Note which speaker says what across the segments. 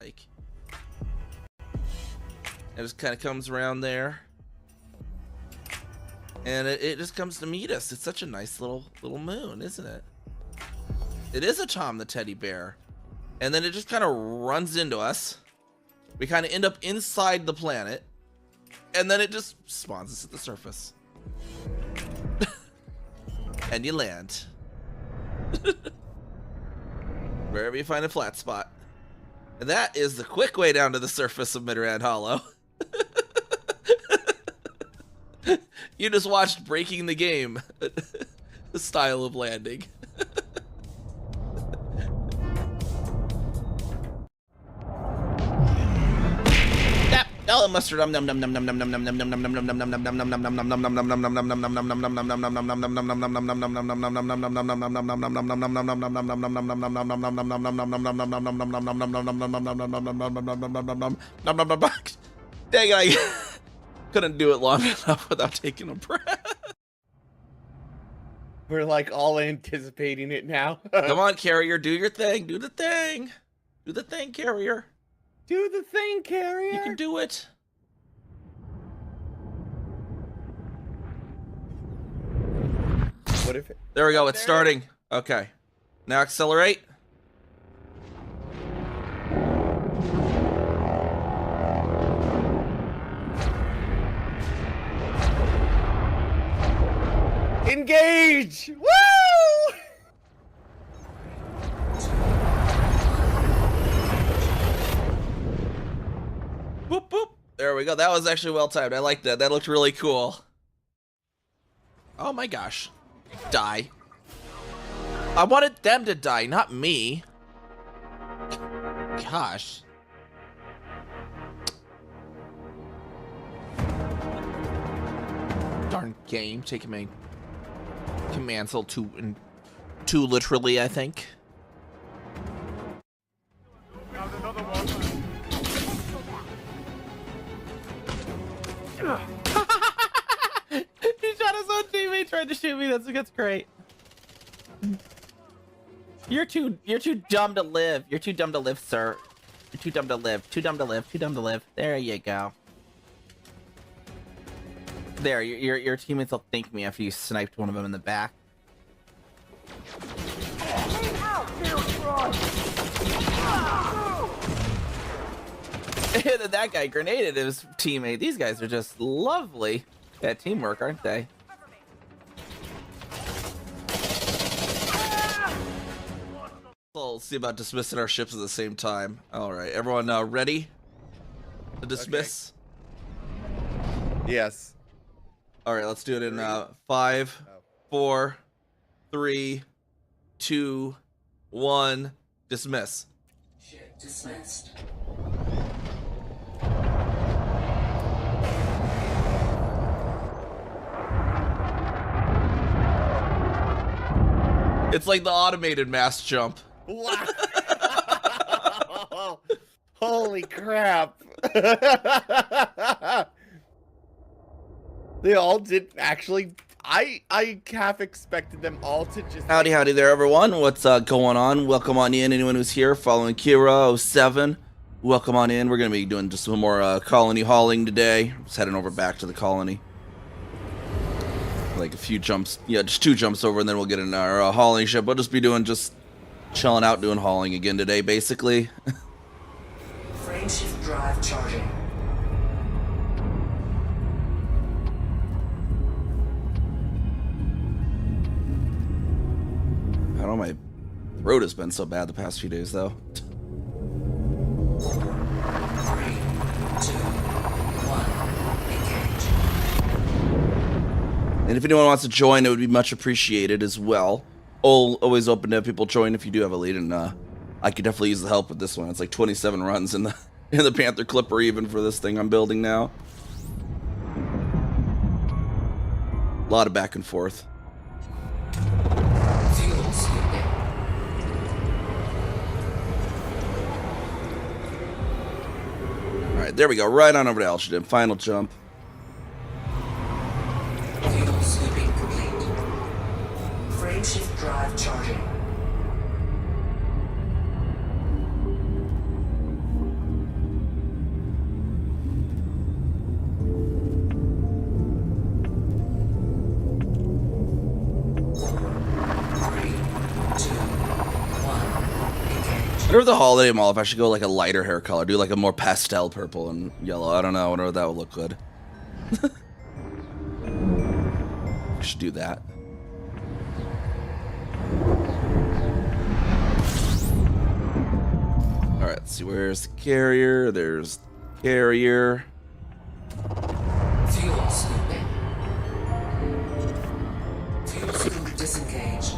Speaker 1: Like, it just kind of comes around there, and it just comes to meet us. It's such a nice little moon, isn't it? It is a Tom the teddy bear, and then it just kind of runs into us. We kind of end up inside the planet, and then it just spawns us at the surface, and you land wherever you find a flat spot. And that is the quick way down to the surface of Midrand Hollow. You just watched Breaking the Game, the style of landing. Yep, all the mustard. Dang it, I couldn't do it long enough without taking a breath.
Speaker 2: We're like all anticipating it now.
Speaker 1: Come on, Carrier, do your thing. Do the thing. Do the thing, Carrier.
Speaker 2: Do the thing, Carrier.
Speaker 1: You can do it.
Speaker 2: What if it...
Speaker 1: There we go. It's starting. Okay. Now accelerate.
Speaker 2: Engage! Woo!
Speaker 1: Boop, boop. There we go. That was actually well timed. I like that. That looked really cool. Oh my gosh. Die. I wanted them to die, not me. Gosh. Darn game. Taking my commands a little too literally, I think.
Speaker 3: He shot his own teammate, tried to shoot me. That's great. You're too dumb to live. You're too dumb to live, sir. You're too dumb to live. Too dumb to live. Too dumb to live. There you go. There, your teammates will thank me after you sniped one of them in the back. And then that guy grenaded his teammate. These guys are just lovely at teamwork, aren't they?
Speaker 1: We'll see about dismissing our ships at the same time. All right, everyone ready to dismiss?
Speaker 2: Okay. Yes.
Speaker 1: All right, let's do it in 5, 4, 3, 2, 1. Dismiss.
Speaker 4: Ship dismissed.
Speaker 1: It's like the automated mass jump.
Speaker 2: Wow. Holy crap. They all did actually. I half expected them all to just.
Speaker 1: Howdy there, everyone. What's going on? Welcome on in. Anyone who's here following Kira07, welcome on in. We're gonna be doing just some more colony hauling today. Just heading over back to the colony. Like a few jumps, yeah, just 2 jumps over, and then we'll get in our hauling ship. We'll just be doing chilling out, doing hauling again today, basically.
Speaker 4: Frame shift drive charging.
Speaker 1: I don't know, my throat has been so bad the past few days, though.
Speaker 4: 3, 2, 1, engage.
Speaker 1: And if anyone wants to join, it would be much appreciated as well. Always open to have people join if you do have a lead, and I could definitely use the help with this one. It's like 27 runs in the Panther Clipper even for this thing I'm building now. A lot of back and forth.
Speaker 4: Fuel sweeping.
Speaker 1: All right, there we go. Right on over to Alshadin. Final jump.
Speaker 4: Fuel sweeping complete. Frame shift drive charging.
Speaker 1: wonder if the holiday mall, if I should go like a lighter hair color, do like a more pastel purple and yellow. I don't know. I wonder if that would look good. I should do that. All right, let's see. Where's the carrier? There's the carrier.
Speaker 4: Fuel scooping. Fuel scoop disengaged.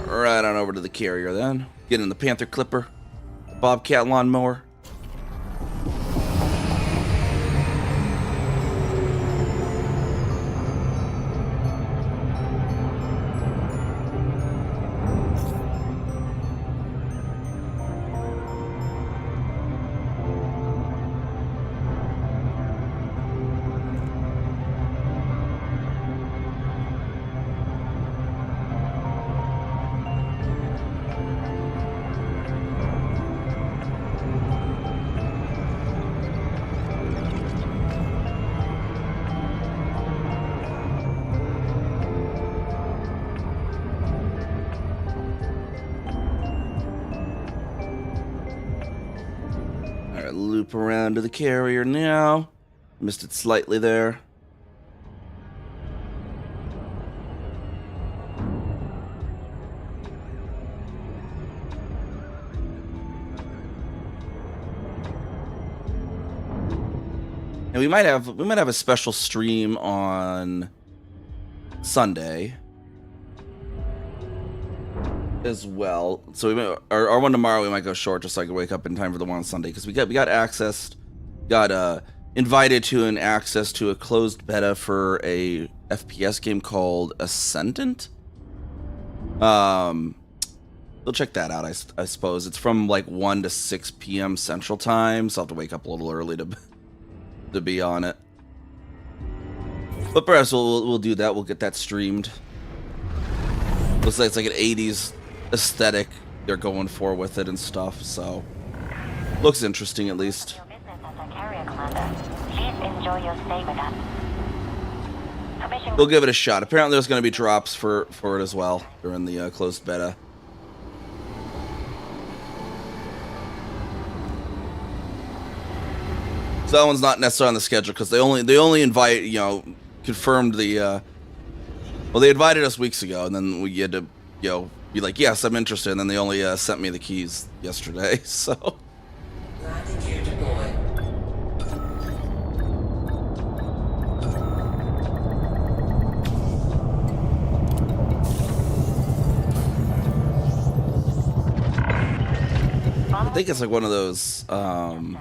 Speaker 1: Right on over to the carrier then. Get in the Panther Clipper, Bobcat lawnmower. Loop around to the carrier now. Missed it slightly there. And we might have a special stream on Sunday as well. So we might, our one tomorrow we might go short just so I can wake up in time for the one on Sunday, because we got access, invited to an access to a closed beta for a FPS game called Ascendant. We'll check that out. I suppose it's from like 1 to 6 p.m. Central Time, so I'll have to wake up a little early to be on it. But perhaps we'll do that. We'll get that streamed. Looks like it's like an 80s aesthetic they're going for with it and stuff, so looks interesting at least.
Speaker 5: Your business as a carrier commander. Please enjoy your stay with us. Permission.
Speaker 1: We'll give it a shot. Apparently there's going to be drops for it as well during the closed beta. So that one's not necessarily on the schedule because they only invite, confirmed the well, they invited us weeks ago, and then we had to, be like, yes, I'm interested, and then they only sent me the keys yesterday, so.
Speaker 4: Landing gear deployed.
Speaker 1: I think it's like one of those,
Speaker 5: Welcome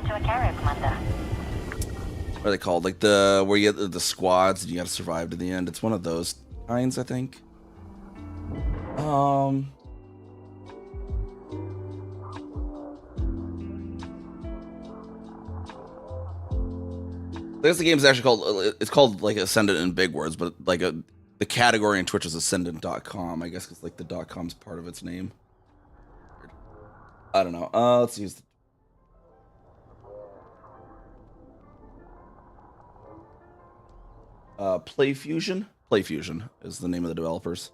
Speaker 5: to a carrier commander.
Speaker 1: what are they called? Like where you get the squads and you gotta survive to the end. It's one of those kinds, I think. I guess the game's actually called like Ascendant in big words, but like the category in Twitch is Ascendant.com. I guess it's like the .com's part of its name. I don't know. Let's use PlayFusion. PlayFusion is the name of the developers.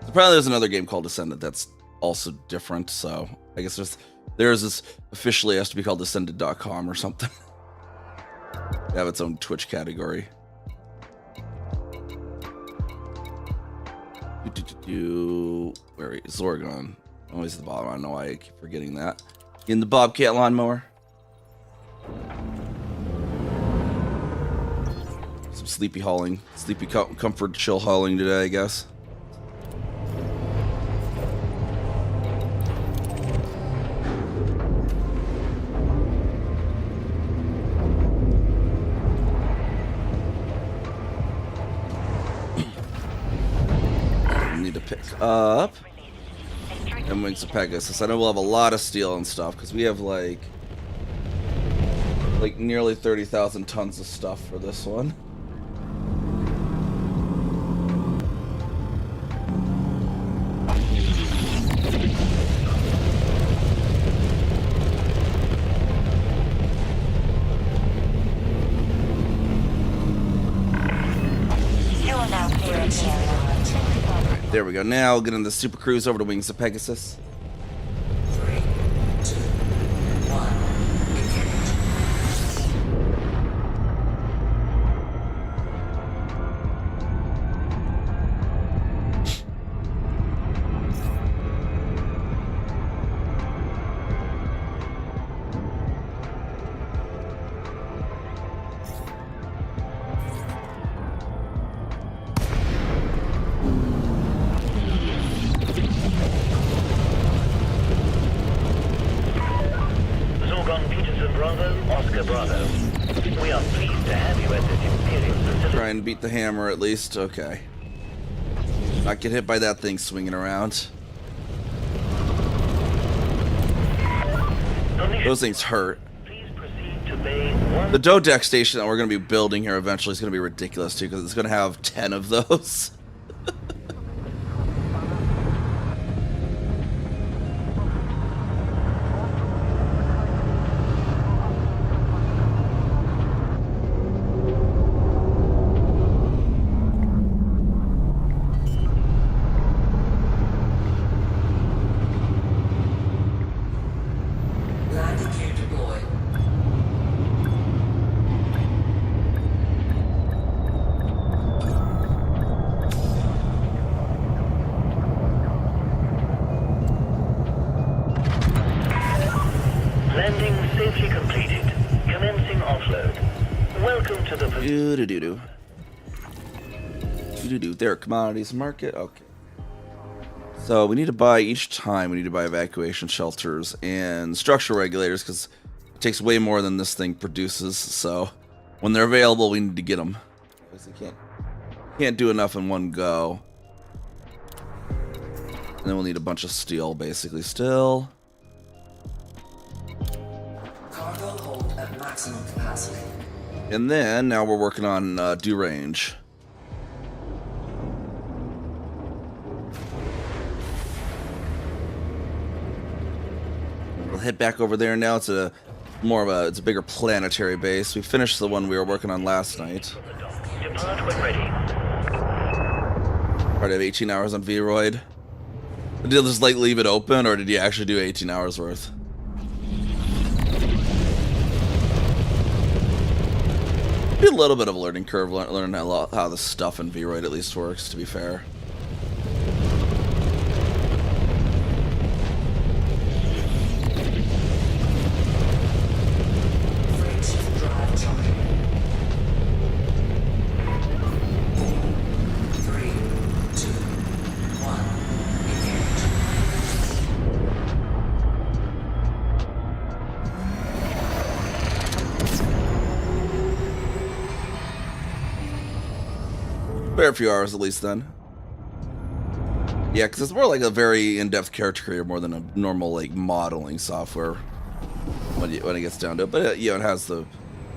Speaker 1: Apparently there's another game called Ascendant that's also different, so I guess there's this officially has to be called Ascendant.com or something. They have its own Twitch category. Where is Zorgon? Always at the bottom. I don't know why I keep forgetting that. In the Bobcat lawnmower. Some sleepy comfort chill hauling today, I guess. up. And Wings of Pegasus. I know we'll have a lot of steel and stuff because we have like nearly 30,000 tons of stuff for this one.
Speaker 5: You will now clear the area.
Speaker 1: There we go. Now getting the Super Cruise over to Wings of Pegasus.
Speaker 4: 3, 2, 1.
Speaker 6: Bravo. We are pleased to have you at this Imperial facility.
Speaker 1: Try and beat the hammer at least. Okay. Not get hit by that thing swinging around. Those things hurt.
Speaker 6: Please proceed to Bay 1.
Speaker 1: The Dodeck station that we're going to be building here eventually is going to be ridiculous too, because it's going to have 10 of those.
Speaker 4: Landing gear deployed.
Speaker 6: Landing safely completed. Commencing offload. Welcome to the
Speaker 1: Do-do-do-do. Do-do-do. There, commodities market. Okay. So we need to buy each time. We need to buy evacuation shelters and structural regulators because it takes way more than this thing produces. So when they're available, we need to get them. Because we can't do enough in one go. And then we'll need a bunch of steel, basically. Still.
Speaker 4: Cargo hold at maximum capacity.
Speaker 1: And then now we're working on due range. We'll head back over there now. It's a bigger planetary base. We finished the one we were working on last night.
Speaker 6: depart when ready.
Speaker 1: Probably have 18 hours on Vroid. Did you just like leave it open, or did you actually do 18 hours worth? Be a little bit of a learning curve, learning how the stuff in Vroid at least works, to be fair.
Speaker 4: Freight drive charging. 4, 3, 2, 1. Engage.
Speaker 1: Fair few hours at least then. Yeah, because it's more like a very in-depth character creator more than a normal like modeling software when it gets down to it. But yeah, it has the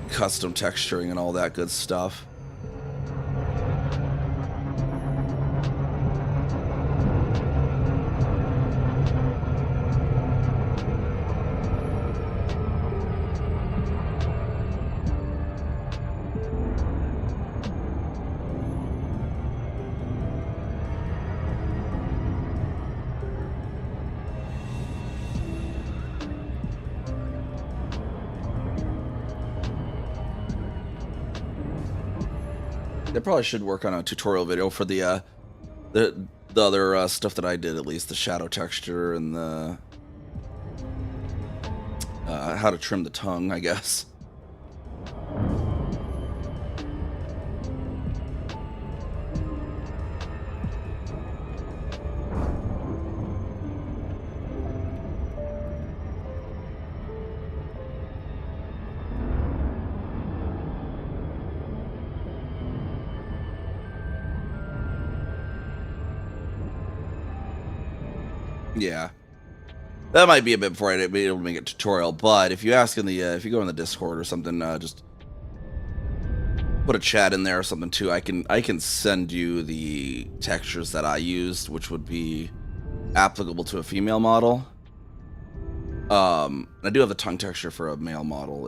Speaker 1: custom texturing and all that good stuff. I probably should work on a tutorial video for the other stuff that I did, at least the shadow texture and the how to trim the tongue, I guess. Yeah. That might be a bit before I'd be able to make a tutorial, but if you ask in the, if you go in the Discord or something, just put a chat in there or something too. I can send you the textures that I used, which would be applicable to a female model. I do have the tongue texture for a male model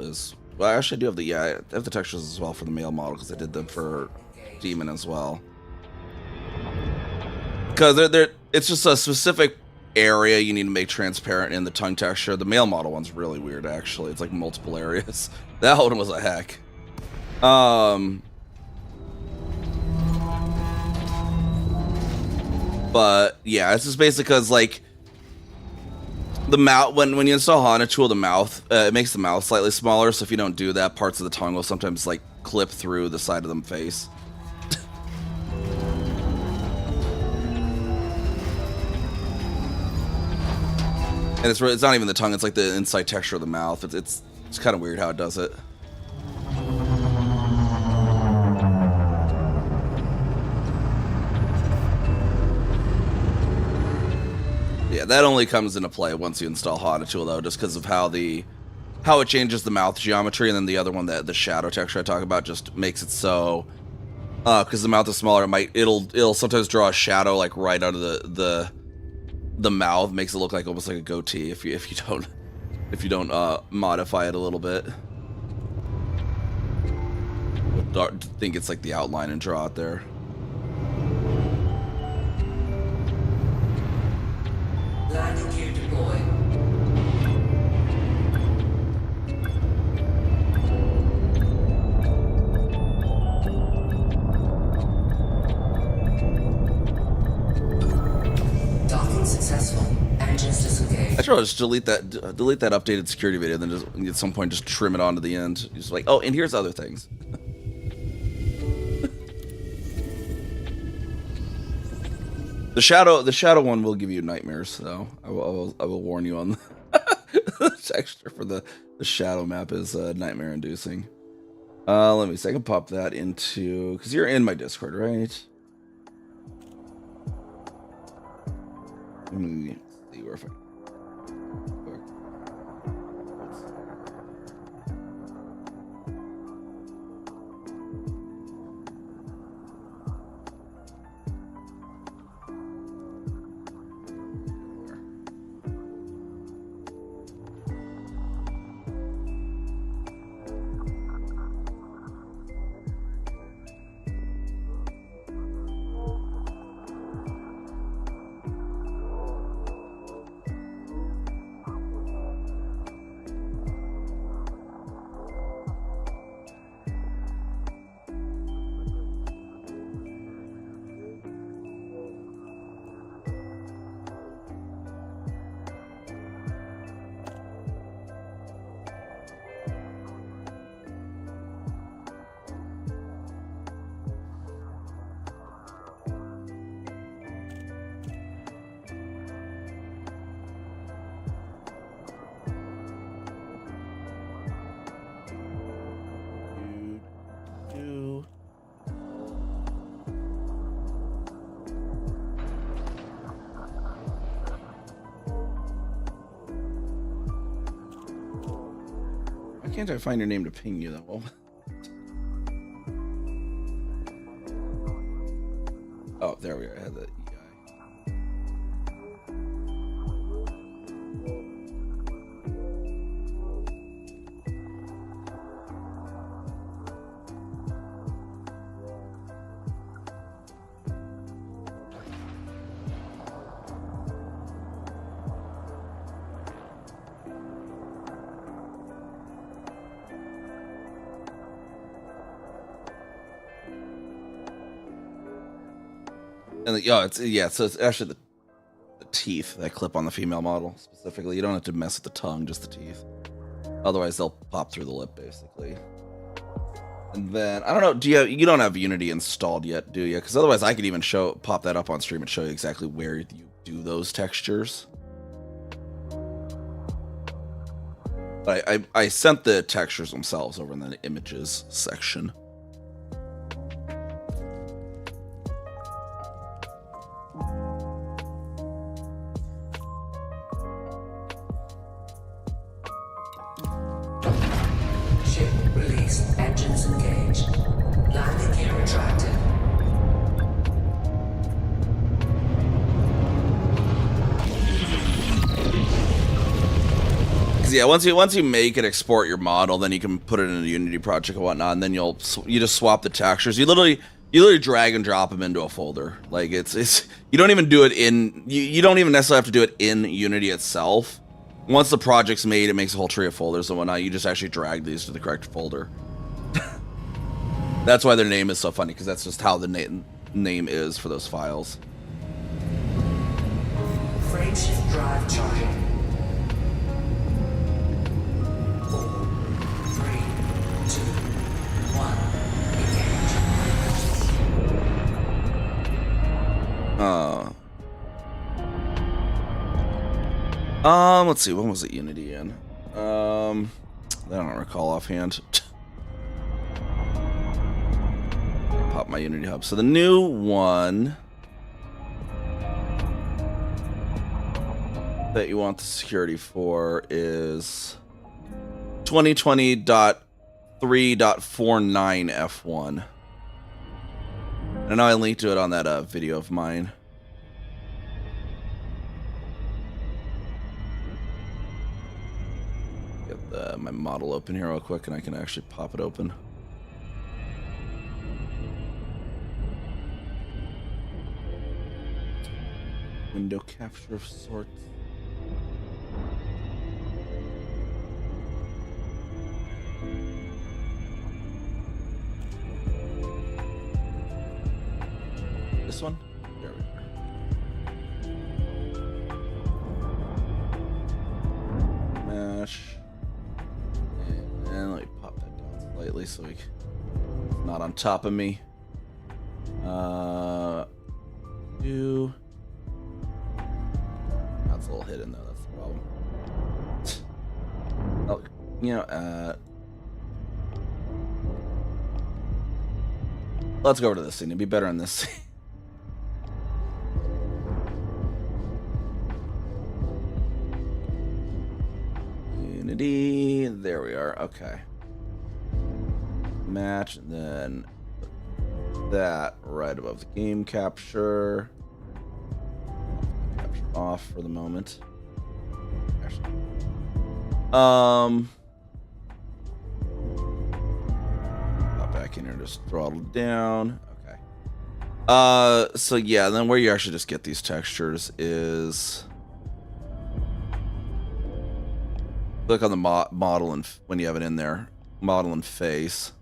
Speaker 1: well, actually I do have I have the textures as well for the male model because I did them for Demon as well. Because it's just a specific area you need to make transparent in the tongue texture. The male model one's really weird, actually. It's like multiple areas. That one was a heck. But yeah, it's just basically because like the mouth, when you install HANA tool, the mouth, it makes the mouth slightly smaller. So if you don't do that, parts of the tongue will sometimes like clip through the side of the face. And it's not even the tongue; it's like the inside texture of the mouth. It's kind of weird how it does it. Yeah, that only comes into play once you install HANA tool, though, just because of how it changes the mouth geometry, and then the other one, the shadow texture I talk about, just makes it so because the mouth is smaller, it'll sometimes draw a shadow like right out of the mouth, makes it look like almost like a goatee if you don't modify it a little bit. I think it's like the outline and draw it there.
Speaker 4: Landing gear deployed. Docking successful. Engines disengaged.
Speaker 1: I try to just delete that updated security video, then just at some point just trim it onto the end. Just like, oh, and here's other things. The shadow one will give you nightmares, though. I will warn you on the texture for the shadow map is nightmare inducing. Let me see. I can pop that into, because you're in my Discord, right? Let me see where if I. Why can't I find your name to ping you though? Oh, there we are. I had the EI. And so it's actually the teeth that clip on the female model specifically. You don't have to mess with the tongue, just the teeth. Otherwise, they'll pop through the lip, basically. And then I don't know. You don't have Unity installed yet, do you? Because otherwise, I could even pop that up on stream and show you exactly where you do those textures. But I sent the textures themselves over in the images section.
Speaker 4: base. Engines engaged. Landing gear retracted.
Speaker 1: 'Cause yeah, once you make and export your model, then you can put it in a Unity project and whatnot, and then you just swap the textures. You literally drag and drop them into a folder. Like it's you don't even do it in you don't even necessarily have to do it in Unity itself. Once the project's made, it makes a whole tree of folders and whatnot. You just actually drag these to the correct folder. That's why their name is so funny, because that's just how the name is for those files.
Speaker 4: Frameshift drive charging. 4, 3, 2, 1. Engage.
Speaker 1: Let's see, when was it Unity in? I don't recall offhand. Pop my Unity hub. So the new one that you want the security for is 2020.3.49 F1. I know I linked to it on that video of mine. Get my model open here real quick, and I can actually pop it open. Window capture of sorts. This one? There we go. Mesh. And let me pop that down slightly so it's not on top of me. Do. That's a little hidden though, that's the problem. Oh, you know, let's go over to this scene. It'd be better on this scene. Unity, there we are. Okay. Match, and then put that right above the game capture. Capture off for the moment. Actually, pop back in here, just throttle down. Okay. So yeah, then where you actually just get these textures is click on the model, and when you have it in there, model and face,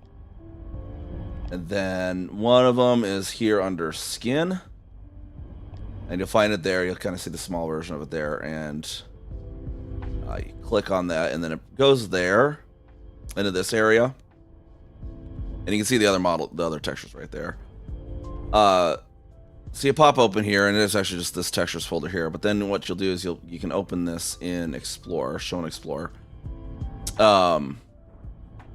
Speaker 1: and then one of them is here under skin, and you'll find it there. You'll kind of see the small version of it there, and you click on that, and then it goes there into this area, and you can see the other textures right there. So you pop open here, and it's actually just this textures folder here. But then what you'll do is you can open this in Explorer, show in Explorer, and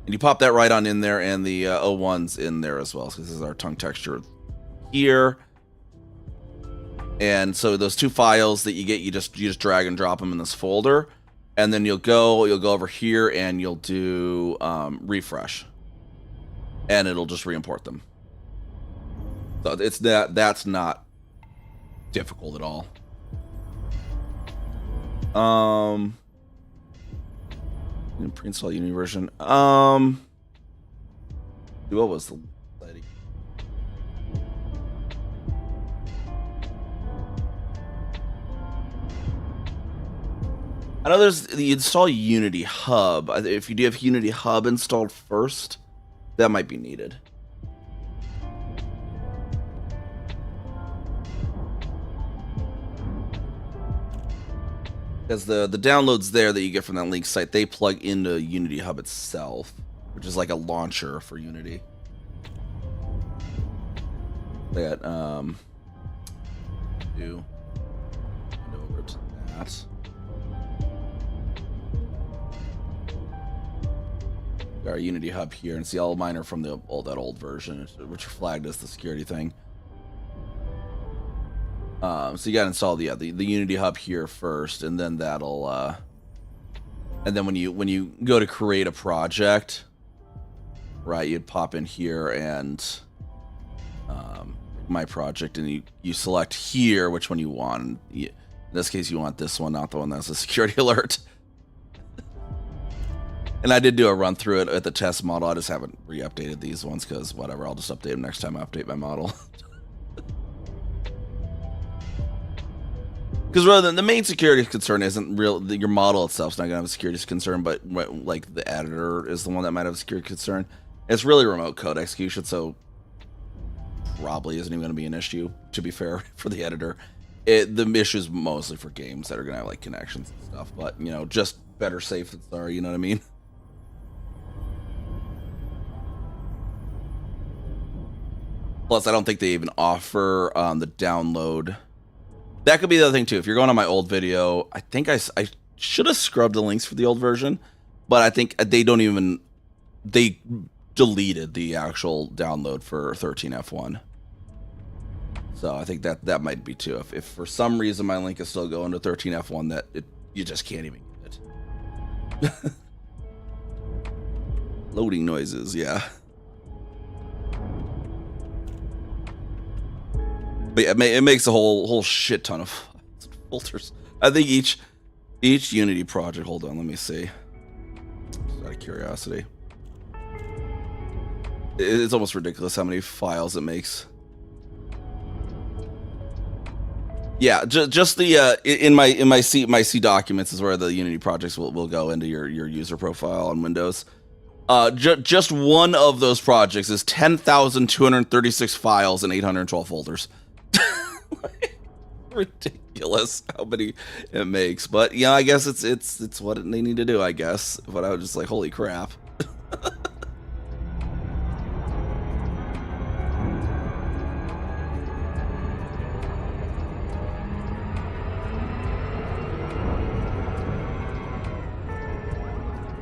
Speaker 1: you pop that right on in there, and the O1's in there as well. So this is our tongue texture here. And so those two files that you get, you just drag and drop them in this folder, and then you'll go over here and you'll do refresh, and it'll just re-import them. So that's not difficult at all. Pre-install Unity version. What was the setting? I know there's the install Unity Hub. If you do have Unity Hub installed first, that might be needed. Because the downloads there that you get from that link site, they plug into Unity Hub itself, which is like a launcher for Unity. That do over to that. Got our Unity Hub here, and see all mine are from that old version, which are flagged as the security thing. So you gotta install the Unity Hub here first, and then that'll and then when you go to create a project, right? You'd pop in here and my project, and you select here which one you want. In this case, you want this one, not the one that's a security alert. And I did do a run through it at the test model. I just haven't re-updated these ones because whatever. I'll just update them next time I update my model. Because rather than the main security concern isn't real, your model itself is not gonna have a security concern, but like the editor is the one that might have a security concern. It's really remote code execution, so probably isn't even gonna be an issue. To be fair, for the editor, the issue is mostly for games that are gonna have like connections and stuff. But you know, just better safe than sorry. You know what I mean? Plus, I don't think they even offer the download. That could be the other thing too. If you're going on my old video, I think I should have scrubbed the links for the old version, but I think they deleted the actual download for 13F1. So I think that might be too. If for some reason my link is still going to 13F1, that you just can't even get it. Loading noises, yeah. But yeah, it makes a whole shit ton of filters. I think each Unity project. Hold on, let me see. Just out of curiosity, it's almost ridiculous how many files it makes. Yeah, just the in my C documents is where the Unity projects will go into your user profile on Windows. Just one of those projects is 10,236 files and 812 folders. Ridiculous how many it makes, but yeah, I guess it's what they need to do, I guess. But I was just like, holy crap.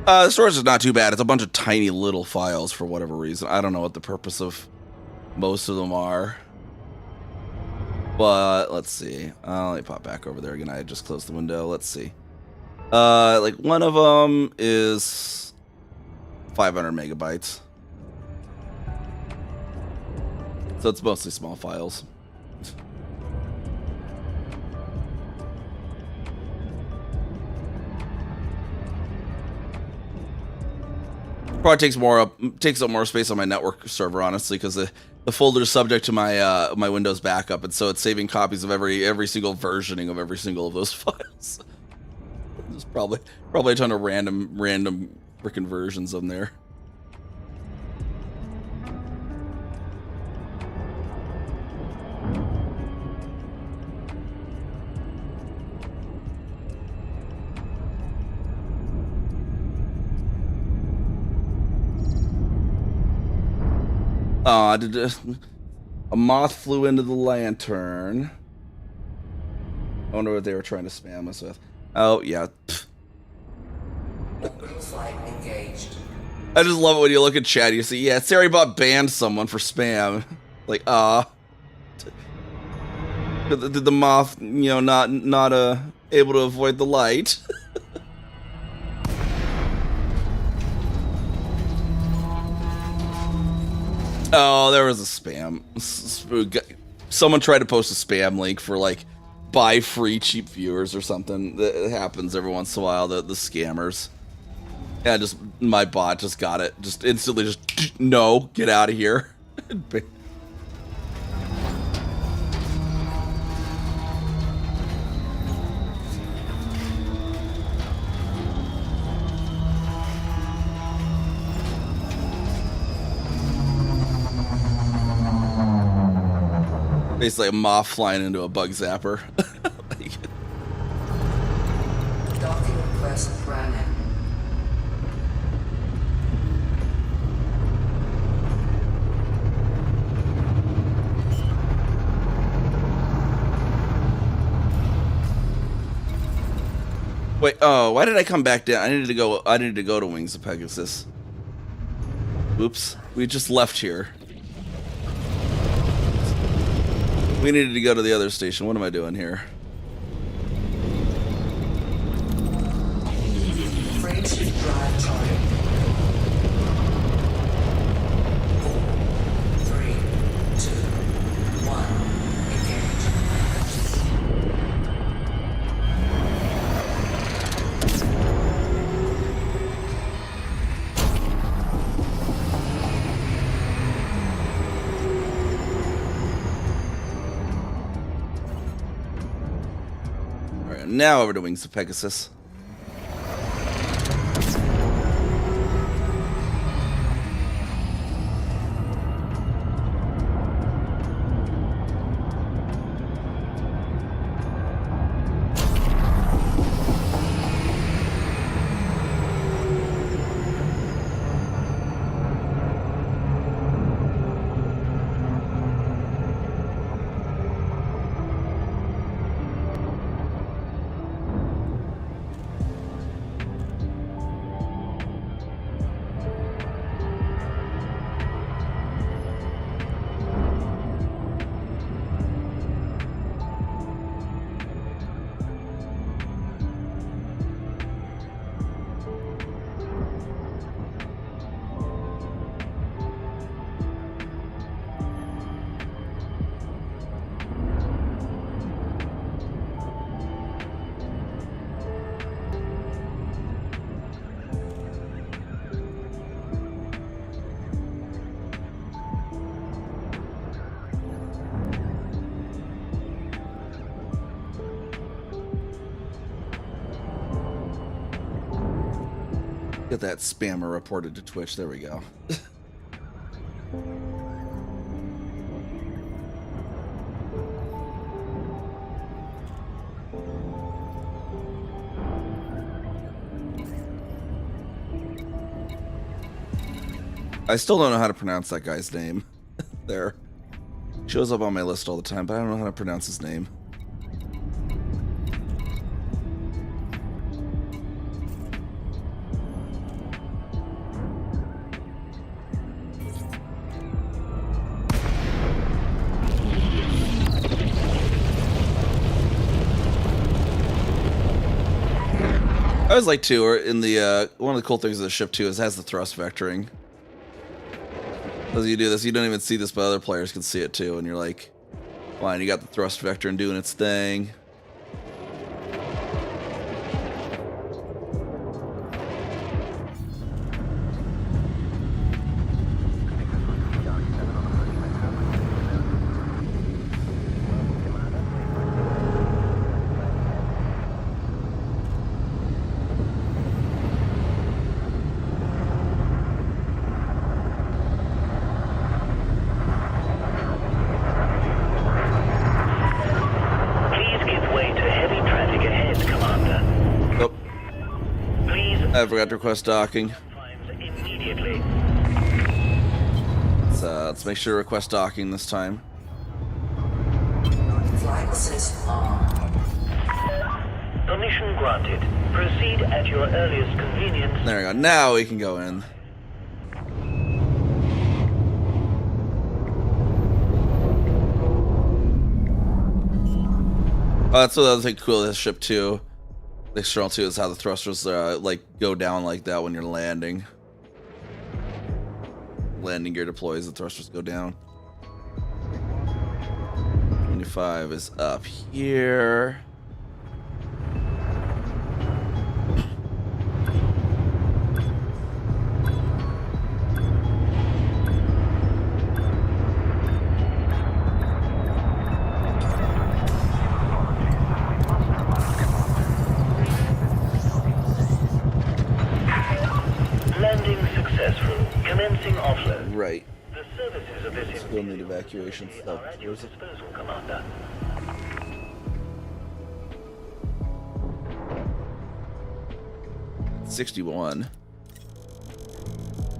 Speaker 1: The storage is not too bad. It's a bunch of tiny little files for whatever reason. I don't know what the purpose of most of them are. But let's see. Let me pop back over there again. I just closed the window. Let's see. Like one of them is 500 megabytes. So it's mostly small files. Probably takes up more space on my network server, honestly, because the folder is subject to my my Windows backup, and so it's saving copies of every single versioning of every single of those files. There's probably a ton of random freaking versions on there. A moth flew into the lantern. I wonder what they were trying to spam us with. Oh, yeah.
Speaker 4: Flight engaged.
Speaker 1: I just love it when you look at chat, you see, yeah, Saribot banned someone for spam. Like, did the moth, you know, not able to avoid the light? Oh, there was a spam. Someone tried to post a spam link for like buy free cheap viewers or something. That happens every once in a while. The scammers. Yeah, just my bot just got it. Just instantly, just no, get out of here. Basically a moth flying into a bug zapper.
Speaker 4: Docking request granted.
Speaker 1: Wait, oh, why did I come back down? I needed to go to Wings of Pegasus. Oops, we just left here. We needed to go to the other station. What am I doing here?
Speaker 4: Freight drive target.
Speaker 1: now over to Wings of Pegasus. Get that spammer reported to Twitch. There we go. I still don't know how to pronounce that guy's name. There. Shows up on my list all the time, but I don't know how to pronounce his name. I was like too, or in the one of the cool things of the ship too is it has the thrust vectoring. As you do this, you don't even see this, but other players can see it too, and you're like, fine, you got the thrust vector and doing its thing. I forgot to request docking.
Speaker 6: Immediately.
Speaker 1: Let's make sure to request docking this time.
Speaker 4: Flight assist on.
Speaker 6: Permission granted. Proceed at your earliest convenience.
Speaker 1: There we go. Now we can go in. Oh, that's what I was like cool. This ship too. The external too is how the thrusters like go down like that when you're landing. Landing gear deploys, the thrusters go down. 25 is up here.
Speaker 6: Landing successful. Commencing offload.
Speaker 1: Right.
Speaker 6: The services of this
Speaker 1: Still need evacuation
Speaker 6: are
Speaker 1: stuff.
Speaker 6: at your disposal, Commander.
Speaker 1: $61.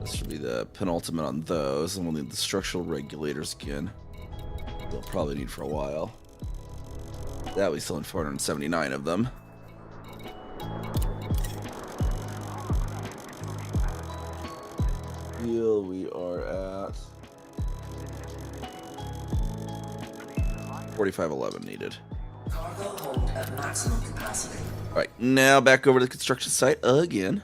Speaker 1: This should be the penultimate on those, and we'll need the structural regulators again. We'll probably need for a while. That we still need 479 of them. Fuel, we are at 4511 needed.
Speaker 4: Cargo hold at maximum capacity.
Speaker 1: All right, now back over to the construction site again.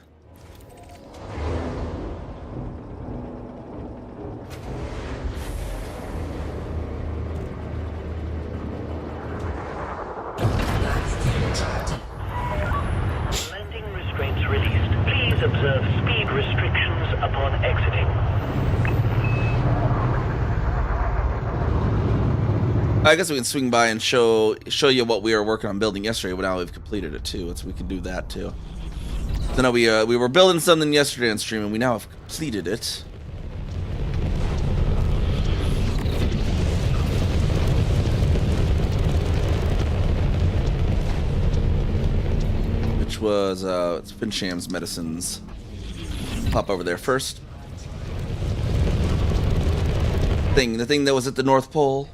Speaker 6: Landing restraints released. Please observe speed restrictions upon exiting.
Speaker 1: I guess we can swing by and show you what we were working on building yesterday, but now we've completed it too. So we can do that too. So now we were building something yesterday on stream, and we now have completed it. Which was it's Fincham's medicines. Pop over there first. The thing that was at the North Pole.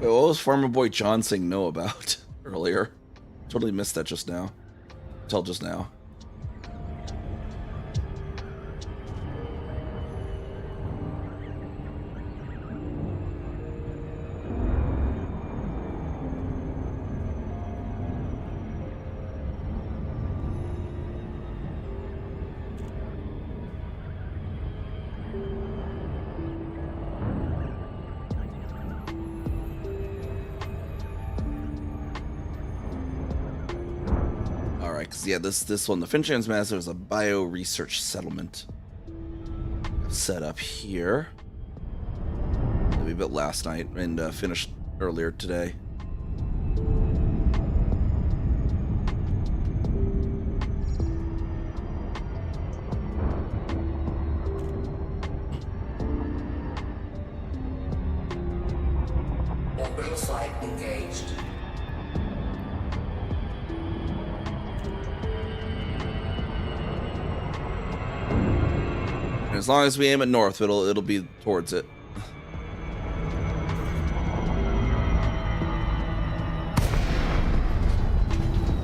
Speaker 1: What was Farmer Boy John saying no about earlier? Totally missed that just now. Until just now. Yeah, this one, the Fincham's Master, is a bio research settlement set up here that we built last night and finished earlier today.
Speaker 4: Orbital flight engaged.
Speaker 1: As long as we aim at north, it'll be towards it.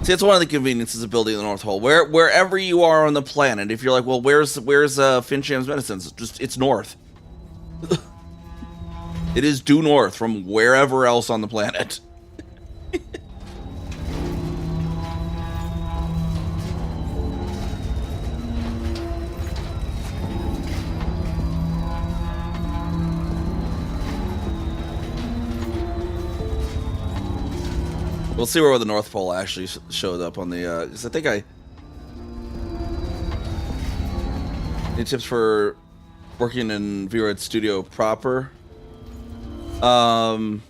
Speaker 1: See, it's one of the conveniences of building the North Pole. Wherever you are on the planet, if you're like, well, where's Fincham's medicines? It's north. It is due north from wherever else on the planet. We'll see where the North Pole actually showed up on the, 'cause I think any tips for working in VRAD Studio proper? I mean,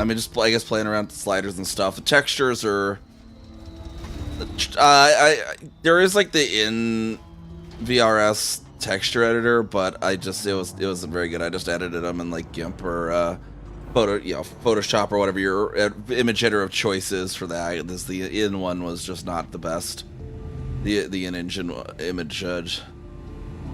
Speaker 1: just, I guess, playing around with the sliders and stuff. The textures are, there is like the in VRS texture editor, but it wasn't very good. I just edited them in like GIMP or, Photoshop or whatever your image editor of choice is for that. The in one was just not the best. The in-engine image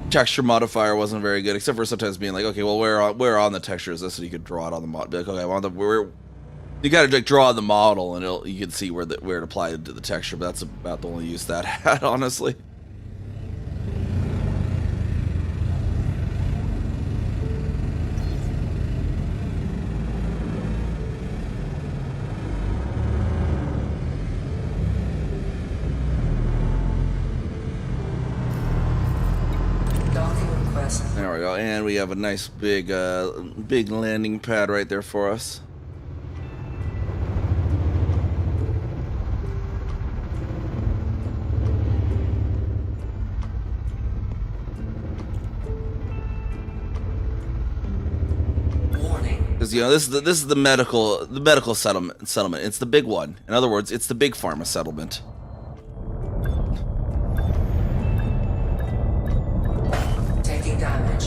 Speaker 1: texture modifier wasn't very good, except for sometimes being like, okay, well, where on the texture is this? And you could draw it on the model. Be like, okay, I want you got to like draw the model, and you can see where it applied to the texture. But that's about the only use that had, honestly. There we go, and we have a nice big landing pad right there for us. Because this is the medical settlement. It's the big one. In other words, it's the big pharma settlement.
Speaker 4: Taking damage.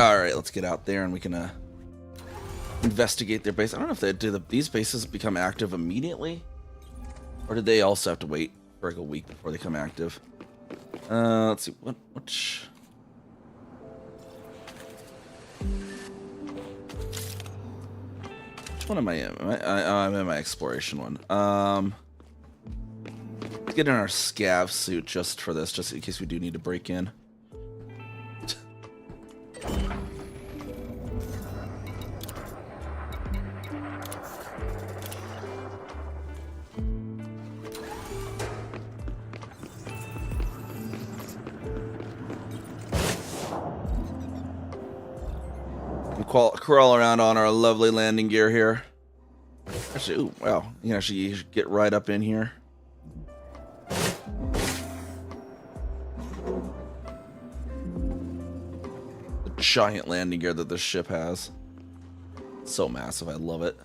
Speaker 1: All right, let's get out there and we can investigate their base. I don't know if they do these bases become active immediately, or did they also have to wait for like a week before they become active? Let's see which one am I in? I'm in my exploration one. Let's get in our scav suit just for this, just in case we do need to break in. Crawl around on our lovely landing gear here. Actually, ooh, wow. You can actually get right up in here. The giant landing gear that this ship has. So massive, I love it.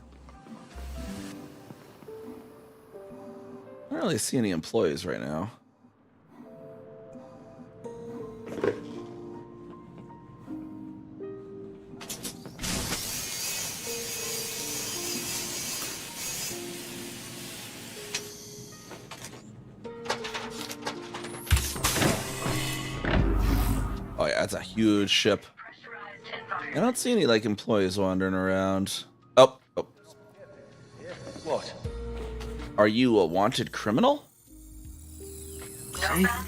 Speaker 1: I don't really see any employees right now. Oh yeah, that's a huge ship. I don't see any like employees wandering around. Oh.
Speaker 7: What?
Speaker 1: Are you a wanted criminal?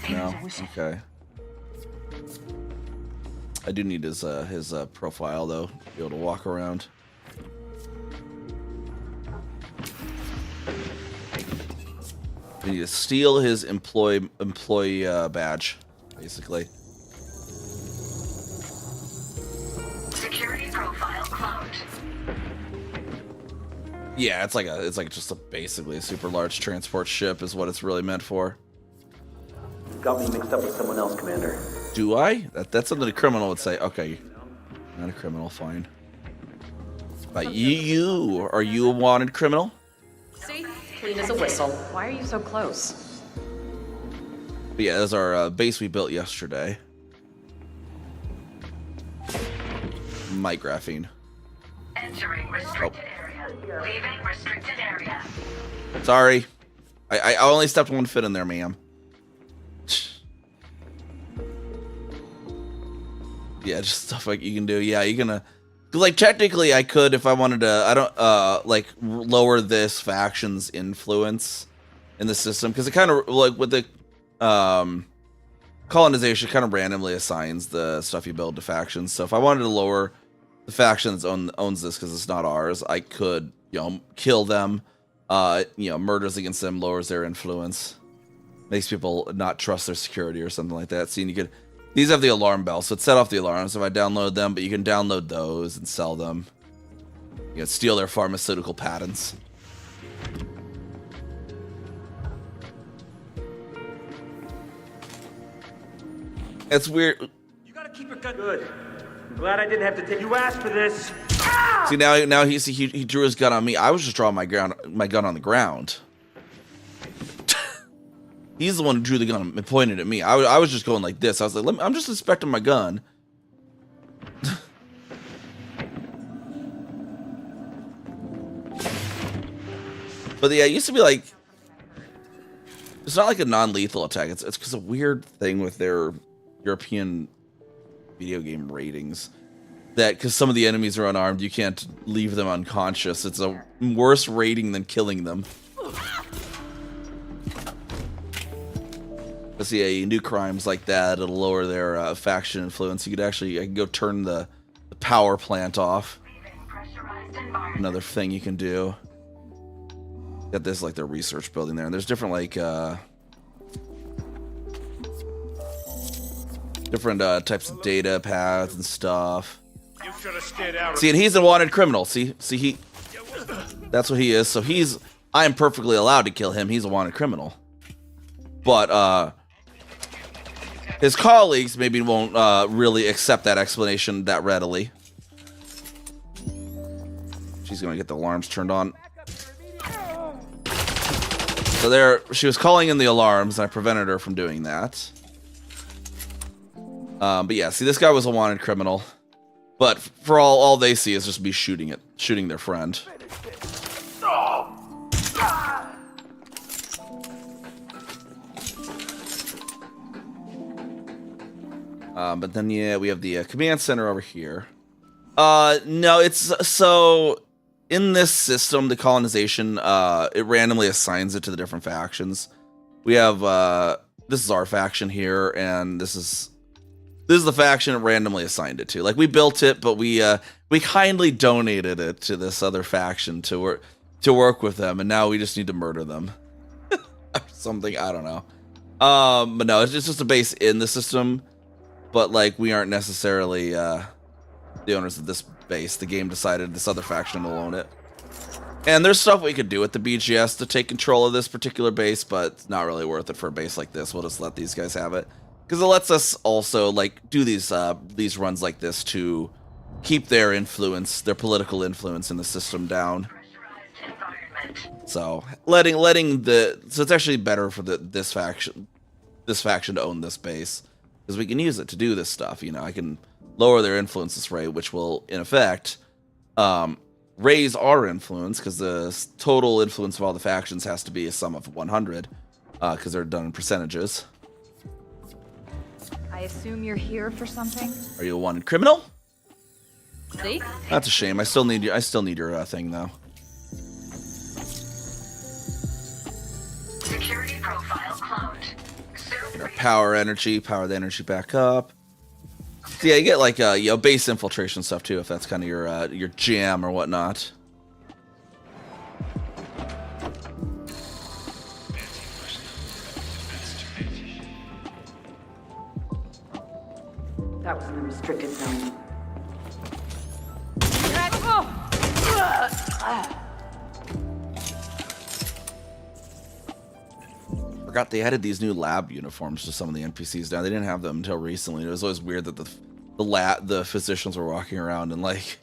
Speaker 1: No. Okay. I do need his profile though, to be able to walk around. We need to steal his employee badge, basically.
Speaker 4: Security profile cloned.
Speaker 1: Yeah, it's like just basically a super large transport ship is what it's really meant for.
Speaker 7: Got me mixed up with someone else, Commander.
Speaker 1: Do I? That's something a criminal would say. Okay, not a criminal, fine. But are you a wanted criminal?
Speaker 8: See? Clean as a whistle. Why are you so close?
Speaker 1: But yeah, that's our base we built yesterday. Mic graphene.
Speaker 4: Entering restricted area. Leaving restricted area.
Speaker 1: Sorry. I only stepped one foot in there, ma'am. Yeah, just stuff like you can do. Yeah, you can like technically I could if I wanted to I don't like lower this faction's influence in the system because it kind of like with the colonization kind of randomly assigns the stuff you build to factions. So if I wanted to lower the faction that owns this because it's not ours, I could, you know, kill them. You know, murders against them lowers their influence, makes people not trust their security or something like that. See, and you could. These have the alarm bell, so it set off the alarms if I download them, but you can download those and sell them. You know, steal their pharmaceutical patents. It's weird.
Speaker 7: You gotta keep it good. I'm glad I didn't have to take. You asked for this.
Speaker 1: See now he drew his gun on me. I was just drawing my gun on the ground. He's the one who drew the gun and pointed at me. I was just going like this. I was like, I'm just inspecting my gun. But yeah, it used to be like, it's not like a non-lethal attack. It's because a weird thing with their European video game ratings. That because some of the enemies are unarmed, you can't leave them unconscious. It's a worse rating than killing them. But yeah, you can do crimes like that. It'll lower their faction influence. You could actually, I can go turn the power plant off. Another thing you can do. Got this like their research building there, and there's different like different types of data paths and stuff.
Speaker 7: You should have stayed out.
Speaker 1: See, and he's a wanted criminal. See, he. That's what he is. So I am perfectly allowed to kill him. He's a wanted criminal. But his colleagues maybe won't really accept that explanation that readily. She's gonna get the alarms turned on. So there, she was calling in the alarms, and I prevented her from doing that. But yeah, see, this guy was a wanted criminal. But for all they see is just me shooting their friend. But then yeah, we have the command center over here. No, it's so in this system, the colonization, it randomly assigns it to the different factions. We have this is our faction here, and this is the faction it randomly assigned it to. Like, we built it, but we kindly donated it to this other faction to work with them, and now we just need to murder them. Or something, I don't know. But no, it's just a base in the system, but like we aren't necessarily the owners of this base. The game decided this other faction will own it. And there's stuff we could do with the BGS to take control of this particular base, but it's not really worth it for a base like this. We'll just let these guys have it. Because it lets us also like do these runs like this to keep their influence, their political influence in the system down. So so it's actually better for this faction to own this base, because we can use it to do this stuff. You know, I can lower their influence rate, which will in effect raise our influence, because the total influence of all the factions has to be a sum of 100, because they're done in percentages.
Speaker 9: I assume you're here for something?
Speaker 1: Are you a wanted criminal?
Speaker 9: See?
Speaker 1: That's a shame. I still need your thing though.
Speaker 4: Security profile cloned.
Speaker 1: Get our power the energy back up. So yeah, you get like base infiltration stuff too, if that's kind of your jam or whatnot.
Speaker 8: That was in the restricted zone.
Speaker 1: Forgot they added these new lab uniforms to some of the NPCs now. They didn't have them until recently. It was always weird that the physicians were walking around in like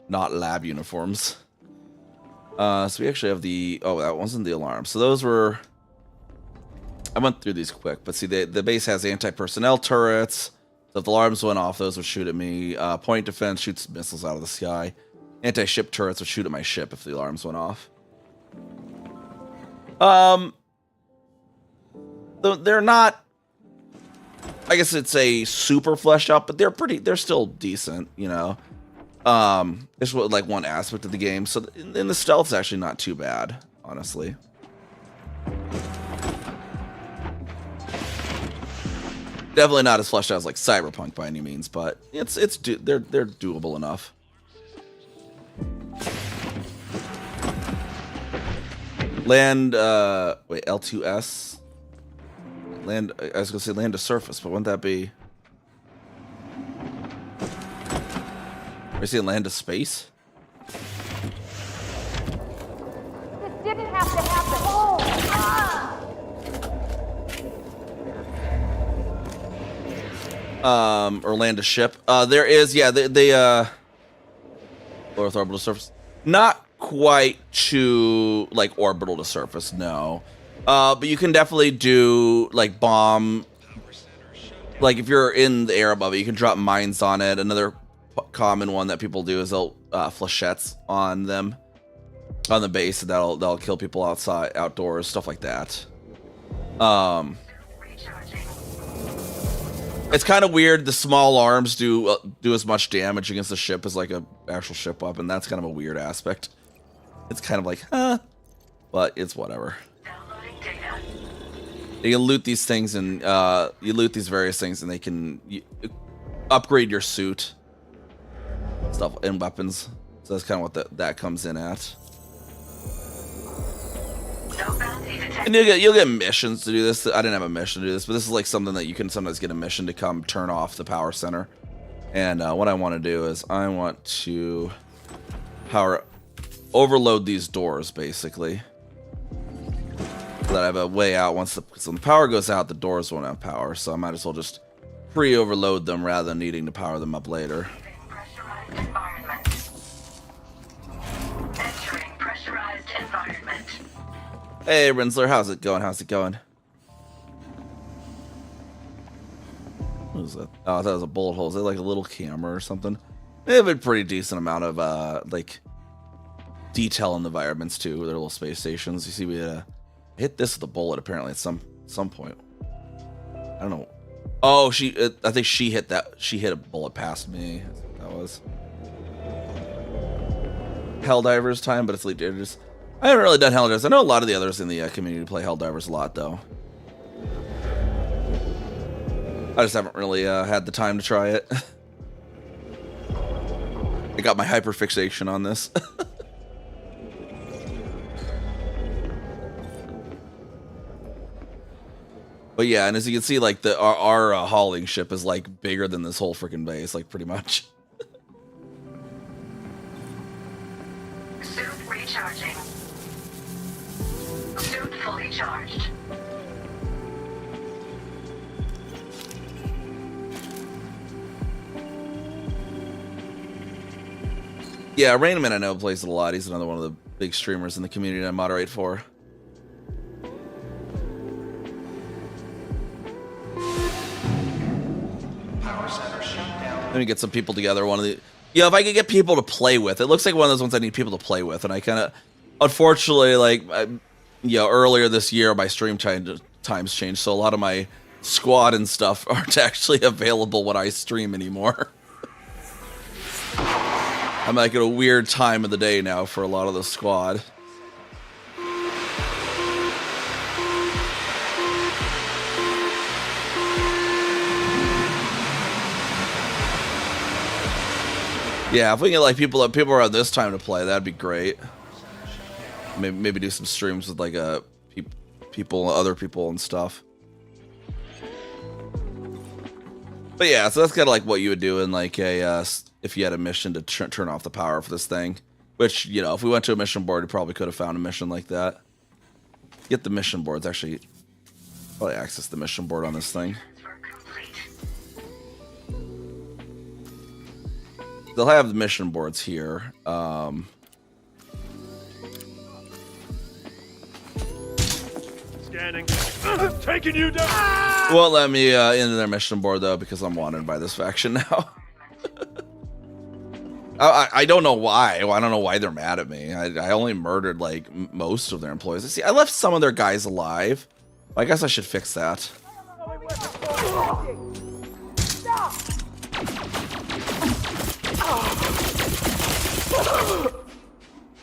Speaker 1: not lab uniforms. So we actually have that wasn't the alarm. So those were, I went through these quick, but see the base has anti-personnel turrets. So if the alarms went off, those would shoot at me. Point defense shoots missiles out of the sky. Anti-ship turrets would shoot at my ship if the alarms went off. They're not, I guess it's a super fleshed out, but they're still decent, you know. It's like one aspect of the game. So in the stealth's actually not too bad, honestly. Definitely not as fleshed out as like Cyberpunk by any means, but they're doable enough. Land, wait, L2S. Land, I was gonna say land to surface, but wouldn't that be? Are you saying land to space?
Speaker 9: This didn't have to happen. Oh!
Speaker 1: Or land to ship. There is, yeah, low Earth orbital surface. Not quite to like orbital to surface, no. But you can definitely do like bomb. Like if you're in the air above it, you can drop mines on it. Another common one that people do is they'll flechettes on them, on the base, and that'll kill people outdoors, stuff like that. It's kind of weird. The small arms do as much damage against the ship as like a actual ship weapon. That's kind of a weird aspect. It's kind of like, huh, but it's whatever. You can loot these things, and you loot these various things, and they can upgrade your suit, stuff, and weapons. So that's kind of what that comes in at. And you'll get missions to do this. I didn't have a mission to do this, but this is like something that you can sometimes get a mission to come turn off the power center. And what I want to do is I want to overload these doors, basically, so that I have a way out. When the power goes out, the doors won't have power, so I might as well just pre-overload them rather than needing to power them up later.
Speaker 4: Entering pressurized environment.
Speaker 1: Hey, Rinsler, how's it going? How's it going? What is that? Oh, I thought it was a bullet hole. Is that like a little camera or something? They have a pretty decent amount of like detail in the environments too. Their little space stations. You see, we hit this with a bullet apparently at some point. I don't know. Oh, I think she hit that. She hit a bullet past me. That was Helldivers time, but it's Elite Dangerous. I haven't really done Helldivers. I know a lot of the others in the community play Helldivers a lot, though. I just haven't really had the time to try it. I got my hyperfixation on this. But yeah, and as you can see, like our hauling ship is like bigger than this whole freaking base, like pretty much.
Speaker 4: Suit recharging. Suit fully charged.
Speaker 1: Yeah, Rainman I know plays it a lot. He's another one of the big streamers in the community I moderate for. Let me get some people together. If I could get people to play with, it looks like one of those ones I need people to play with, and I kind of, unfortunately, like, earlier this year my stream times changed, so a lot of my squad and stuff aren't actually available when I stream anymore. I'm like at a weird time of the day now for a lot of the squad. Yeah, if we can get like people around this time to play, that'd be great. Maybe do some streams with like other people and stuff. But yeah, so that's kind of like what you would do in like a if you had a mission to turn off the power for this thing. Which, you know, if we went to a mission board, we probably could have found a mission like that. Get the mission boards. Actually, probably access the mission board on this thing. They'll have the mission boards here.
Speaker 7: Scanning. Taking you down.
Speaker 1: Won't let me into their mission board though because I'm wanted by this faction now. I don't know why. I don't know why they're mad at me. I only murdered like most of their employees. See, I left some of their guys alive. I guess I should fix that.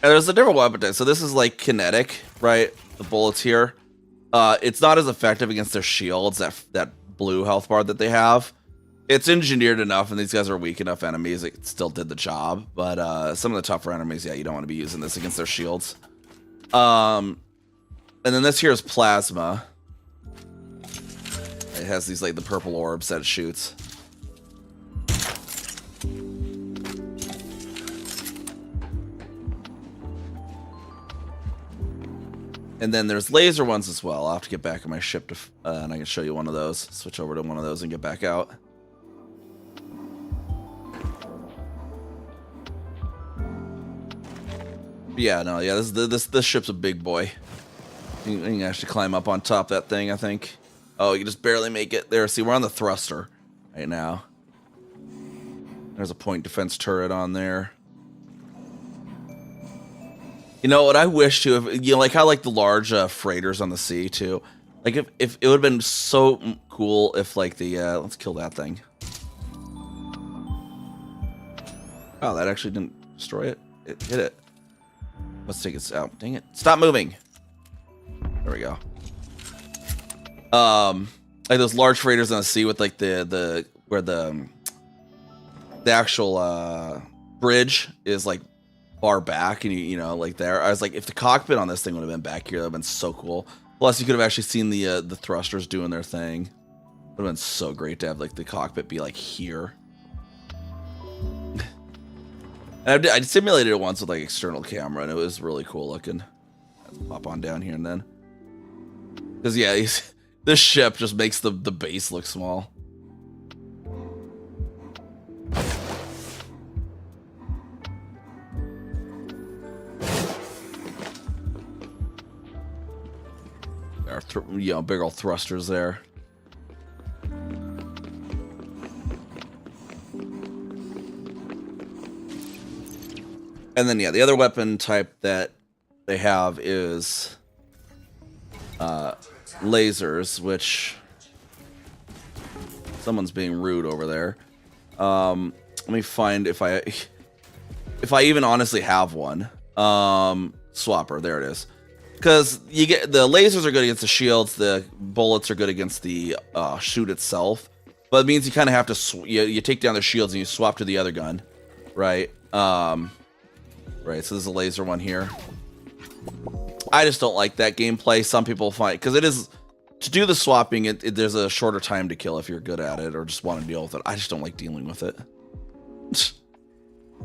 Speaker 1: And there's a different weapon type. So this is like kinetic, right? The bullets here. It's not as effective against their shields, that blue health bar that they have. It's engineered enough, and these guys are weak enough enemies. It still did the job, but some of the tougher enemies, yeah, you don't want to be using this against their shields. And then this here is plasma. It has these like the purple orbs that it shoots. And then there's laser ones as well. I'll have to get back on my ship to, and I can show you one of those. Switch over to one of those and get back out. Yeah, no, yeah, this ship's a big boy. You can actually climb up on top of that thing, I think. Oh, you just barely make it there. See, we're on the thruster right now. There's a point defense turret on there. You know what I wish to, if, you know, like how like the large freighters on the sea too. Like if it would have been so cool if like the let's kill that thing. Oh, that actually didn't destroy it. It hit it. Let's take it out. Dang it! Stop moving. There we go. Like those large freighters on the sea with like the where the actual bridge is like far back, and you know, like there. I was like, if the cockpit on this thing would have been back here, that'd have been so cool. Plus, you could have actually seen the thrusters doing their thing. Would have been so great to have like the cockpit be like here. And I simulated it once with like external camera, and it was really cool looking. Let's pop on down here and then, because yeah, this ship just makes the base look small. Our big old thrusters there. And then, yeah, the other weapon type that they have is lasers, which someone's being rude over there. Let me find if I even honestly have one. Swapper, there it is. Because you get the lasers are good against the shields, the bullets are good against the shoot itself. But it means you kind of have to you take down the shields and you swap to the other gun, right? Right. So there's a laser one here. I just don't like that gameplay. Some people find because it is to do the swapping. There's a shorter time to kill if you're good at it or just want to deal with it. I just don't like dealing with it.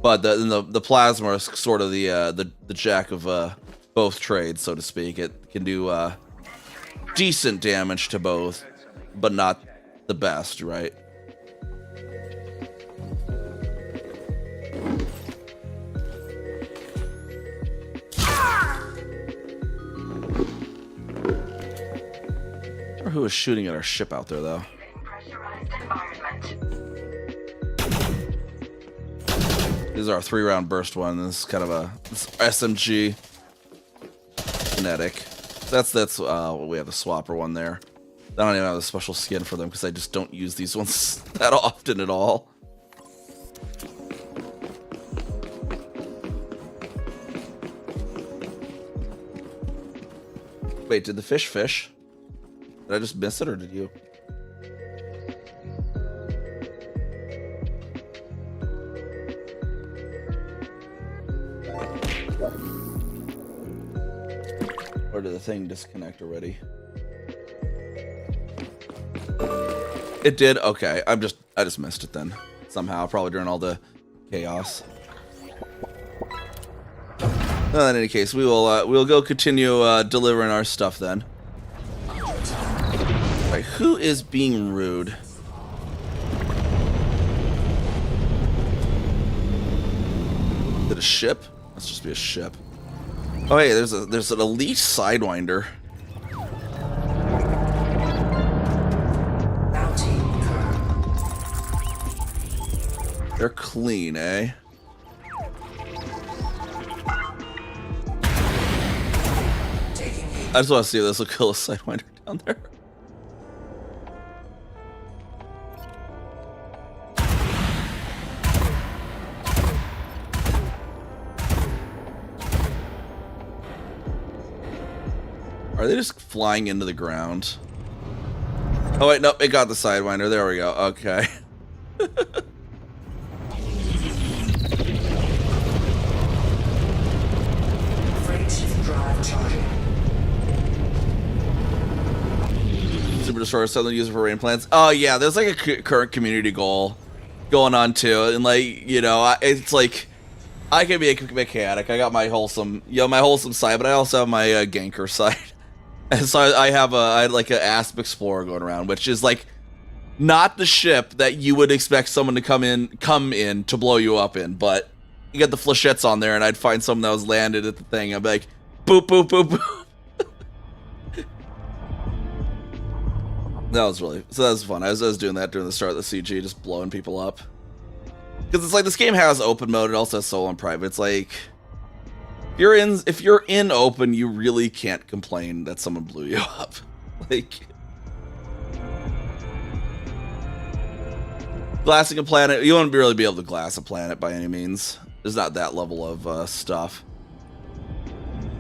Speaker 1: But the plasma is sort of the jack of both trades, so to speak. It can do decent damage to both, but not the best, right? I wonder who was shooting at our ship out there, though. This is our 3-round burst one. This is kind of a SMG kinetic. That's we have the swapper one there. I don't even have a special skin for them because I just don't use these ones that often at all. Wait, did the fish? Did I just miss it or did you? Or did the thing disconnect already? It did? Okay. I just missed it then. Somehow, probably during all the chaos. Well, in any case, we'll go continue delivering our stuff then. Alright, who is being rude? Is it a ship? Let's just be a ship. Oh hey, there's an elite sidewinder. They're clean, eh? I just want to see if this will kill a sidewinder down there. Are they just flying into the ground? Oh wait, nope, it got the sidewinder. There we go. Okay. Super Destroyer Southern user for rain plants. Oh yeah, there's like a current community goal going on too, and like it's like I can be a mechanic. I got my wholesome, my wholesome side, but I also have my ganker side. And so I had like an Asp Explorer going around, which is like not the ship that you would expect someone to come in to blow you up in, but you get the flechettes on there, and I'd find someone that was landed at the thing. I'd be like, boop, boop, boop, boop. That was fun. I was doing that during the start of the CG, just blowing people up. Because it's like this game has open mode, it also has solo and private. It's like if you're in open, you really can't complain that someone blew you up. Like glassing a planet, you won't really be able to glass a planet by any means. There's not that level of stuff.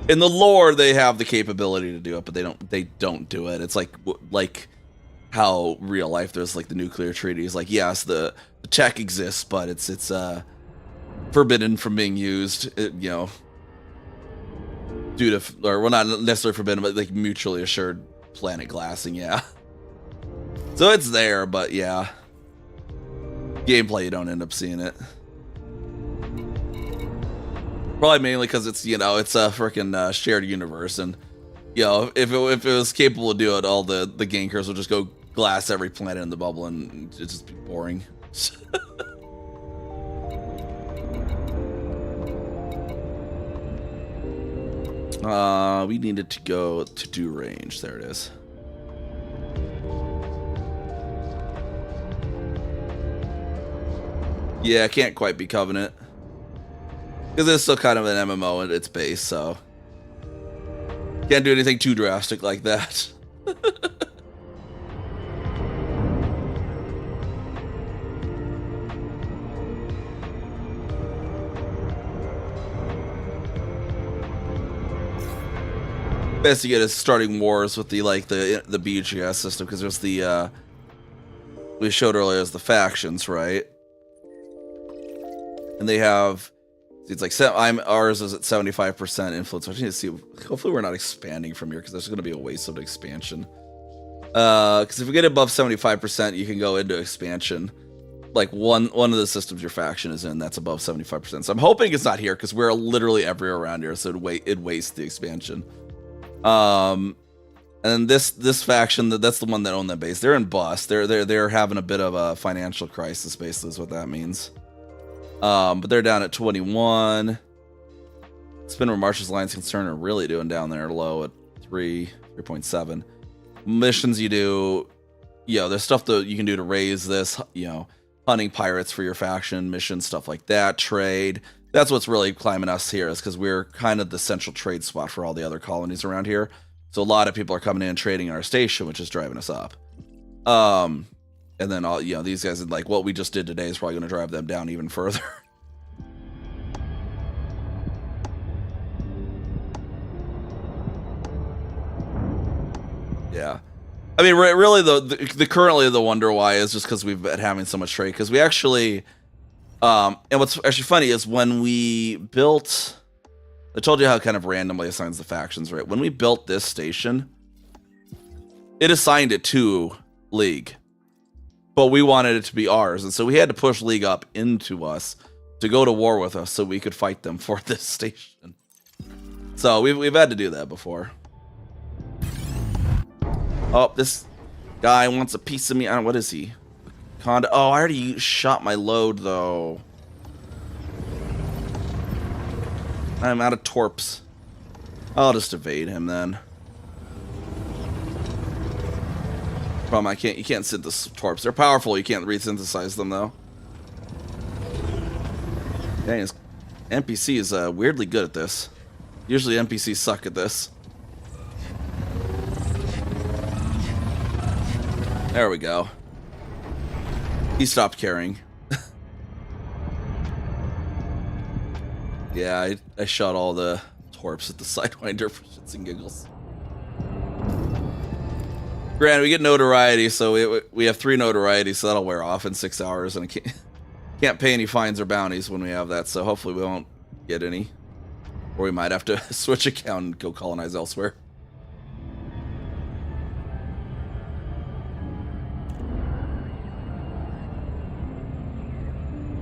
Speaker 1: In the lore, they have the capability to do it, but they don't do it. It's like how real life there's like the nuclear treaties. Like yes, the tech exists, but it's forbidden from being used. Due to, or well, not necessarily forbidden, but like mutually assured planet glassing. Yeah. So it's there, but yeah, gameplay you don't end up seeing it. Probably mainly because it's it's a freaking shared universe, and if it was capable of doing it, all the gankers would just go glass every planet in the bubble, and it'd just be boring. We needed to go to do range. There it is. Yeah, can't quite be Covenant. Because it's still kind of an MMO at its base, so can't do anything too drastic like that. Best to get is starting wars with the BGS system, because there's the we showed earlier as the factions, right? And they have, it's like ours is at 75% influence. I need to see. Hopefully, we're not expanding from here, because there's going to be a waste of expansion. Because if we get above 75%, you can go into expansion. Like one of the systems your faction is in, that's above 75%. So I'm hoping it's not here, because we're literally everywhere around here. So it'd waste the expansion. And this faction, that's the one that owned that base. They're in bust. They're having a bit of a financial crisis, basically, is what that means. But they're down at 21. Spin where Marsh's line's concerned are really doing down there low at 3.7. Missions you do, there's stuff that you can do to raise this, hunting pirates for your faction, missions, stuff like that, trade. That's what's really climbing us here, is because we're kind of the central trade spot for all the other colonies around here. So a lot of people are coming in and trading in our station, which is driving us up. And then all these guys, like what we just did today, is probably going to drive them down even further. Yeah, I mean, really, the currently the wonder why is just because we've been having so much trade. Because we actually, and what's actually funny is when we built. I told you how it kind of randomly assigns the factions, right? When we built this station, it assigned it to League, but we wanted it to be ours, and so we had to push League up into us to go to war with us so we could fight them for this station. So we've had to do that before. Oh, this guy wants a piece of me. I don't know, what is he? Oh, I already shot my load though. I'm out of torps. I'll just evade him then. Problem, you can't synthesize torps. They're powerful, you can't resynthesize them though. Dang, his NPC is weirdly good at this. Usually NPCs suck at this. There we go. He stopped caring. Yeah, I shot all the torps at the Sidewinder for shits and giggles. Granted, we get notoriety, so we have 3 notoriety, so that'll wear off in 6 hours, and I can't pay any fines or bounties when we have that, so hopefully we won't get any. Or we might have to switch account and go colonize elsewhere.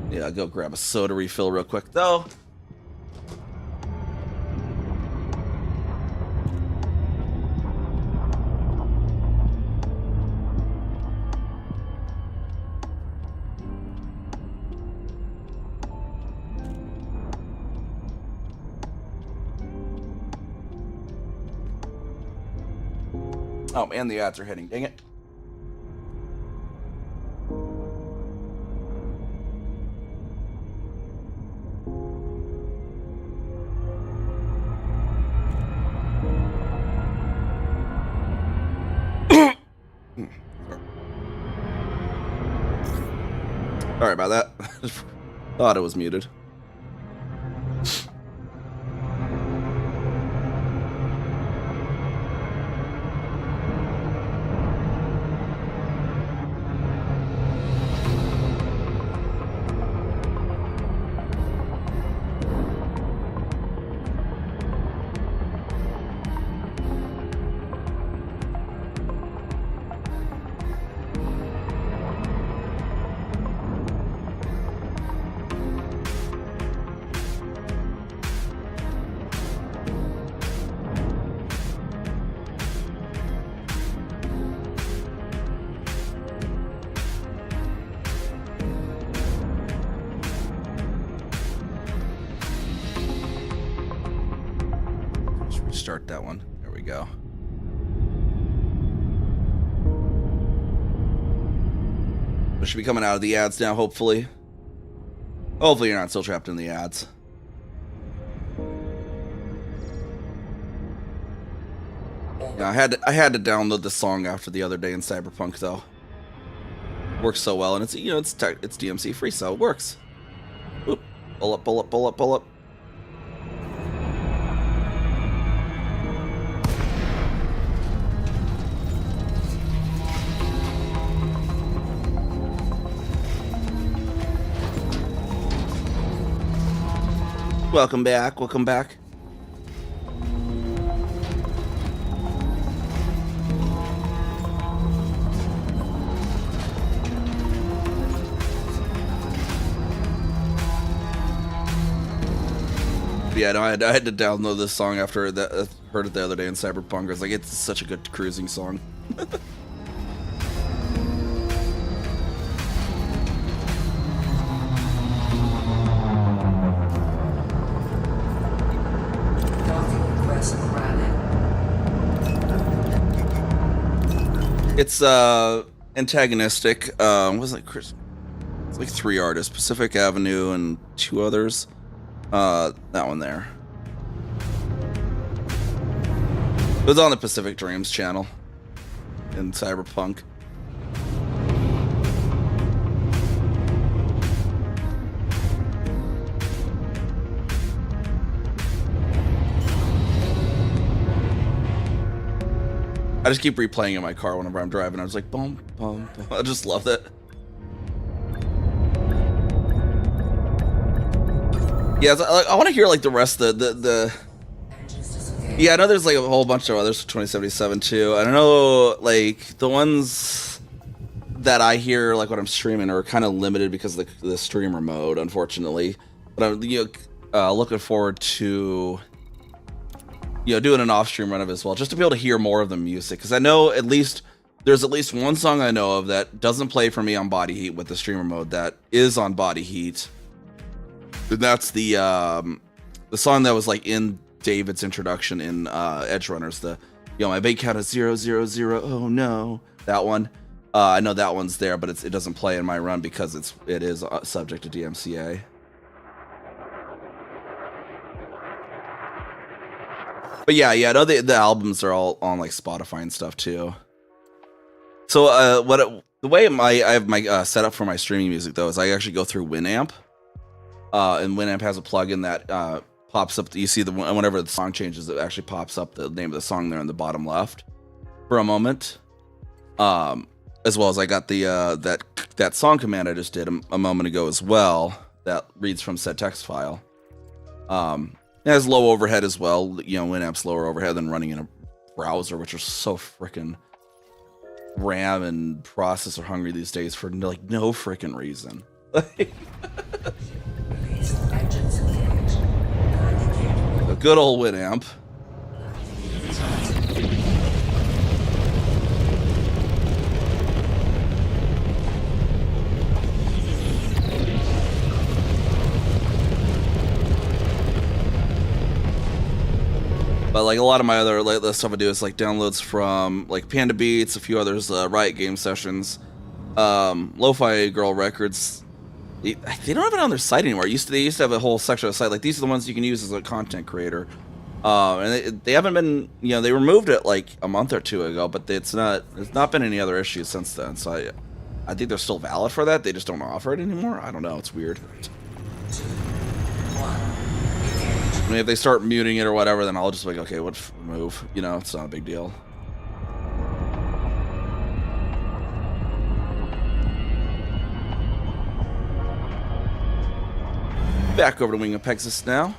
Speaker 1: Yeah, I'll go grab a soda refill real quick, though. Oh, and the ads are hitting. Dang it. Sorry about that. Thought it was muted. Start that one. There we go. We should be coming out of the ads now, hopefully. Hopefully you're not still trapped in the ads. Yeah, I had to download the song after the other day in Cyberpunk though. Works so well, and it's it's DMC free, so it works. Oop. Pull up, pull up, pull up, pull up. Welcome back, welcome back. Yeah, no, I had to download this song after that. Heard it the other day in Cyberpunk. I was like, it's such a good cruising song.
Speaker 4: Docking request granted.
Speaker 1: It's antagonistic. Was it Chris? It's like 3 artists: Pacific Avenue and 2 others. That one there. It was on the Pacific Dreams channel in Cyberpunk. I just keep replaying in my car whenever I'm driving. I was like, boom, boom, boom. I just love that. Yeah, I want to hear like the rest of the yeah, I know there's like a whole bunch of others for 2077 too. I don't know, like the ones that I hear like when I'm streaming are kind of limited because of the streamer mode, unfortunately. But I'm looking forward to doing an off-stream run of it as well, just to be able to hear more of the music, because I know there's at least one song I know of that doesn't play for me on Body Heat with the streamer mode that is on Body Heat. And that's the song that was like in David's introduction in Edge Runners, the my bank count is 000, oh no, that one. I know that one's there, but it doesn't play in my run because it is subject to DMCA. But yeah, I know the albums are all on like Spotify and stuff too. So the way I have my setup for my streaming music though is I actually go through Winamp. And Winamp has a plugin that pops up. You see whenever the song changes, it actually pops up the name of the song there in the bottom left for a moment. As well as I got the that song command I just did a moment ago as well that reads from said text file. It has low overhead as well. Winamp's lower overhead than running in a browser, which are so freaking RAM and processor hungry these days for like no freaking reason.
Speaker 4: Engines engaged.
Speaker 1: A good old Winamp. But like a lot of my other the stuff I do is like downloads from like Panda Beats, a few others, Riot Game Sessions, Lo-Fi Girl Records. They don't have it on their site anymore. They used to have a whole section of the site. Like these are the ones you can use as a content creator. And they haven't been, they removed it like a month or 2 ago, but there's not been any other issues since then. So I think they're still valid for that. They just don't offer it anymore. I don't know. It's weird. I mean, if they start muting it or whatever, then I'll just be like, okay, what remove? It's not a big deal. Back over to Wing of Pegasus now.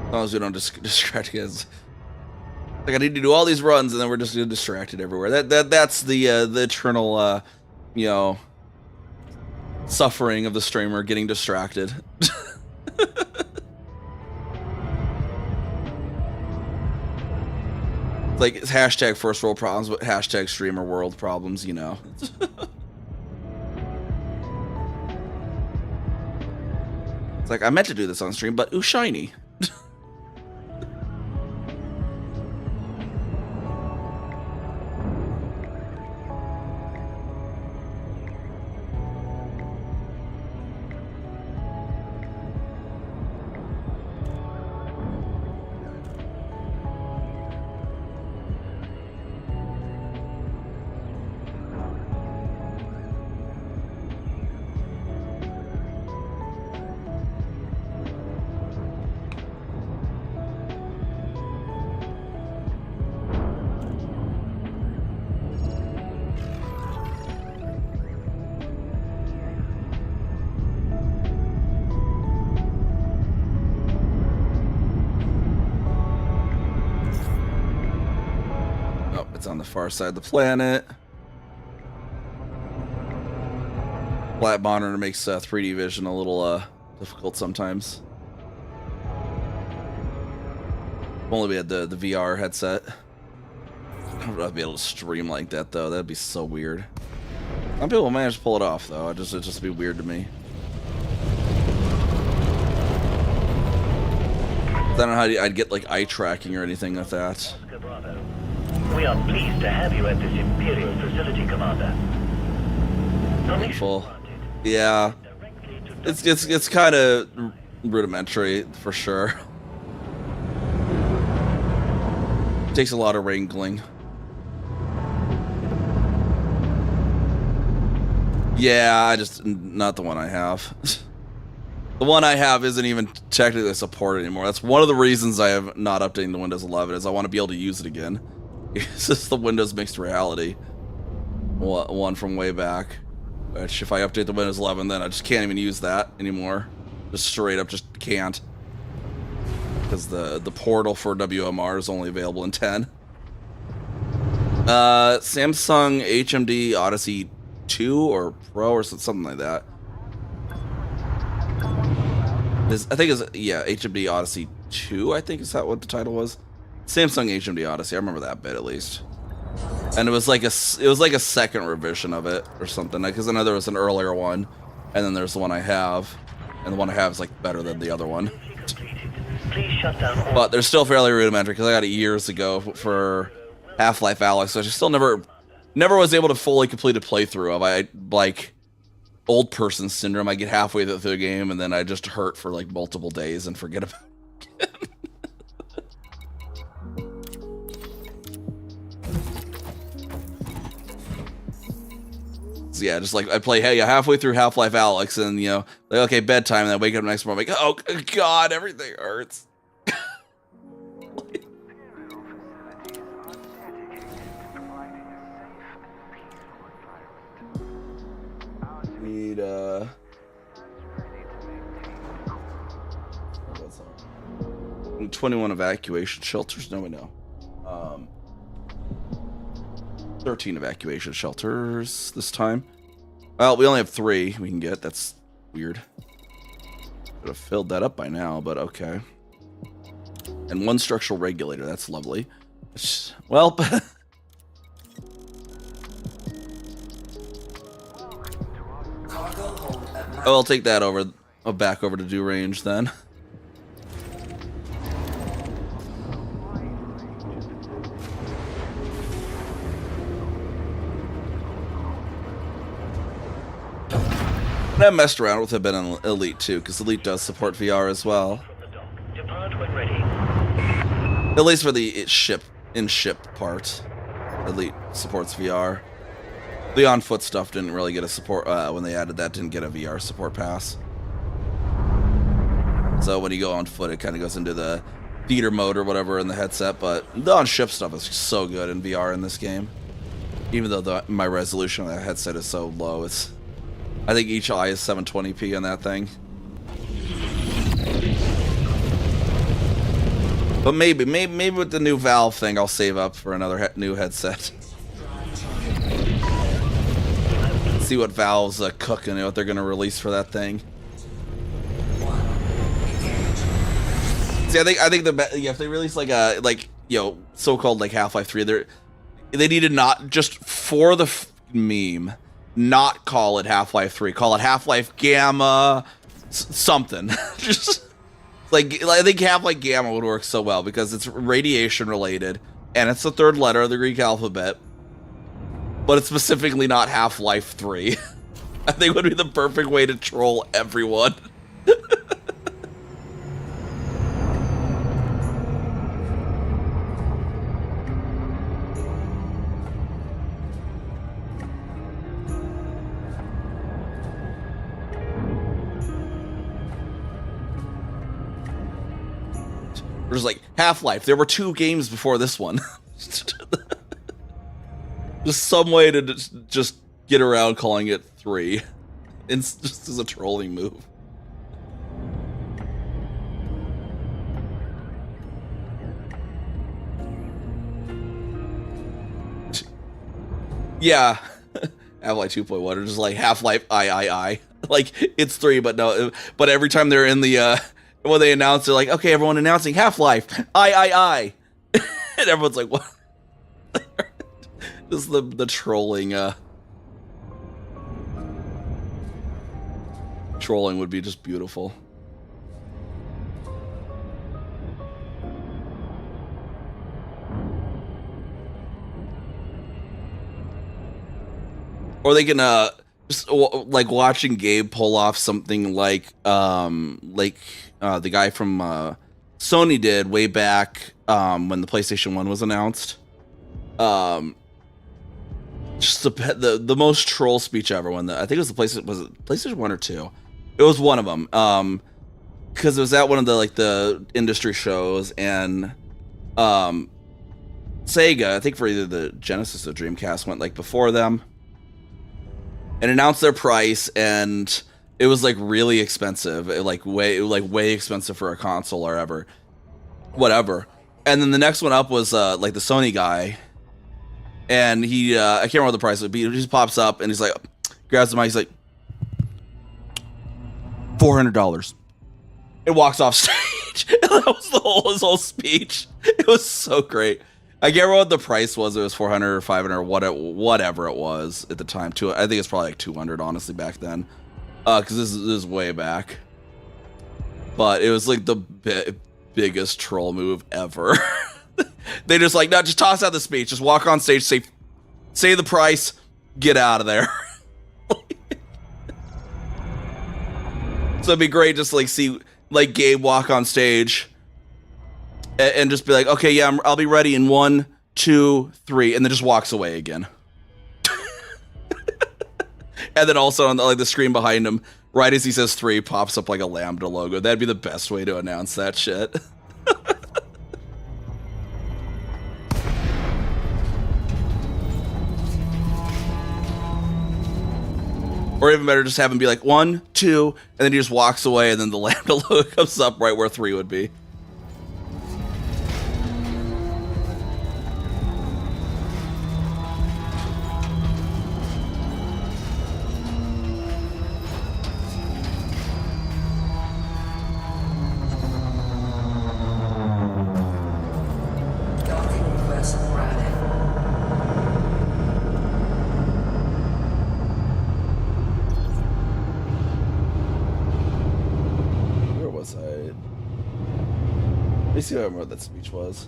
Speaker 1: As long as we don't distract kids. Like I need to do all these runs and then we're just distracted everywhere. That's the eternal suffering of the streamer, getting distracted. It's like it's hashtag first world problems, but hashtag streamer world problems, you know. It's like, I meant to do this on stream, but ooh, shiny. On the far side of the planet. Flat monitor makes 3D vision a little difficult sometimes. If only we had the VR headset. I don't know if I'd be able to stream like that though. That'd be so weird. Some people manage to pull it off though. It'd just be weird to me. I don't know how I'd get like eye tracking or anything with that.
Speaker 6: We are pleased to have you at this Imperial facility, Commander.
Speaker 1: Painful. Yeah. It's kind of rudimentary for sure. Takes a lot of wrangling. Yeah, not the one I have. The one I have isn't even technically supported anymore. That's one of the reasons I have not updating the Windows 11 is I want to be able to use it again. This is the Windows Mixed Reality one from way back. Which if I update the Windows 11, then I just can't even use that anymore. Just straight up just can't. Because the portal for WMR is only available in 10. Samsung HMD Odyssey 2 or Pro or something like that. I think it's, yeah, HMD Odyssey 2, I think is that what the title was. Samsung HMD Odyssey, I remember that bit at least. And it was like a second revision of it or something, because I know there was an earlier one, and then there's the one I have, and the one I have is like better than the other one. But they're still fairly rudimentary because I got it years ago for Half-Life Alyx, so I just still never was able to fully complete a playthrough of. I like old person syndrome. I get halfway through the game and then I just hurt for like multiple days and forget about it. So yeah, just like I play, hey, halfway through Half-Life Alyx, and you know, like okay, bedtime, and I wake up next morning, I'm like, oh god, everything hurts. Need 21 evacuation shelters. No, we know. 13 evacuation shelters this time. Well, we only have 3 we can get. That's weird. Should have filled that up by now, but okay. And 1 structural regulator. That's lovely. Well, I'll take that over, back over to do range then. And I messed around with it a bit on Elite too, because Elite does support VR as well. At least for the in-ship part, Elite supports VR. The on-foot stuff didn't really get a support, when they added that, didn't get a VR support pass. So when you go on foot, it kind of goes into the theater mode or whatever in the headset, but the on-ship stuff is so good in VR in this game. Even though my resolution on that headset is so low, I think each eye is 720p on that thing. But maybe with the new Valve thing, I'll save up for another new headset. See what Valve's cooking and what they're gonna release for that thing. See, I think if they release like so-called like Half-Life 3, they need to not just for the meme, not call it Half-Life 3, call it Half-Life Gamma, something. Just like I think Half-Life Gamma would work so well because it's radiation related and it's the third letter of the Greek alphabet, but it's specifically not Half-Life 3. I think would be the perfect way to troll everyone. There's like Half-Life. There were 2 games before this one. Just some way to just get around calling it 3. It's just as a trolling move. Yeah. Half-Life 2.1 or just like Half-Life I. Like it's 3, but no. But every time they're in the when they announce, they're like, okay, everyone announcing Half-Life I. And everyone's like, what? This is the trolling. Trolling would be just beautiful. Or they can just like watching Gabe pull off something like the guy from Sony did way back when the PlayStation 1 was announced. Just the most troll speech ever. When I think it was PlayStation 1 or 2. It was one of them. Because it was at one of the industry shows, and Sega, I think for either the Genesis or Dreamcast, went like before them and announced their price, and it was like really expensive, way expensive for a console or whatever. And then the next one up was like the Sony guy, and he I can't remember what the price would be. He just pops up and he's like, grabs the mic, he's like, $400, and walks off stage. And that was his whole speech. It was so great. I can't remember what the price was. It was 400 or 500 or whatever it was at the time. I think it's probably like 200, honestly, back then. Because this is way back. But it was like the biggest troll move ever. They just like, no, just toss out the speech. Just walk on stage, say the price, get out of there. So it'd be great just like see like Gabe walk on stage and just be like, okay, yeah, I'll be ready in 1, 2, 3, and then just walks away again. And then also on the screen behind him, right as he says 3, pops up like a Lambda logo. That'd be the best way to announce that shit. Or even better, just have him be like 1, 2, and then he just walks away, and then the Lambda logo comes up right where 3 would be.
Speaker 4: Docking request granted.
Speaker 1: Where was I? Let me see what that speech was.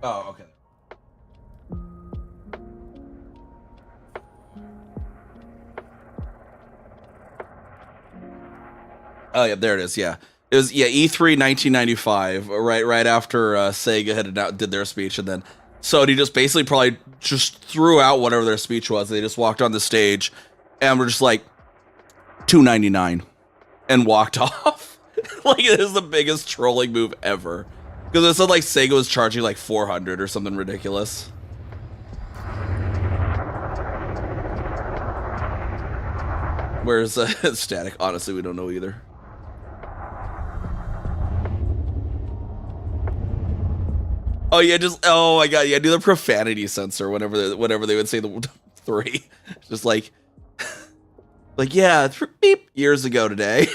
Speaker 1: Oh, okay. Oh, yeah, there it is. Yeah. It was E3 1995, right after Sega did their speech, and then Sony just basically probably just threw out whatever their speech was. They just walked on the stage, and were just like $2.99, and walked off. Like it is the biggest trolling move ever, because it said like Sega was charging like $400 or something ridiculous. Where's Static? Honestly, we don't know either. Oh yeah, oh my god, yeah, do the profanity censor whenever they would say the 3, just like yeah, beep, years ago today.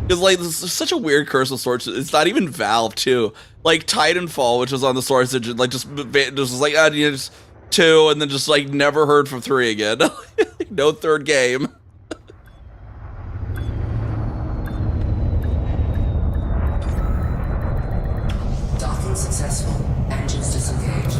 Speaker 1: Because like this is such a weird curse of Source. It's not even Valve too. Like Titanfall, which was on the Source, like just was like just 2, and then just like never heard from 3 again. No third game.
Speaker 4: Docking successful. Engines disengaged.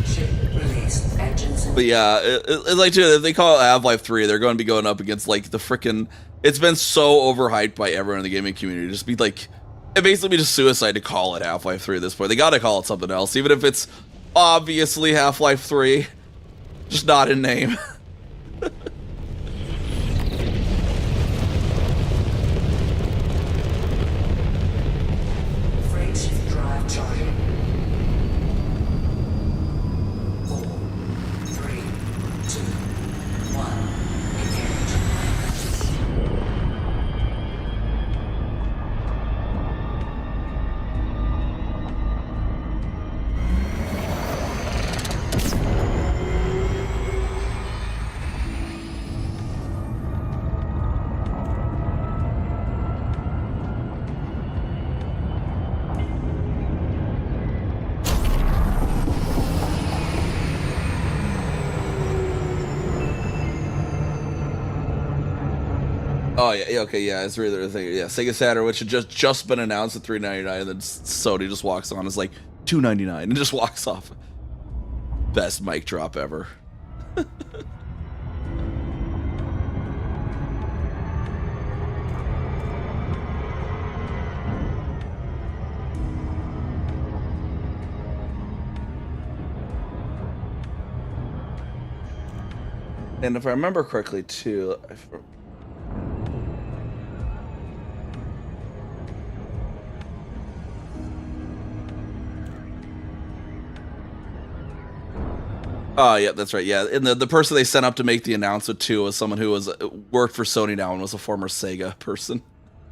Speaker 4: Ship released. Engines in.
Speaker 1: But yeah, it's like too, if they call it Half-Life 3, they're going to be going up against like the frickin'. It's been so overhyped by everyone in the gaming community. Just be like, it basically be just suicide to call it Half-Life 3 at this point. They got to call it something else, even if it's obviously Half-Life 3, just not in name.
Speaker 4: Frame shift drive charging. 4, 3, 2, 1. Engage.
Speaker 1: Oh yeah, okay, yeah, it's really the thing. Yeah, Sega Saturn, which had just been announced at $3.99, and then Sony just walks on, is like $2.99, and just walks off. Best mic drop ever. And if I remember correctly, too. Oh, yeah, that's right. Yeah, and the person they sent up to make the announcement too was someone who was worked for Sony now and was a former Sega person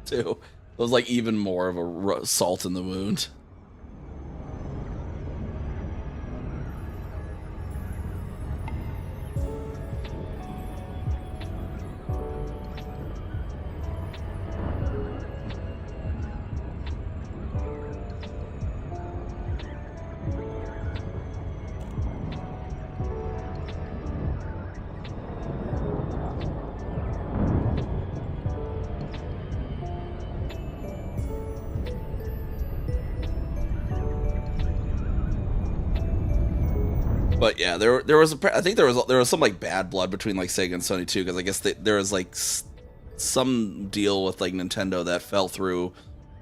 Speaker 1: too. It was like even more of a salt in the wound. But yeah, there was I think there was some like bad blood between like Sega and Sony too, because I guess there was like some deal with like Nintendo that fell through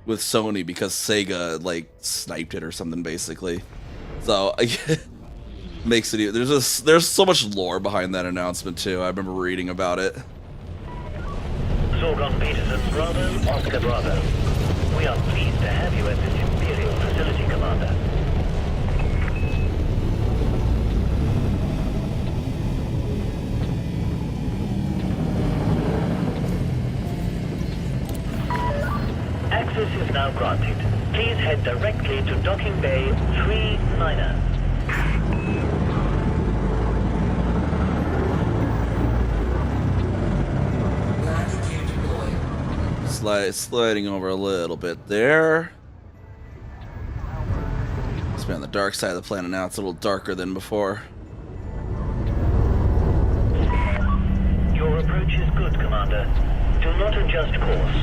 Speaker 1: with Sony because Sega like sniped it or something basically. So makes it there's so much lore behind that announcement too. I remember reading about it.
Speaker 6: Sorgon Peterson, Bravo, Oscar Bravo. We are pleased to have you at this Imperial facility, Commander. Access is now granted. Please head directly to Docking Bay 39er.
Speaker 1: Sliding over a little bit there. It's been on the dark side of the planet now. It's a little darker than before.
Speaker 6: is good, Commander. Do not adjust course.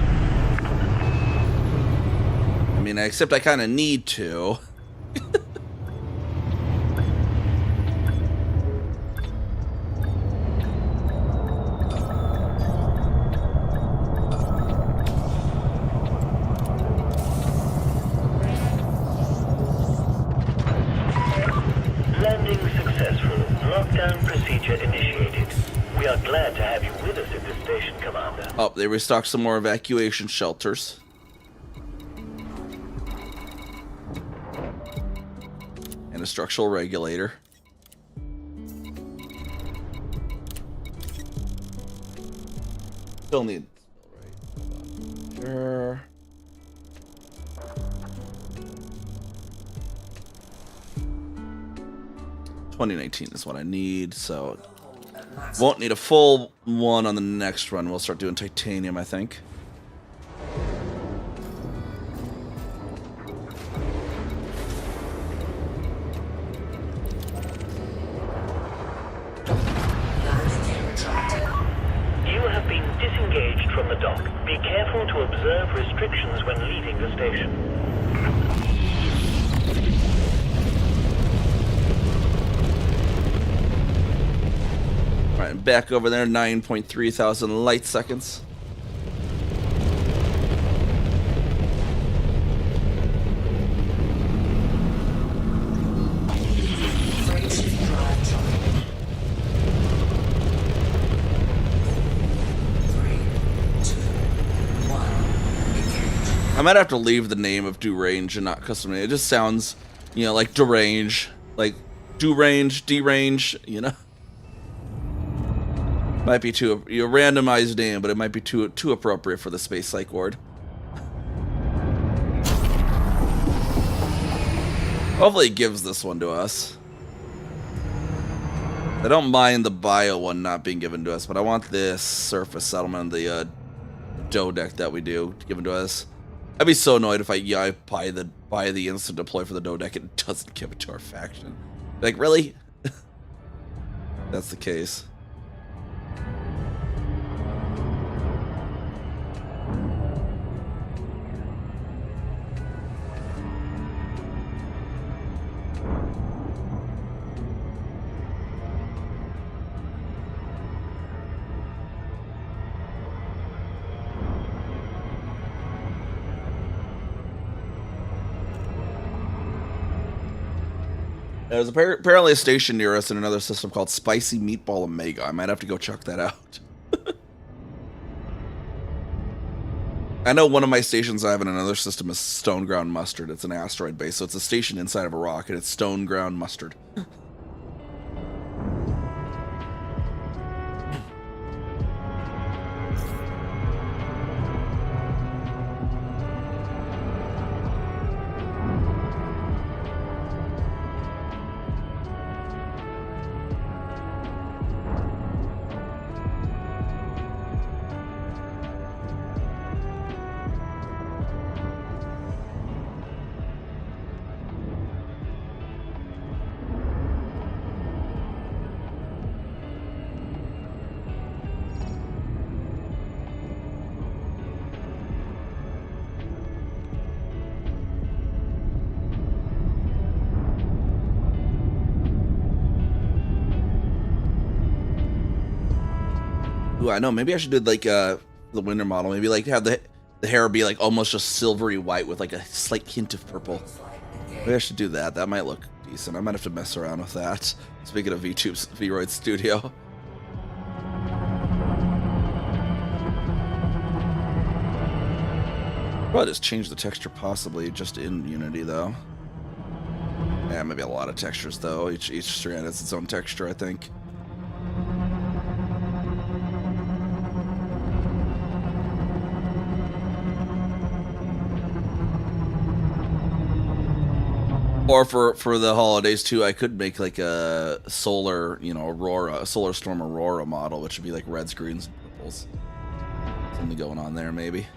Speaker 1: I mean, except I kind of need to.
Speaker 6: Landing successful. Lockdown procedure initiated. We are glad to have you with us at this station, Commander.
Speaker 1: Oh, they restocked some more evacuation shelters. And a structural regulator. Still need... Sure. $2019 is what I need, so won't need a full one on the next run. We'll start doing titanium, I think.
Speaker 6: You have been disengaged from the dock. Be careful to observe restrictions when leaving the station.
Speaker 1: Alright, back over there, 9.3 thousand light seconds. I might have to leave the name of do range and not custom name. It just sounds, you know, like derange, like do range, derange, you know. Might be too a randomized name, but it might be too appropriate for the space psych ward. Hopefully it gives this one to us. I don't mind the bio one not being given to us, but I want this surface settlement, the dodeck that we do given to us. I'd be so annoyed if I buy the instant deploy for the dodeck and it doesn't give it to our faction. Like, really? That's the case. There's apparently a station near us in another system called Spicy Meatball Omega. I might have to go check that out. I know one of my stations I have in another system is Stone Ground Mustard. It's an asteroid base, so it's a station inside of a rock, and it's Stone Ground Mustard. Ooh, I know. Maybe I should do like the winter model. Maybe like have the hair be like almost just silvery white with like a slight hint of purple. Maybe I should do that. That might look decent. I might have to mess around with that. Speaking of VTube's Vroid Studio. Probably just change the texture possibly just in Unity though. Yeah, maybe a lot of textures though. Each strand has its own texture, I think. Or for the holidays too, I could make like a solar, you know, Aurora, a solar storm Aurora model, which would be like reds, greens, and purples. Something going on there, maybe.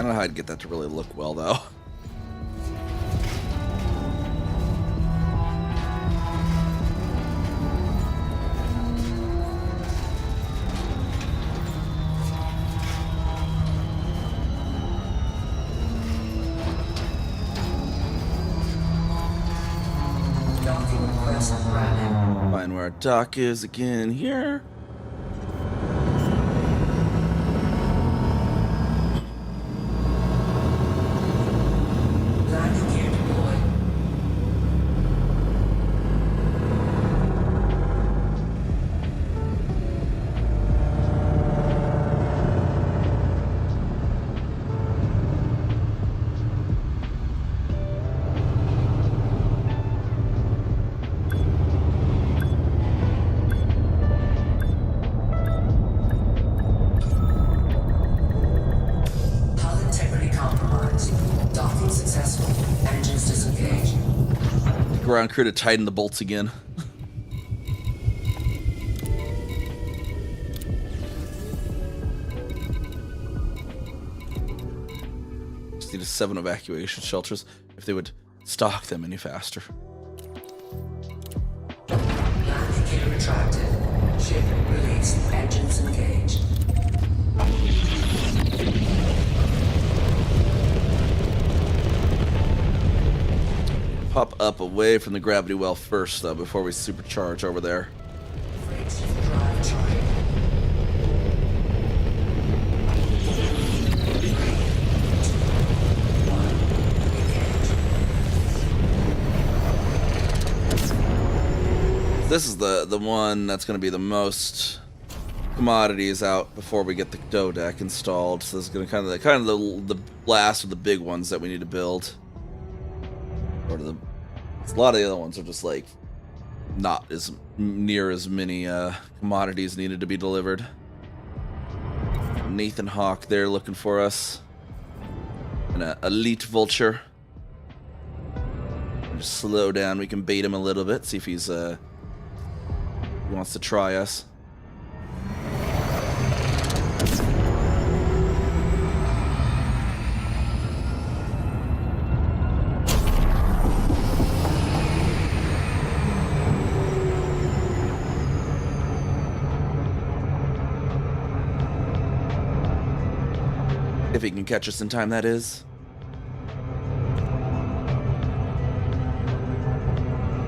Speaker 1: don't know how I'd get that to really look well, though.
Speaker 4: Docking request granted.
Speaker 1: Find where our dock is again here.
Speaker 4: Landing gear deployed. Hull integrity compromised. Docking successful. Engines disengaged.
Speaker 1: Ground crew to tighten the bolts again. Just need 7 evacuation shelters if they would stock them any faster.
Speaker 4: Landing gear retracted. Ship released. Engines engaged.
Speaker 1: Pop up away from the gravity well first, though, before we supercharge over there.
Speaker 4: Freight drive charging.
Speaker 1: This is the one that's going to be the most commodities out before we get the dough deck installed. So this is going to kind of the last of the big ones that we need to build. Or a lot of the other ones are just like not as near as many commodities needed to be delivered. Nathan Hawk there looking for us. And an elite vulture. Just slow down. We can bait him a little bit. See if he wants to try us. If he can catch us in time, that is.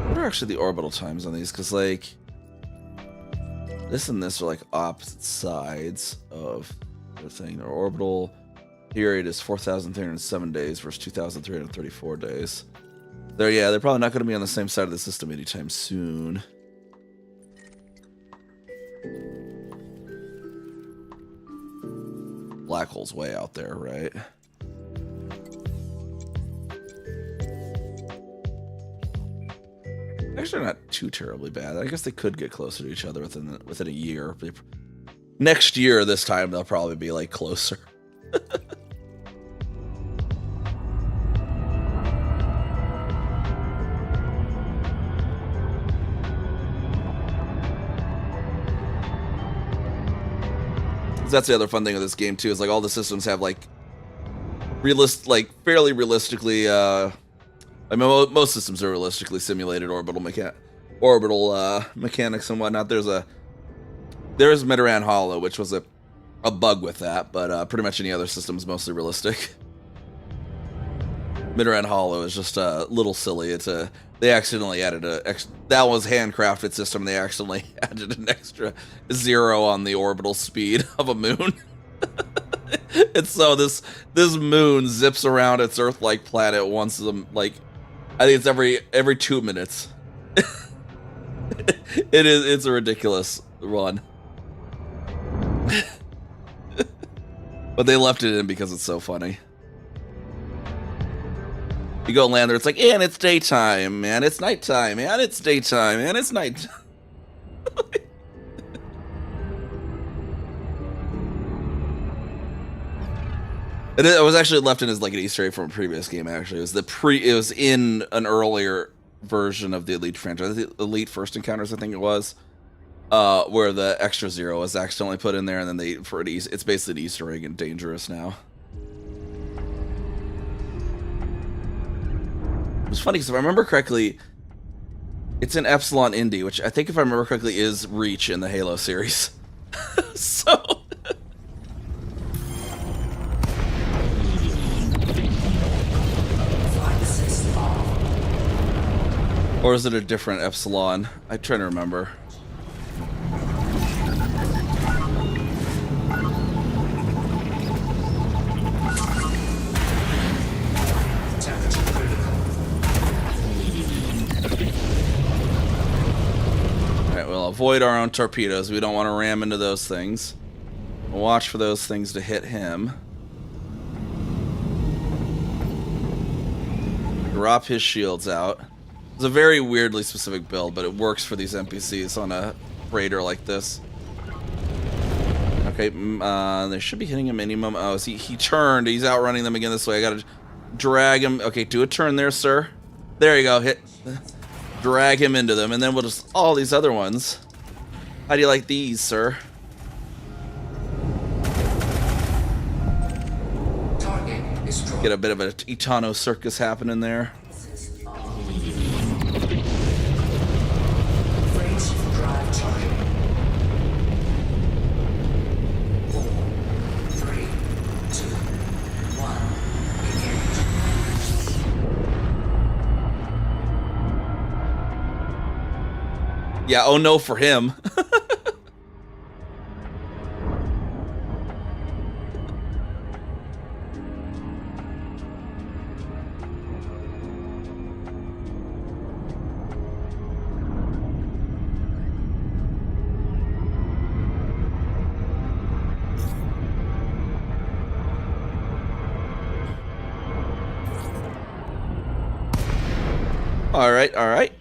Speaker 1: What are actually the orbital times on these? Because, like, this and this are like opposite sides of the thing. Their orbital period is 4,307 days versus 2,334 days. They're probably not going to be on the same side of the system anytime soon. Black hole's way out there, right? Actually, not too terribly bad. I guess they could get closer to each other within a year. Next year, this time they'll probably be like closer. That's the other fun thing of this game too, is like all the systems have like fairly realistically I mean most systems are realistically simulated orbital mechanics and whatnot. There's Midoran Hollow, which was a bug with that, but pretty much any other system is mostly realistic. Midoran Hollow is just a little silly. They accidentally added that was handcrafted system. They accidentally added an extra 0 on the orbital speed of a moon. And so this moon zips around its Earth-like planet once I think it's every 2 minutes. It's a ridiculous run. But they left it in because it's so funny. You go land there, it's like, and it's daytime, man. It's nighttime, man. It's daytime, man. It's night. It was actually left in as like an Easter egg from a previous game. Actually, it was in an earlier version of the Elite franchise, the Elite First Encounters, I think it was, where the extra 0 was accidentally put in there, and then it's basically an Easter egg and dangerous now. It's funny because if I remember correctly, it's in Epsilon Indy, which I think, if I remember correctly, is Reach in the Halo series. So. Or is it a different Epsilon? I'm trying to remember. Alright, we'll avoid our own torpedoes. We don't want to ram into those things. We'll watch for those things to hit him. Drop his shields out. It's a very weirdly specific build, but it works for these NPCs on a raider like this. Okay, they should be hitting him any moment. Oh, he turned. He's outrunning them again this way. I gotta drag him. Okay, do a turn there, sir. There you go. Hit. Drag him into them, and then we'll just... all these other ones. How do you like these, sir? Get a bit of an Etano circus happening there. Yeah, oh no for him. All right, all right.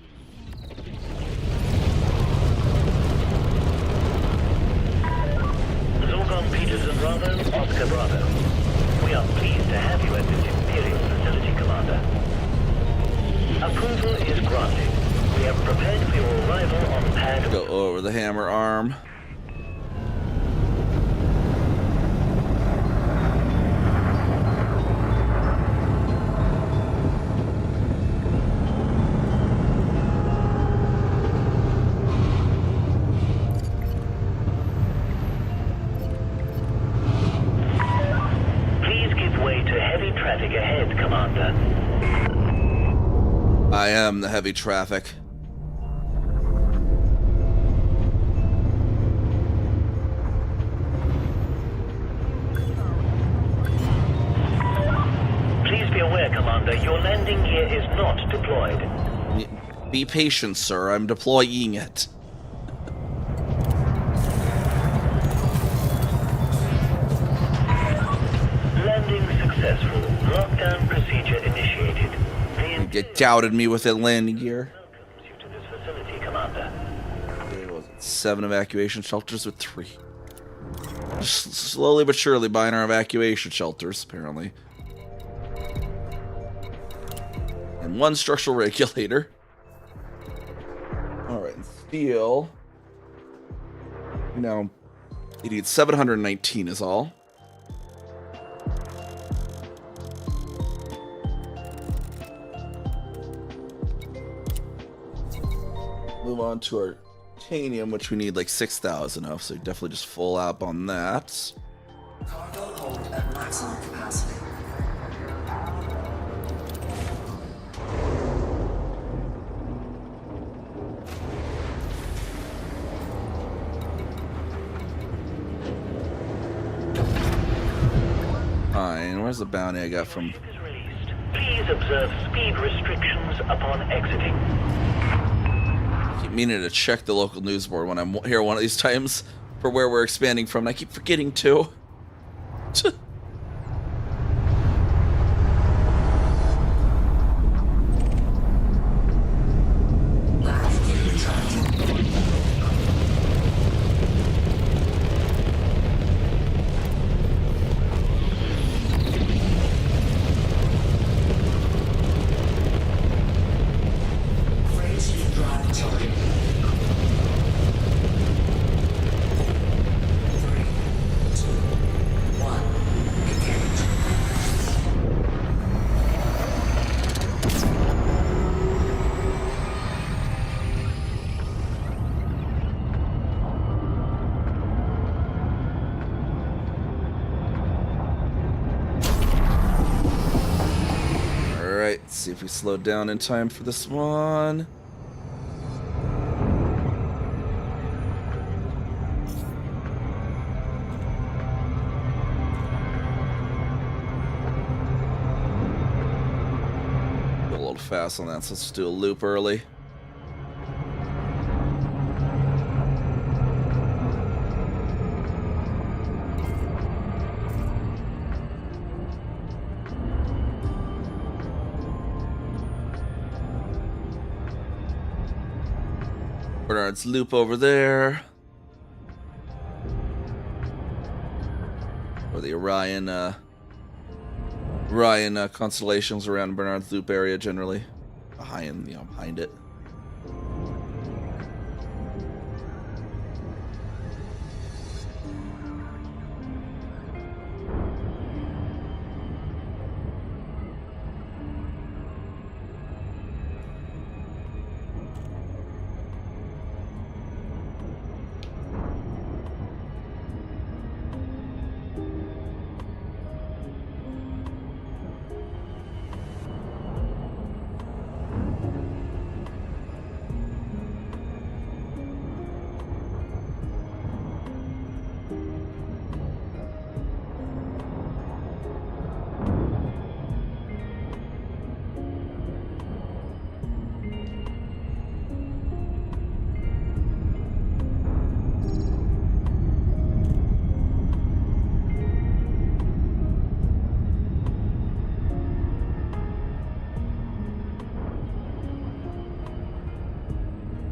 Speaker 6: Oscar Bravo. We are pleased to have you at this Imperial facility, Commander. Approval is granted. We have prepared for your arrival on pad...
Speaker 1: Go over the hammer arm. I am the heavy traffic.
Speaker 6: Please be aware, Commander, your landing gear is not deployed.
Speaker 1: Be patient, sir. I'm deploying it.
Speaker 6: Landing successful. Lockdown procedure initiated.
Speaker 1: You doubted me with that landing gear.
Speaker 6: Welcomes you to this facility, Commander.
Speaker 1: 7 evacuation shelters with 3. Just slowly but surely buying our evacuation shelters, apparently. And 1 structural regulator. Alright, steel. Now, it needs 719 is all. Move on to our titanium, which we need like 6,000 of, so definitely just full up on that.
Speaker 4: Cargo hold at maximum capacity.
Speaker 1: Fine, where's the bounty I got from...
Speaker 6: Please observe speed restrictions upon exiting.
Speaker 1: Keep meaning to check the local news board when I'm here one of these times for where we're expanding from, and I keep forgetting to. see if we slowed down in time for this one. A little fast on that, so let's do a loop early. Bernard's loop over there. Or the Orion constellations around Bernard's loop area generally. Behind it.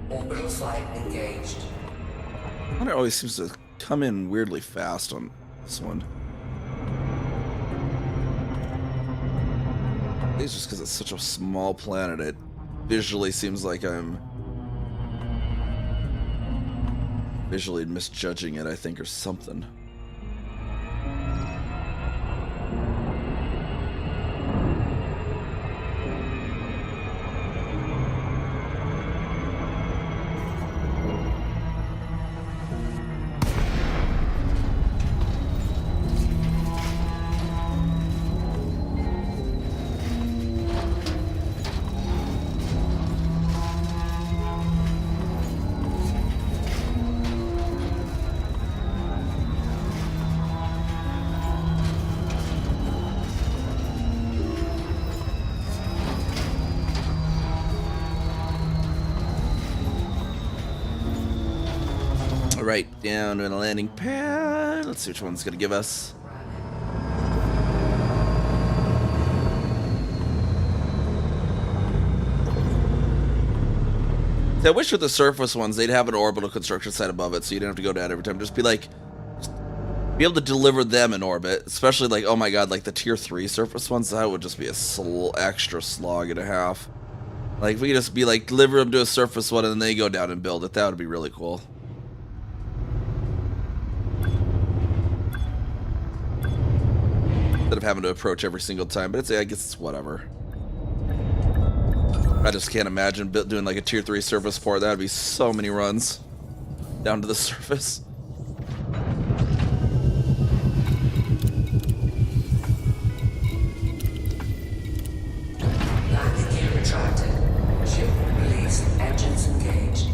Speaker 4: Orbital flight engaged.
Speaker 1: It always seems to come in weirdly fast on this one. I think it's just because it's such a small planet. It visually seems like I'm visually misjudging it, I think, or something. Right down to the landing pad. Let's see which one's gonna give us. I wish with the surface ones they'd have an orbital construction site above it, so you don't have to go down every time. Just be like, be able to deliver them in orbit. Especially like, oh my god, like the tier 3 surface ones. That would just be a extra slog and a half. Like if we could just be like, deliver them to a surface one and then they go down and build it. That would be really cool. Instead of having to approach every single time, but I guess it's whatever. I just can't imagine doing like a tier 3 surface port. That would be so many runs down to the surface.
Speaker 4: Landing gear retracted. Ship released. Engines engaged.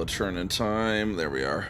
Speaker 1: Turn in time. There we are.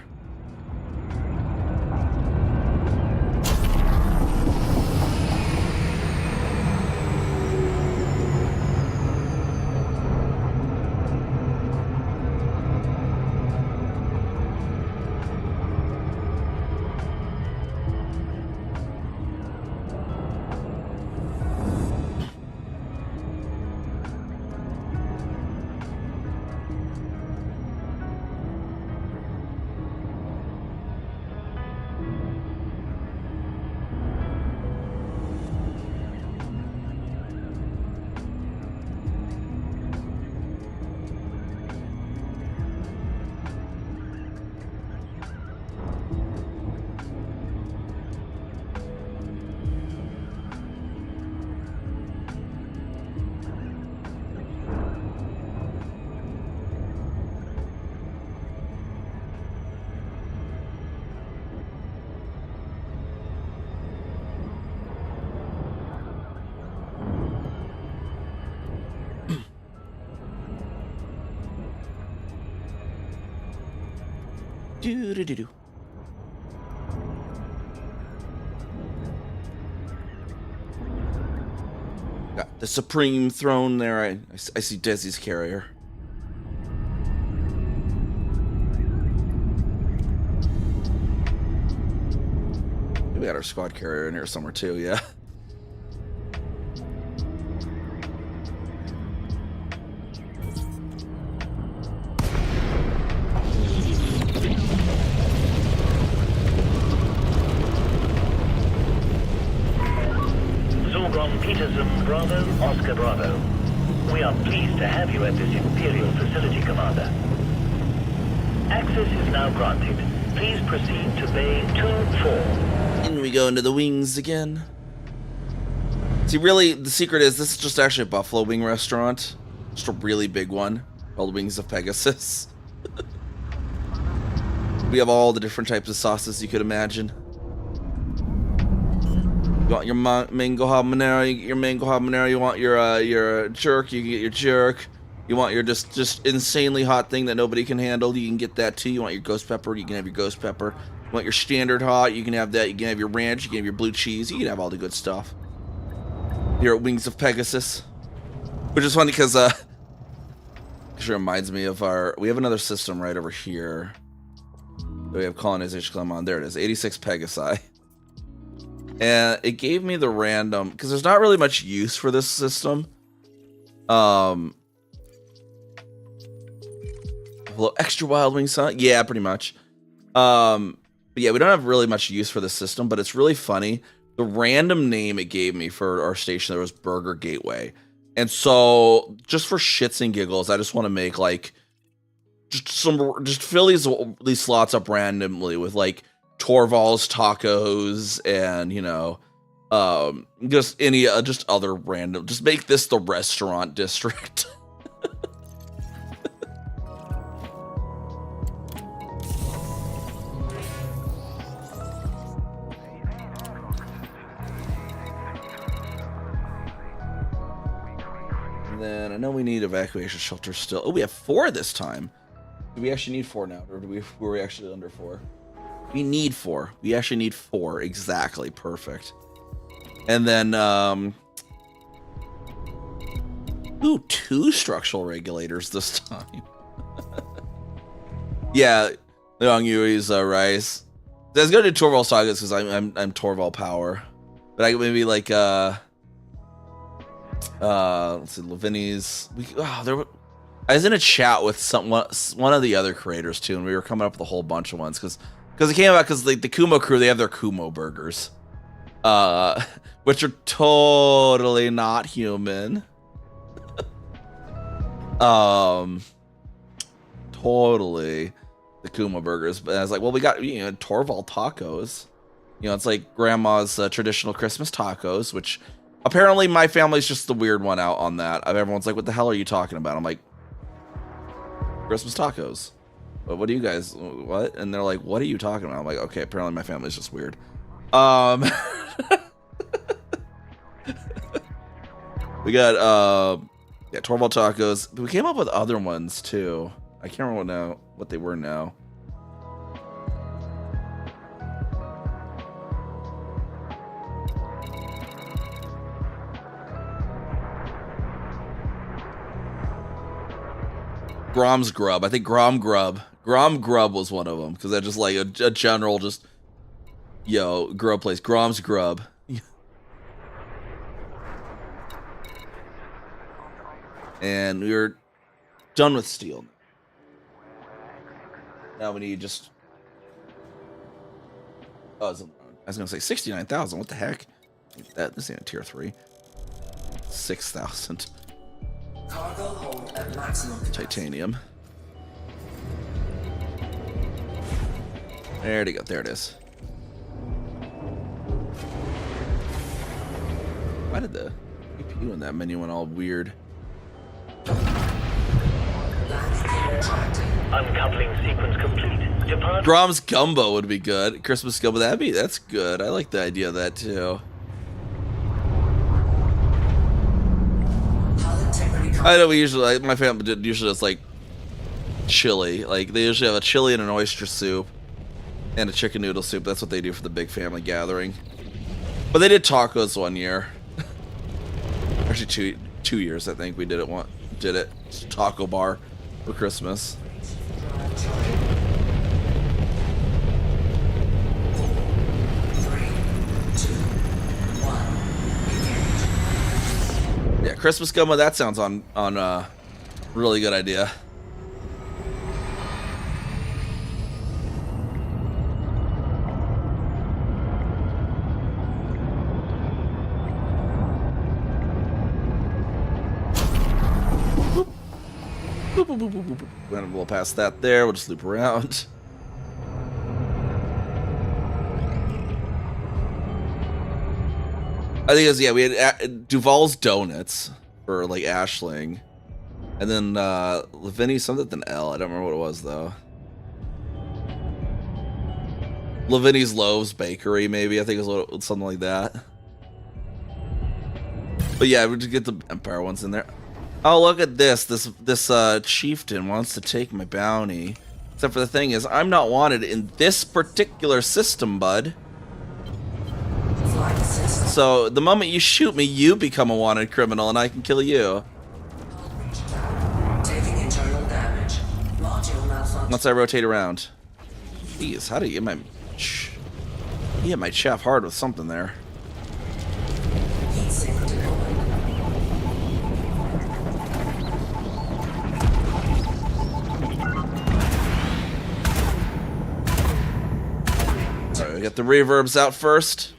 Speaker 1: Do do do do. Got the supreme throne there. I see Desi's carrier. We got our squad carrier in here somewhere too, yeah.
Speaker 6: Peterson Bravo, Oscar Bravo. We are pleased to have you at this Imperial facility, Commander. Access is now granted. Please proceed to Bay 2-4.
Speaker 1: And we go into the wings again. See, really, the secret is this is just actually a buffalo wing restaurant. Just a really big one called Wings of Pegasus. We have all the different types of sauces you could imagine. You want your mango habanero, you get your mango habanero. You want your jerk, you can get your jerk. You want your just insanely hot thing that nobody can handle, you can get that too. You want your ghost pepper, you can have your ghost pepper. You want your standard hot, you can have that. You can have your ranch, you can have your blue cheese. You can have all the good stuff here at Wings of Pegasus, which is funny because it reminds me of we have another system right over here. We have Colonization. Come on, there it is, 86 Pegasi. And it gave me the random, because there's not really much use for this system. Hello, extra wild wing son. Yeah, pretty much. But yeah, we don't have really much use for this system, but it's really funny. The random name it gave me for our station there was Burger Gateway. And so just for shits and giggles, I just want to make like just fill these slots up randomly with like Torval's tacos and, you know, just any just other random, just make this the restaurant district. And then I know we need evacuation shelters still. Oh, we have 4 this time. Do we actually need 4 now, or were we actually under 4? We need 4. We actually need 4. Exactly. Perfect. And then, ooh, 2 structural regulators this time. Yeah, Leong Yui's rice. I was gonna do Torval Sagas because I'm Torval Power, but I maybe like let's see, Lavini's. I was in a chat with one of the other creators too, and we were coming up with a whole bunch of ones because it came out because the Kumo crew, they have their Kumo burgers, which are totally not human. Totally the Kumo burgers. But I was like, well, we got, you know, Torval tacos. You know, it's like grandma's traditional Christmas tacos, which apparently my family's just the weird one out on that. Everyone's like, what the hell are you talking about? I'm like, Christmas tacos. But what do you guys, what? And they're like, what are you talking about? I'm like, okay, apparently my family's just weird. We got, yeah, Torval tacos. But we came up with other ones too. I can't remember what they were now. Grom's Grub. I think Grom Grub was one of them, because that's just like a general just, yo, grub place. Grom's Grub. And we're done with steel. Now we need just, oh, I was gonna say 69,000. What the heck? This ain't a tier 3. 6,000.
Speaker 4: Cargo hold at maximum capacity.
Speaker 1: Titanium. There you go. There it is. Why did the CPU in that menu went all weird?
Speaker 6: Uncoupling sequence complete. Depart.
Speaker 1: Grom's Gumbo would be good. Christmas Gumbo, that's good. I like the idea of that too. I know we usually, my family usually does like chili. Like they usually have a chili and an oyster soup. And a chicken noodle soup. That's what they do for the big family gathering. But they did tacos one year. Actually, two years, I think we did it. Taco bar for Christmas. Yeah, Christmas gumbo. That sounds on really good idea. We'll pass that there. We'll just loop around. I think it was, yeah, we had Duval's Donuts for like Ashling. And then Lavinia, something with an L. I don't remember what it was though. Lavinia's Loaves Bakery, maybe. I think it was something like that. But yeah, we just get the Empire ones in there. Oh, look at this. This chieftain wants to take my bounty. Except for the thing is, I'm not wanted in this particular system, bud. So the moment you shoot me, you become a wanted criminal, and I can kill you.
Speaker 4: Taking internal damage. Module malfunction.
Speaker 1: Once I rotate around. Jeez, how do you get my... You hit my chaff hard with something there.
Speaker 4: Heat sink deployed.
Speaker 1: Alright, we got the reverbs out first.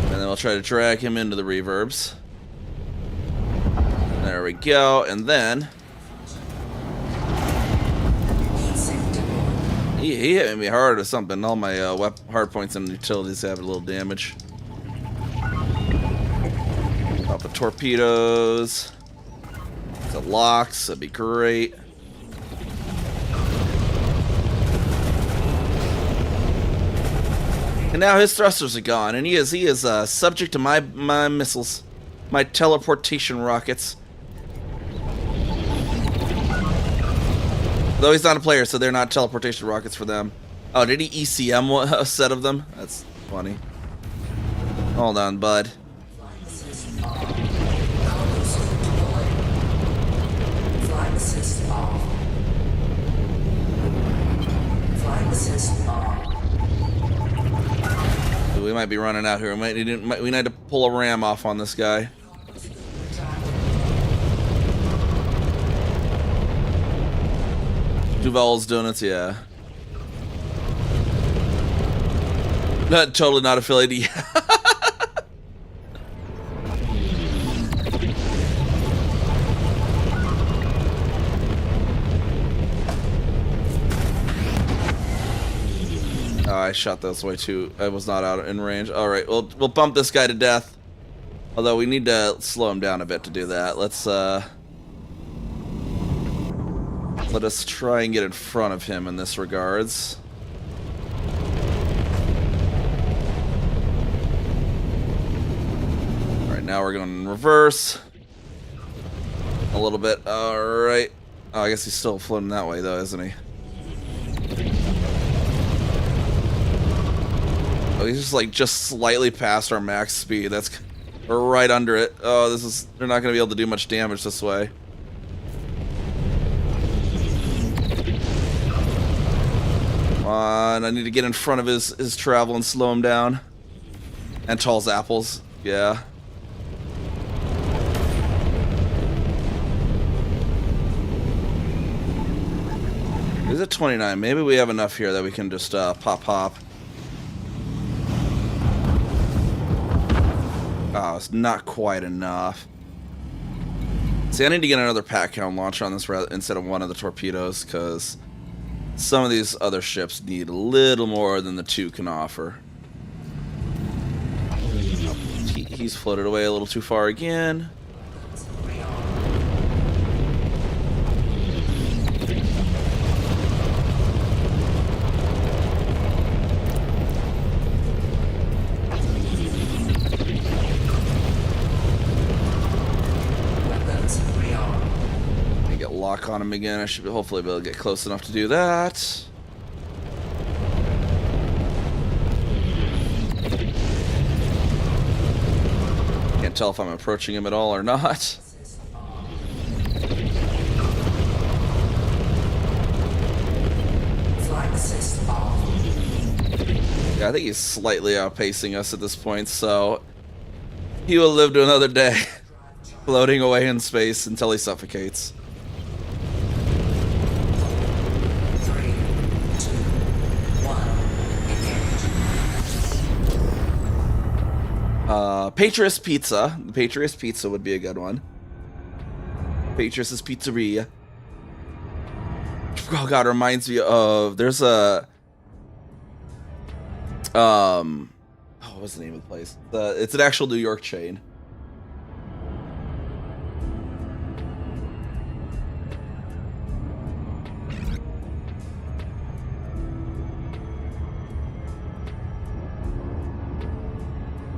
Speaker 1: And then we'll try to drag him into the reverbs. There we go, and then... He hit me hard or something. All my hard points and utilities have a little damage. Pop the torpedoes. The locks, that'd be great. And now his thrusters are gone, and he is subject to my missiles, my teleportation rockets. Though he's not a player, so they're not teleportation rockets for them. Oh, did he ECM a set of them? That's funny. Hold on, bud.
Speaker 4: Flight assist off. Flight assist off.
Speaker 1: We might be running out here. We need to pull a ram off on this guy. Duval's Donuts, yeah. Totally not affiliated. Oh, I shot this way too. I was not out in range. All right, we'll bump this guy to death. Although we need to slow him down a bit to do that. Let us try and get in front of him in this regards. Alright, now we're going in reverse. A little bit. Alright. Oh, I guess he's still floating that way though, isn't he? Oh, he's just slightly past our max speed. We're right under it. Oh, they're not gonna be able to do much damage this way. Come on, I need to get in front of his travel and slow him down. And Tall's apples, yeah. He's at 29. Maybe we have enough here that we can just pop. Oh, it's not quite enough. See, I need to get another pack count launcher on this instead of one of the torpedoes, because some of these other ships need a little more than the two can offer. He's floated away a little too far again. lock on him again. I should hopefully be able to get close enough to do that. Can't tell if I'm approaching him at all or not. Yeah, I think he's slightly outpacing us at this point, so he will live to another day, floating away in space until he suffocates.
Speaker 4: 3, 2, 1,
Speaker 1: Patrius Pizza. The Patrius Pizza would be a good one. Patrius's Pizzeria. Oh god, it reminds me of, there's a oh, what's the name of the place? It's an actual New York chain.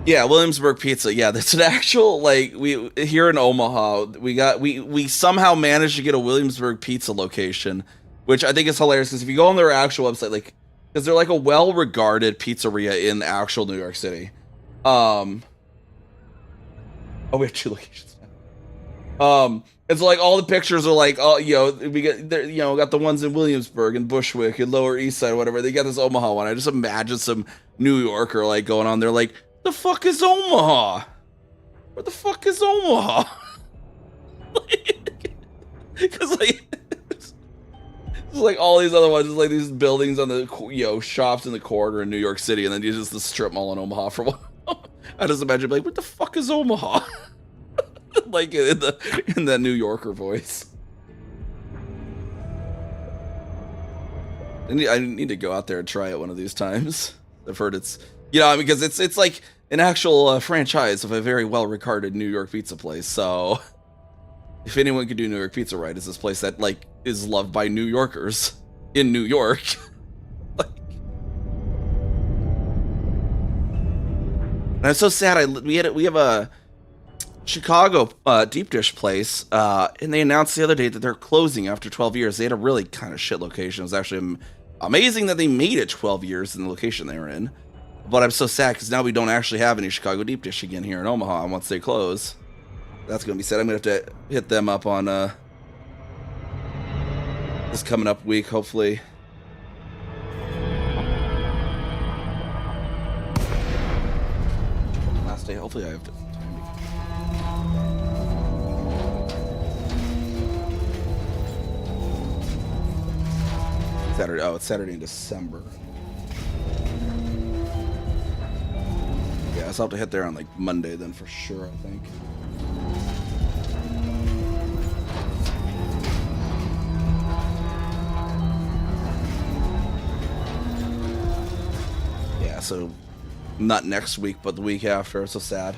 Speaker 1: Yeah, Williamsburg Pizza. Yeah, that's an actual, like, we here in Omaha, we somehow managed to get a Williamsburg Pizza location, which I think is hilarious because if you go on their actual website, like, because they're like a well-regarded pizzeria in actual New York City. Oh, we have 2 locations now. It's like all the pictures are like, oh, you know, we got the ones in Williamsburg and Bushwick and Lower East Side, or whatever. They got this Omaha one. I just imagine some New Yorker like going on there, like, the fuck is Omaha? Where the fuck is Omaha? Because like. It's like all these other ones, like these buildings on the, you know, shops in the corner in New York City, and then you just the strip mall in Omaha for one. I just imagine like, what the fuck is Omaha? Like in that New Yorker voice. I need to go out there and try it one of these times. I've heard it's, you know, because it's like an actual franchise of a very well-regarded New York pizza place. So if anyone could do New York pizza right, it's this place that like is loved by New Yorkers in New York. Like, and I'm so sad. We have a Chicago deep dish place, and they announced the other day that they're closing after 12 years. They had a really kind of shit location. It was actually amazing that they made it 12 years in the location they were in. But I'm so sad because now we don't actually have any Chicago deep dish again here in Omaha. And once they close, that's gonna be sad. I'm gonna have to hit them up on this coming up week, hopefully. Last day, hopefully I have time to... Saturday, oh, it's Saturday in December. Yeah, so I'll have to hit there on like Monday then for sure, I think. So not next week, but the week after. It's so sad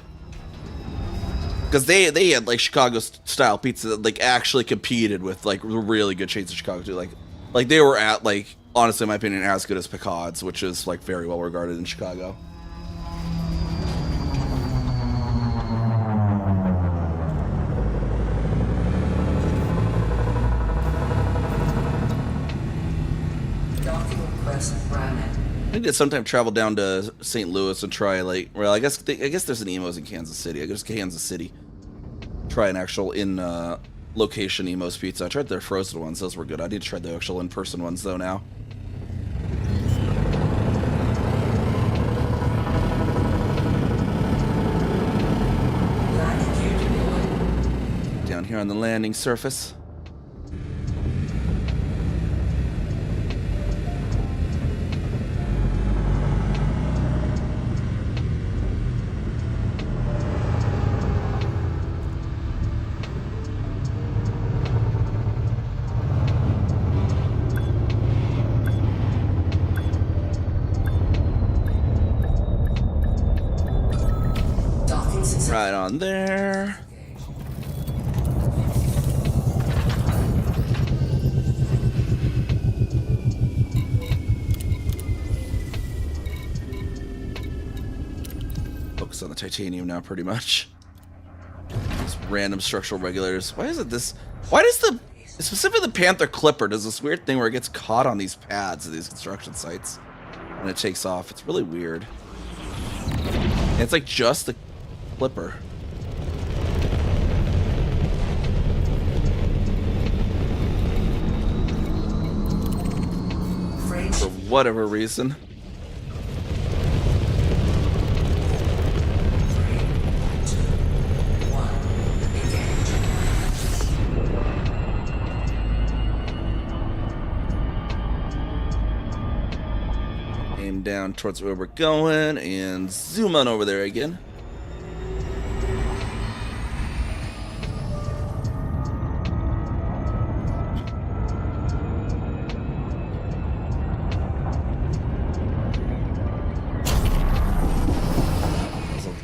Speaker 1: because they had like Chicago style pizza that like actually competed with like really good chains of Chicago too. Like they were at, like, honestly, in my opinion, as good as Picard's, which is like very well regarded in Chicago. I need to sometime travel down to St. Louis and try, like, well, I guess there's an Emo's in Kansas City. I guess Kansas City. Try an actual location Emo's pizza. I tried their frozen ones; those were good. I need to try the actual in-person ones though now. Down here on the landing surface. Right on there. Focus on the titanium now, pretty much. These random structural regulators. Why is it this? Why does Specifically, the Panther Clipper does this weird thing where it gets caught on these pads at these construction sites when it takes off. It's really weird. And it's like just the Clipper. For whatever reason. Aim down towards where we're going and zoom on over there again.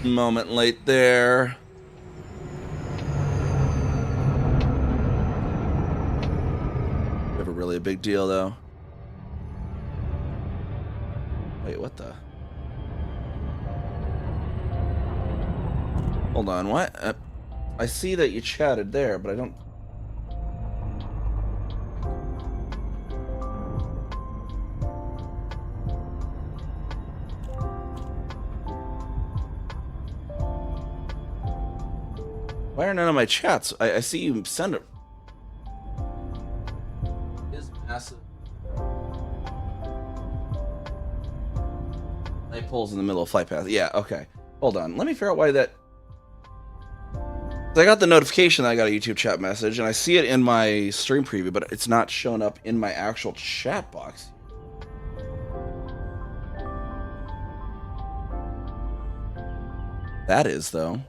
Speaker 1: Moment late there. Never really a big deal though. Wait, what the? Hold on, what? I see that you chatted there, but I don't. Why are none of my chats? I see you send it. Is massive. Night poles in the middle of flight path. Yeah, okay. Hold on. Let me figure out why that. I got the notification that I got a YouTube chat message, and I see it in my stream preview, but it's not showing up in my actual chat box. That is, though.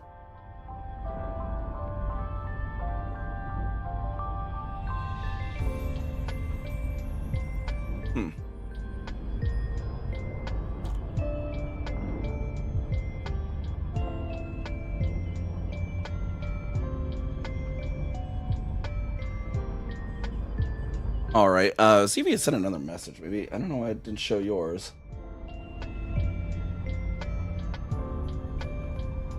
Speaker 1: All right. See if you can send another message. Maybe I don't know why it didn't show yours.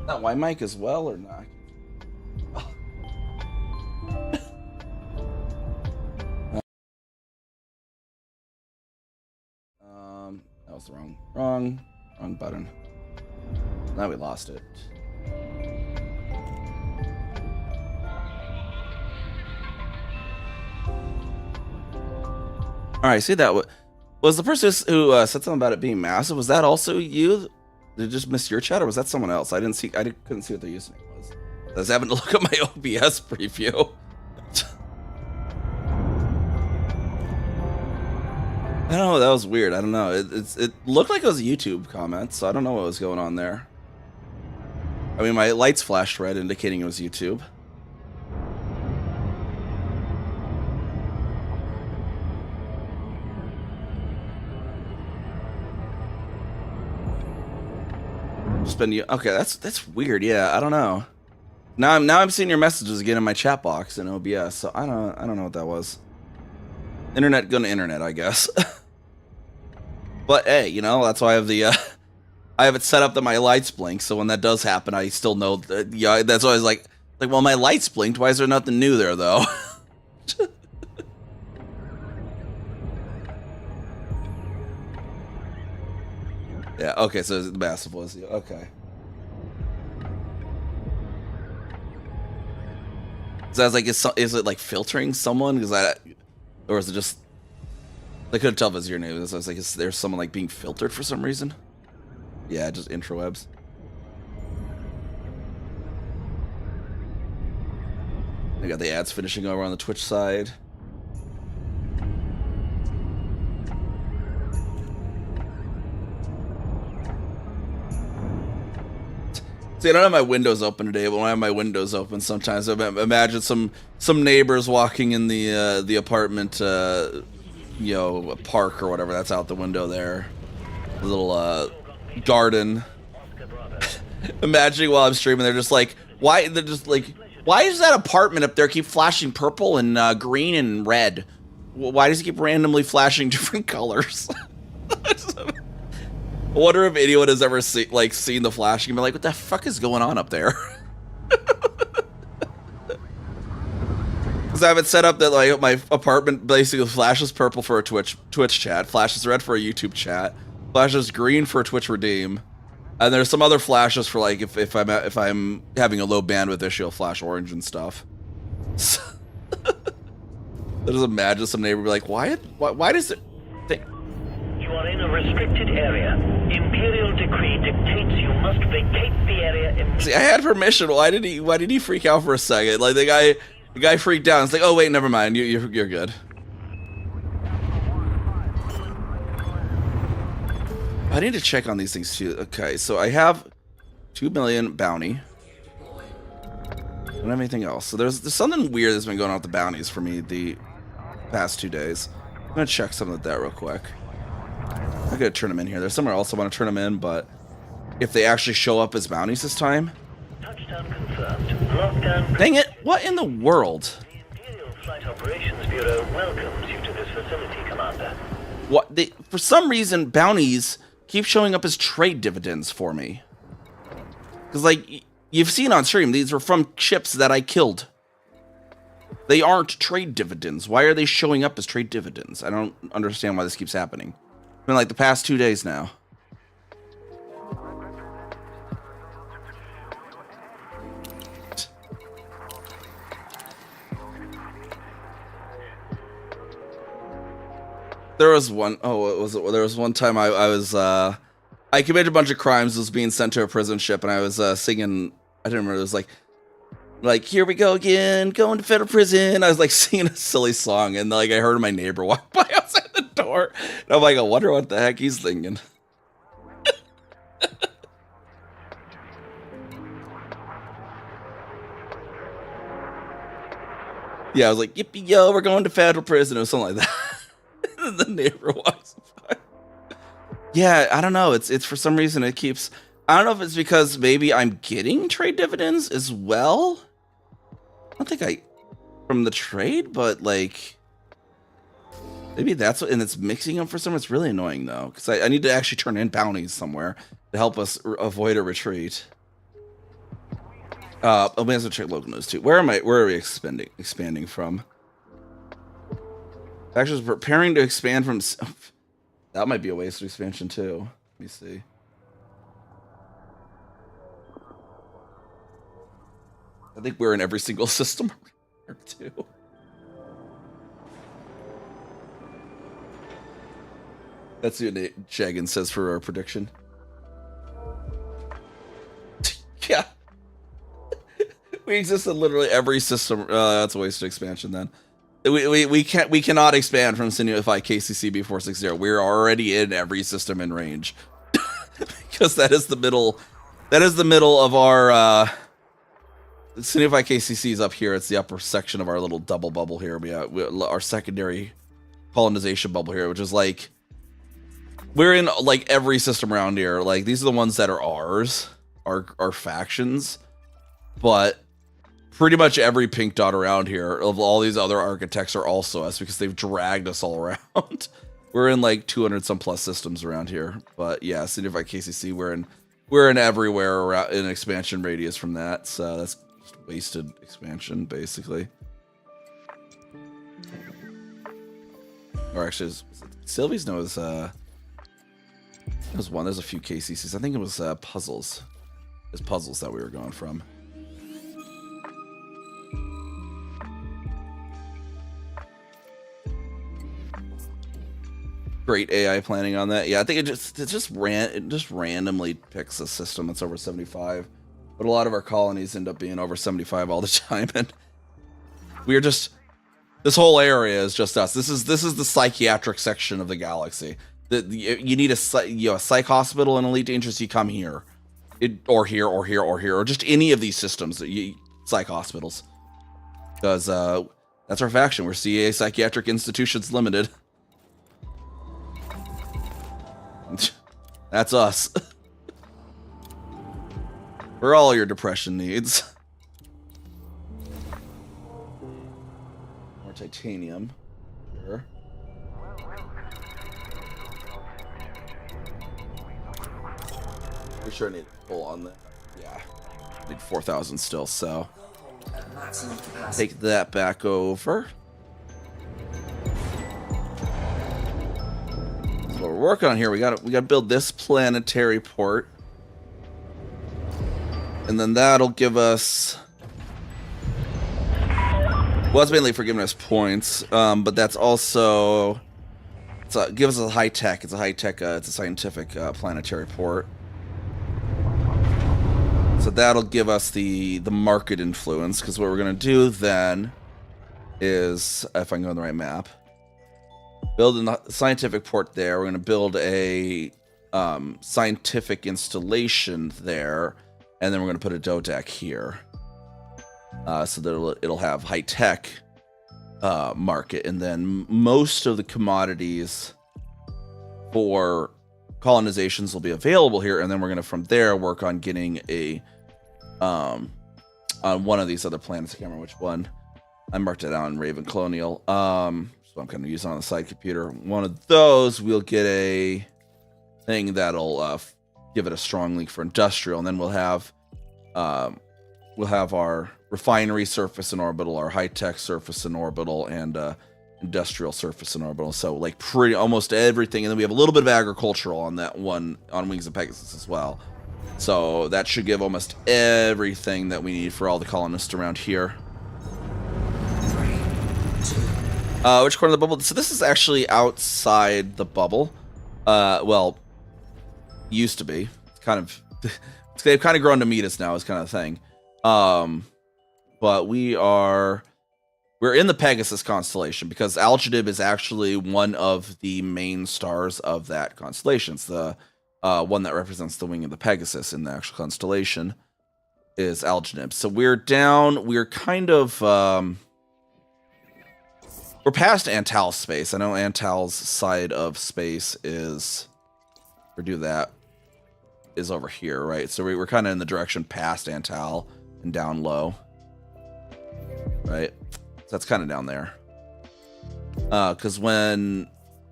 Speaker 1: That Y mic as well or not? That was the wrong button. Now we lost it. All right, see that was the person who said something about it being massive. Was that also you? Did it just miss your chat, or was that someone else? I didn't see. Couldn't see what their username was. I was having to look at my OBS preview. I don't know. That was weird. I don't know. It looked like it was a YouTube comment, so I don't know what was going on there. I mean, my lights flashed red, indicating it was YouTube. Okay, that's weird. Yeah, I don't know. Now I'm seeing your messages again in my chat box in OBS, so I don't know what that was. Internet gonna internet, I guess. But hey, you know, that's why I have the I have it set up that my lights blink, so when that does happen, I still know that. Yeah, that's why I was like, well, my lights blinked. Why is there nothing new there though? Yeah, okay, so the massive was, okay. So I was like, is it like filtering someone? Or is it just, I couldn't tell if it was your name. So I was like, is there someone like being filtered for some reason? Yeah, just intrawebs. I got the ads finishing over on the Twitch side. See, I don't have my windows open today, but when I have my windows open, sometimes I imagine some neighbors walking in the apartment, you know, park or whatever that's out the window there, a little garden. Imagining while I'm streaming, they're just like, why? They're just like, why does that apartment up there keep flashing purple and green and red? Why does it keep randomly flashing different colors? I wonder if anyone has ever seen the flashing and been like, what the fuck is going on up there? Because I have it set up that like my apartment basically flashes purple for a Twitch chat, flashes red for a YouTube chat, flashes green for a Twitch redeem, and there's some other flashes for like if I'm having a low bandwidth issue, I'll flash orange and stuff. So, I just imagine some neighbor be like, why does it?
Speaker 6: You are in a restricted area. Imperial decree dictates you must vacate the area immediately.
Speaker 1: See, I had permission. Why did he freak out for a second? Like the guy freaked out. It's like, oh wait, never mind. You're good. I need to check on these things too. Okay, so I have 2 million bounty. I don't have anything else. So there's something weird that's been going on with the bounties for me the past 2 days. I'm gonna check something like that real quick. I'm gonna turn them in here. There's somewhere else I want to turn them in, but if they actually show up as bounties this time.
Speaker 6: Touchdown confirmed. Lockdown.
Speaker 1: Dang it! What in the world?
Speaker 6: The Imperial Flight Operations Bureau welcomes you to this facility, Commander.
Speaker 1: What? For some reason, bounties keep showing up as trade dividends for me. Because, like, you've seen on stream, these are from ships that I killed. They aren't trade dividends. Why are they showing up as trade dividends? I don't understand why this keeps happening. It's been like the past 2 days now. There was one, there was one time I committed a bunch of crimes, was being sent to a prison ship, and I was singing, I don't remember, it was like, here we go again, going to federal prison. I was like singing a silly song, and like I heard my neighbor walk by outside the door, and I'm like, I wonder what the heck he's thinking. Yeah, I was like, yippee yo, we're going to federal prison, or something like that. The neighbor walks by. Yeah, I don't know. It's for some reason it keeps. I don't know if it's because maybe I'm getting trade dividends as well. I don't think from the trade, but like maybe that's what, and it's mixing them for some. It's really annoying though, because I need to actually turn in bounties somewhere to help us avoid a retreat. Let me also check local news too. Where are we expanding from? Actually, preparing to expand from. That might be a waste of expansion too. Let me see. I think we're in every single system or two. That's what Nate Jagan says for our prediction. Yeah. We exist in literally every system. That's a waste of expansion then. We cannot expand from Sinify KCC B460. We're already in every system in range. Because that is the middle of our Sinify KCC is up here. It's the upper section of our little double bubble here. Our secondary colonization bubble here, which is like we're in like every system around here. Like these are the ones that are ours, our factions, but pretty much every pink dot around here of all these other architects are also us because they've dragged us all around. We're in like 200 some plus systems around here, but yeah, Sinify KCC, we're in everywhere around in expansion radius from that. So that's just wasted expansion basically. Or actually, Sylvie's knows there's one. There's a few KCCs. I think it was puzzles. It's puzzles that we were going from. Great AI planning on that. Yeah, I think it just randomly picks a system that's over 75, but a lot of our colonies end up being over 75 all the time, and we're just this whole area is just us. This is the psychiatric section of the galaxy. You need a psych hospital and Elite Dangerous. You come here, or here, or just any of these systems. Psych hospitals, because that's our faction. We're CA Psychiatric Institutions Limited. That's us. For all your depression needs. More titanium. Sure. Pretty sure I need to pull on that. Yeah. I need 4,000 still, so.
Speaker 4: at maximum capacity.
Speaker 1: Take that back over. So what we're working on here, we got to build this planetary port. And then that'll give us, well, it's mainly for giving us points, but that's also, gives us a high tech. It's a high tech, it's a scientific planetary port. So that'll give us the market influence, because what we're going to do then is, if I can go on the right map, build a scientific port there. We're going to build a scientific installation there. And then we're going to put a dodeck here, so that it'll have high-tech market. And then most of the commodities for colonizations will be available here. And then we're going to, from there, work on getting a, on one of these other planets. I can't remember which one. I marked it out on Raven Colonial. So I'm kind of using on the side computer. One of those, we'll get a thing that'll give it a strong link for industrial, and then we'll have our refinery surface in orbital, our high-tech surface in orbital, and industrial surface in orbital. So like pretty almost everything, and then we have a little bit of agricultural on that one on Wings of Pegasus as well. So that should give almost everything that we need for all the colonists around here.
Speaker 4: 3, 2,
Speaker 1: Which corner of the bubble? So this is actually outside the bubble. Well, used to be. It's kind of they've kind of grown to meet us now, is kind of thing. But we're in the Pegasus constellation, because Algidib is actually one of the main stars of that constellation. It's the one that represents the wing of the Pegasus in the actual constellation is Algidib. So we're kind of we're past Antal's space. I know Antal's side of space is, or do that, is over here, right? So we're kind of in the direction past Antal and down low, right? So that's kind of down there. Because when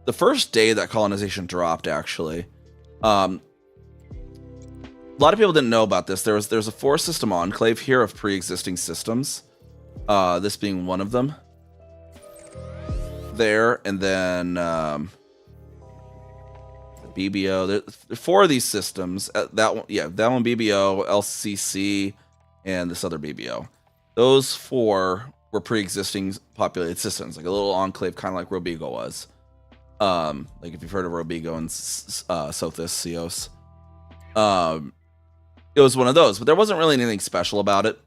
Speaker 1: the first day that colonization dropped, actually, a lot of people didn't know about this. There's a 4-system enclave here of pre-existing systems. This being one of them. There, and then BBO. There 4 of these systems. That one BBO, LCC, and this other BBO. Those 4 were pre-existing populated systems, like a little enclave, kind of like Robigo was. Like if you've heard of Robigo and Sothis, Seos. It was one of those, but there wasn't really anything special about it.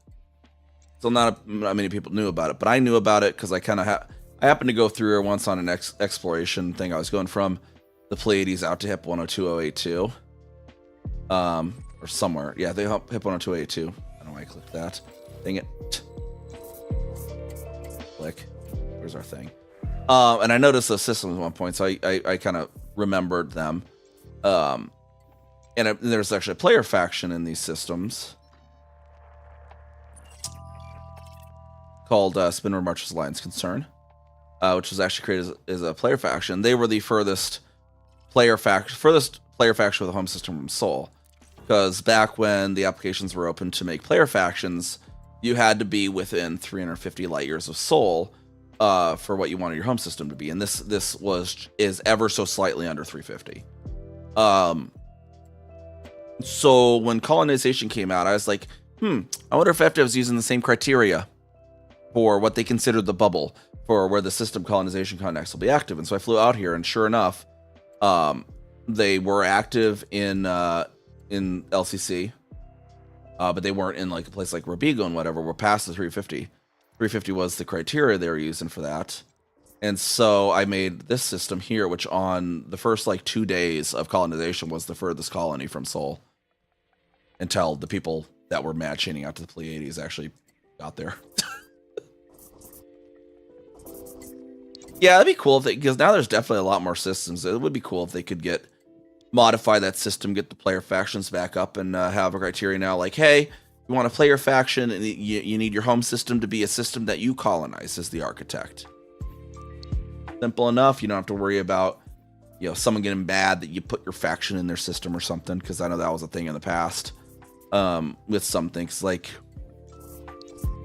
Speaker 1: So not many people knew about it, but I knew about it because I kind of I happened to go through here once on an exploration thing. I was going from the Pleiades out to HIP 102082. Or somewhere. Yeah, they HIP 102082. I don't know why I clicked that. Dang it. Click. Where's our thing? And I noticed those systems at one point, so I kind of remembered them. And there's actually a player faction in these systems called Spinner Marches Alliance Concern, which was actually created as a player faction. They were the furthest player faction with a home system from Sol, because back when the applications were open to make player factions, you had to be within 350 light years of Sol for what you wanted your home system to be, and this is ever so slightly under 350. So when Colonization came out, I was like, I wonder if FDev's using the same criteria for what they considered the bubble for where the system colonization contacts will be active. And so I flew out here, and sure enough, they were active in LCC, but they weren't in like a place like Robigo and whatever. We're past the 350. 350 was the criteria they were using for that. And so I made this system here, which on the first like 2 days of colonization was the furthest colony from Sol, until the people that were mad chaining out to the Pleiades actually got there. Yeah, that'd be cool if because now there's definitely a lot more systems. It would be cool if they could modify that system, get the player factions back up, and have a criteria now like, hey, you want a player faction, and you need your home system to be a system that you colonize as the architect. Simple enough. You don't have to worry about, someone getting mad that you put your faction in their system or something, because I know that was a thing in the past with some things. Like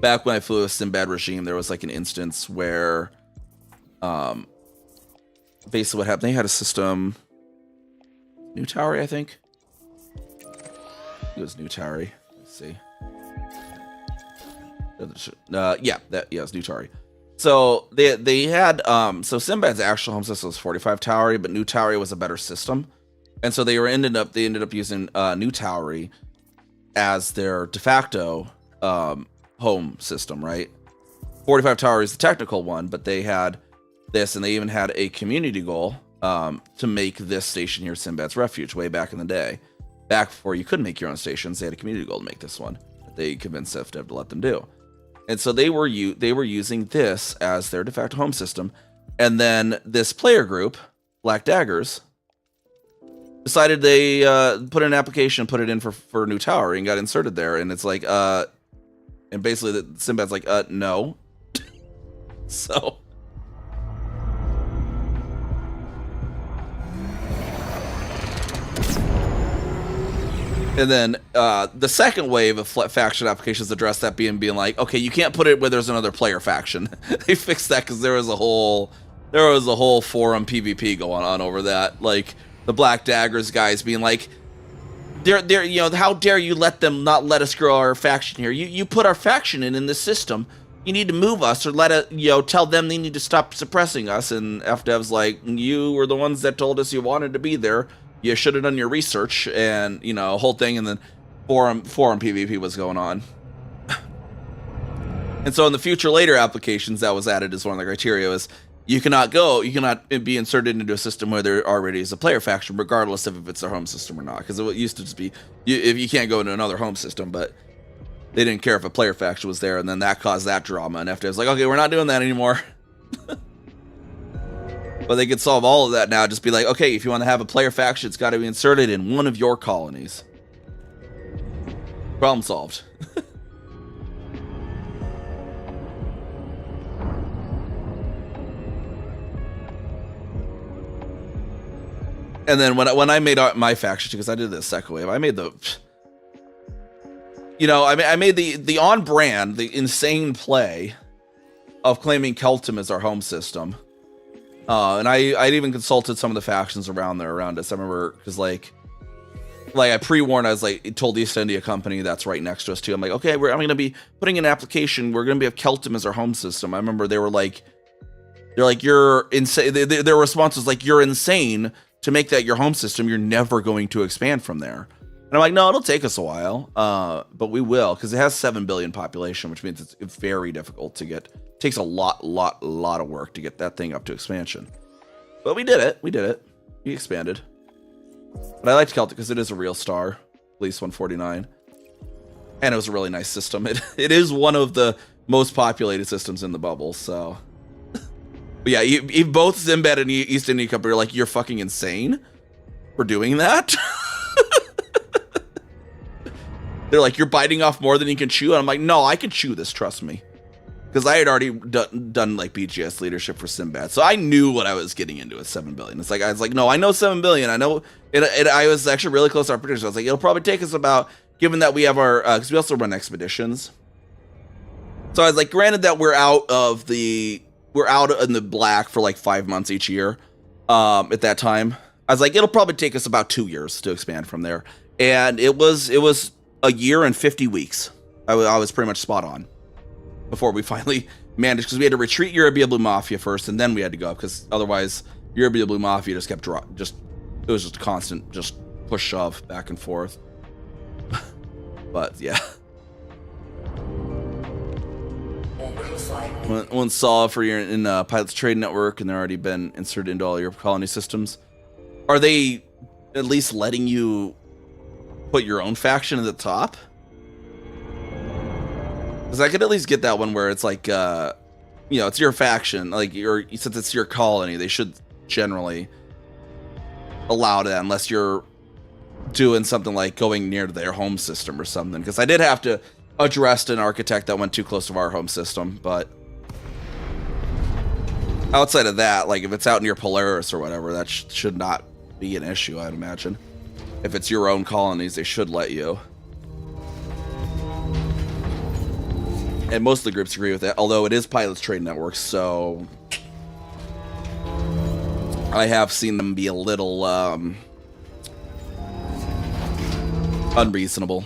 Speaker 1: back when I flew with Sinbad Regime, there was like an instance where basically what happened, they had a system, New Tower, I think. It was New Tower. Let's see. Yeah, it was New Tower. So they had so Sinbad's actual home system was 45 Tower, but New Tower was a better system. And so they ended up using New Tower as their de facto home system, right? 45 Tower is the technical one, but they had this, and they even had a community goal to make this station here Sinbad's Refuge way back in the day. Back before you could make your own stations, they had a community goal to make this one. They convinced FDev to let them do. And so they were using this as their de facto home system. And then this player group, Black Daggers, decided they put in an application, put it in for New Tower, and got inserted there. And it's like, and basically Sinbad's like, no. So. And then the second wave of faction applications addressed that being like, okay, you can't put it where there's another player faction. They fixed that because there was a whole forum PvP going on over that. Like the Black Daggers guys being like, they're you know, how dare you let them not let us grow our faction here? You put our faction in this system. You need to move us or let it, you know, tell them they need to stop suppressing us. And FDev's like, you were the ones that told us you wanted to be there. You should have done your research, and you know, whole thing, and then forum PvP was going on. And so in the future later applications, that was added as one of the criteria is you cannot be inserted into a system where there already is a player faction, regardless of if it's their home system or not. Because it used to just be if you can't go into another home system, but they didn't care if a player faction was there, and then that caused that drama. And FDev was like, okay, we're not doing that anymore. But they could solve all of that now. Just be like, okay, if you want to have a player faction, it's got to be inserted in one of your colonies. Problem solved. And then when I made my faction, because I did the second wave, I made the, you know, I made the on brand, the insane play of claiming Keltum as our home system. And I'd even consulted some of the factions around us. I remember because like I pre-warned, I was like, told the East India Company that's right next to us too. I'm like, okay, I'm going to be putting an application. We're going to have Keltum as our home system. I remember they're like, you're insane. Their response was like, you're insane to make that your home system. You're never going to expand from there. And I'm like, no, it'll take us a while, but we will, because it has 7 billion population, which means it's very difficult to get. It takes a lot of work to get that thing up to expansion. But we did it. We expanded. But I liked Celtic because it is a real star, at least 149. And it was a really nice system. It is one of the most populated systems in the bubble, so. But yeah, both Sinbad and East India Company are like, you're fucking insane for doing that. They're like, you're biting off more than you can chew. And I'm like, no, I can chew this, trust me. Because I had already done like BGS leadership for Sinbad. So I knew what I was getting into at 7 billion. It's like, I was like, no, I know 7 billion. I know it. I was actually really close to our predictions. I was like, it'll probably take us about, given that we have our, because we also run expeditions. So I was like, granted that we're out in the black for like 5 months each year. At that time, I was like, it'll probably take us about 2 years to expand from there. And it was a year and 50 weeks. I was pretty much spot on before we finally managed, because we had to retreat Eurobia Blue Mafia first, and then we had to go up, because otherwise Eurobia Blue Mafia just kept it was just a constant push shove back and forth. But yeah. One saw for your in Pilots Trade Network, and they're already been inserted into all your colony systems. Are they at least letting you put your own faction at the top? Because I could at least get that one where it's like, it's your faction, like since it's your colony, they should generally allow that, unless you're doing something like going near to their home system or something. Because I did have to address an architect that went too close to our home system, but outside of that, like if it's out near Polaris or whatever, that should not be an issue, I'd imagine. If it's your own colonies, they should let you. And most of the groups agree with that, although it is Pilots Trade Network, so I have seen them be a little unreasonable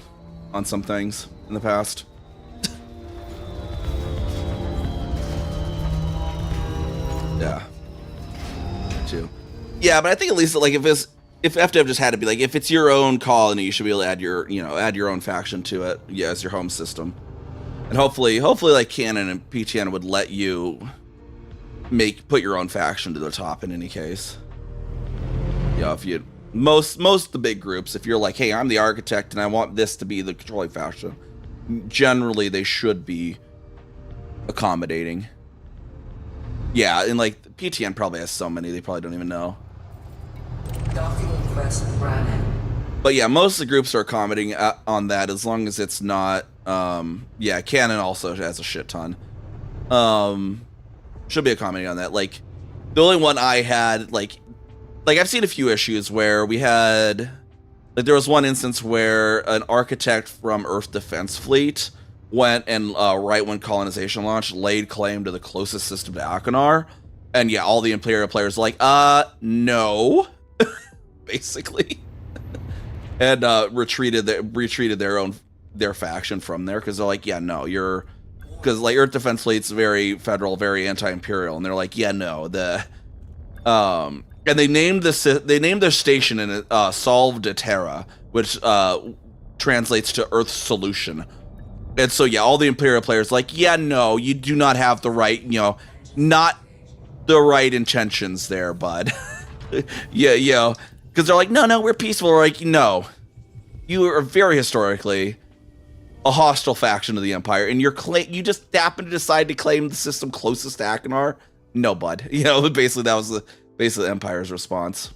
Speaker 1: on some things in the past. Yeah. Too. Yeah, but I think at least like if FDev just had to be like, if it's your own colony, you should be able to add your own faction to it, yeah, as your home system. And hopefully like Canon and PTN would let you put your own faction to the top in any case. You know, if you most of the big groups, if you're like, hey, I'm the architect and I want this to be the controlling faction, generally they should be accommodating. Yeah, and like PTN probably has so many they probably don't even know.
Speaker 4: Docking request granted.
Speaker 1: But yeah, most of the groups are accommodating on that as long as it's not. Yeah, Canon also has a shit ton. Should be accommodating on that. Like the only one I had like I've seen a few issues where we had like there was one instance where an architect from Earth Defense Fleet went and right when colonization launched laid claim to the closest system to Achenar, and yeah, all the Imperial players were like no basically, and retreated their faction from there because they're like, yeah, no, because like Earth Defense Fleet's very federal, very anti-imperial, and they're like, yeah, no, and they named their station in Solve de Terra, which translates to Earth's solution. And so yeah, all the Imperial players like, yeah, no, you do not have the right, not the right intentions there, bud. Yeah, because they're like, no, we're peaceful. We're like, no, you are very historically a hostile faction to the Empire, and you just happen to decide to claim the system closest to Achenar. No, bud. Basically that was the Empire's response.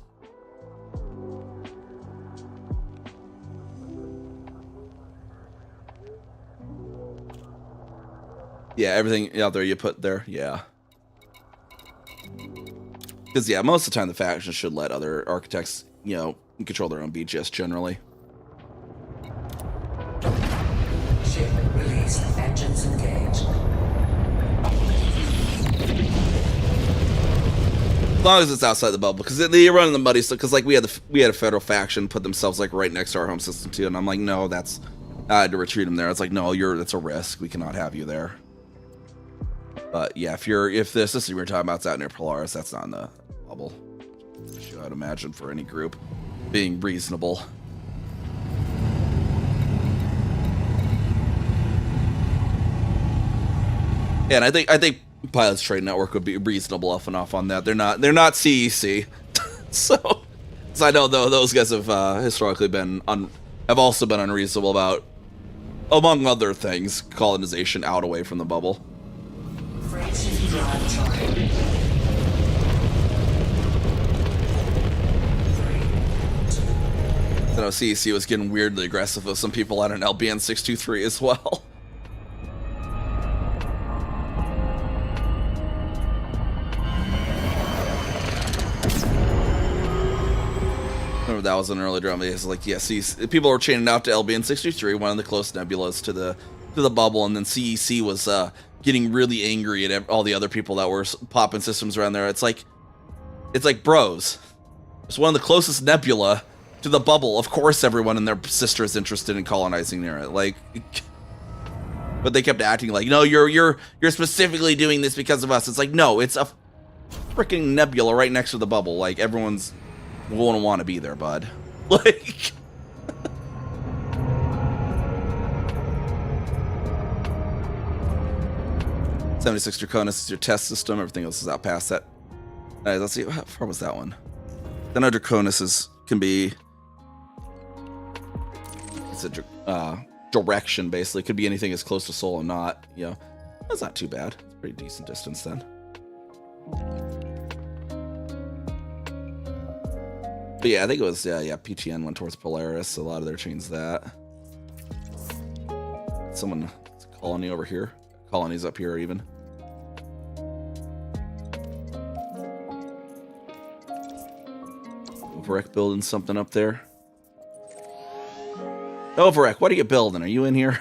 Speaker 1: Yeah, everything out there you put there, yeah. Because yeah, most of the time the factions should let other architects, control their own BGS generally.
Speaker 4: Ship released. Engines engaged.
Speaker 1: As long as it's outside the bubble, because they run in the muddy stuff. Because like we had a federal faction put themselves like right next to our home system too, and I'm like, no, that's I had to retreat them there. It's like, no, that's a risk. We cannot have you there. But yeah, if the system you're talking about is out near Polaris, that's not in the bubble. I'd imagine for any group being reasonable. And I think Pilots Trade Network would be reasonable enough on that. They're not CEC, so I know though those guys have historically have also been unreasonable about, among other things, colonization out away from the bubble.
Speaker 4: Freight ship drive charging. 3, 2.
Speaker 1: I know CEC was getting weirdly aggressive with some people on an LBN 623 as well. Remember that was an early drama. It's like, yeah, people were chaining out to LBN 623, one of the close nebulas to the bubble, and then CEC was getting really angry at all the other people that were popping systems around there. It's like bros. It's one of the closest nebula to the bubble. Of course, everyone and their sister is interested in colonizing near it. Like, but they kept acting like, no, you're specifically doing this because of us. It's like, no, it's a freaking nebula right next to the bubble. Like, everyone's gonna want to be there, bud. Like. 76 Draconis is your test system. Everything else is out past that. Alright, let's see. How far was that one? Then our Draconis can be. It's a direction, basically. It could be anything as close to Sol or not. That's not too bad. It's a pretty decent distance then. But yeah, I think it was, PTN went towards Polaris. A lot of their chains that. Someone, it's a colony over here. Colonies up here even. Overek building something up there. Overek, what are you building? Are you in here?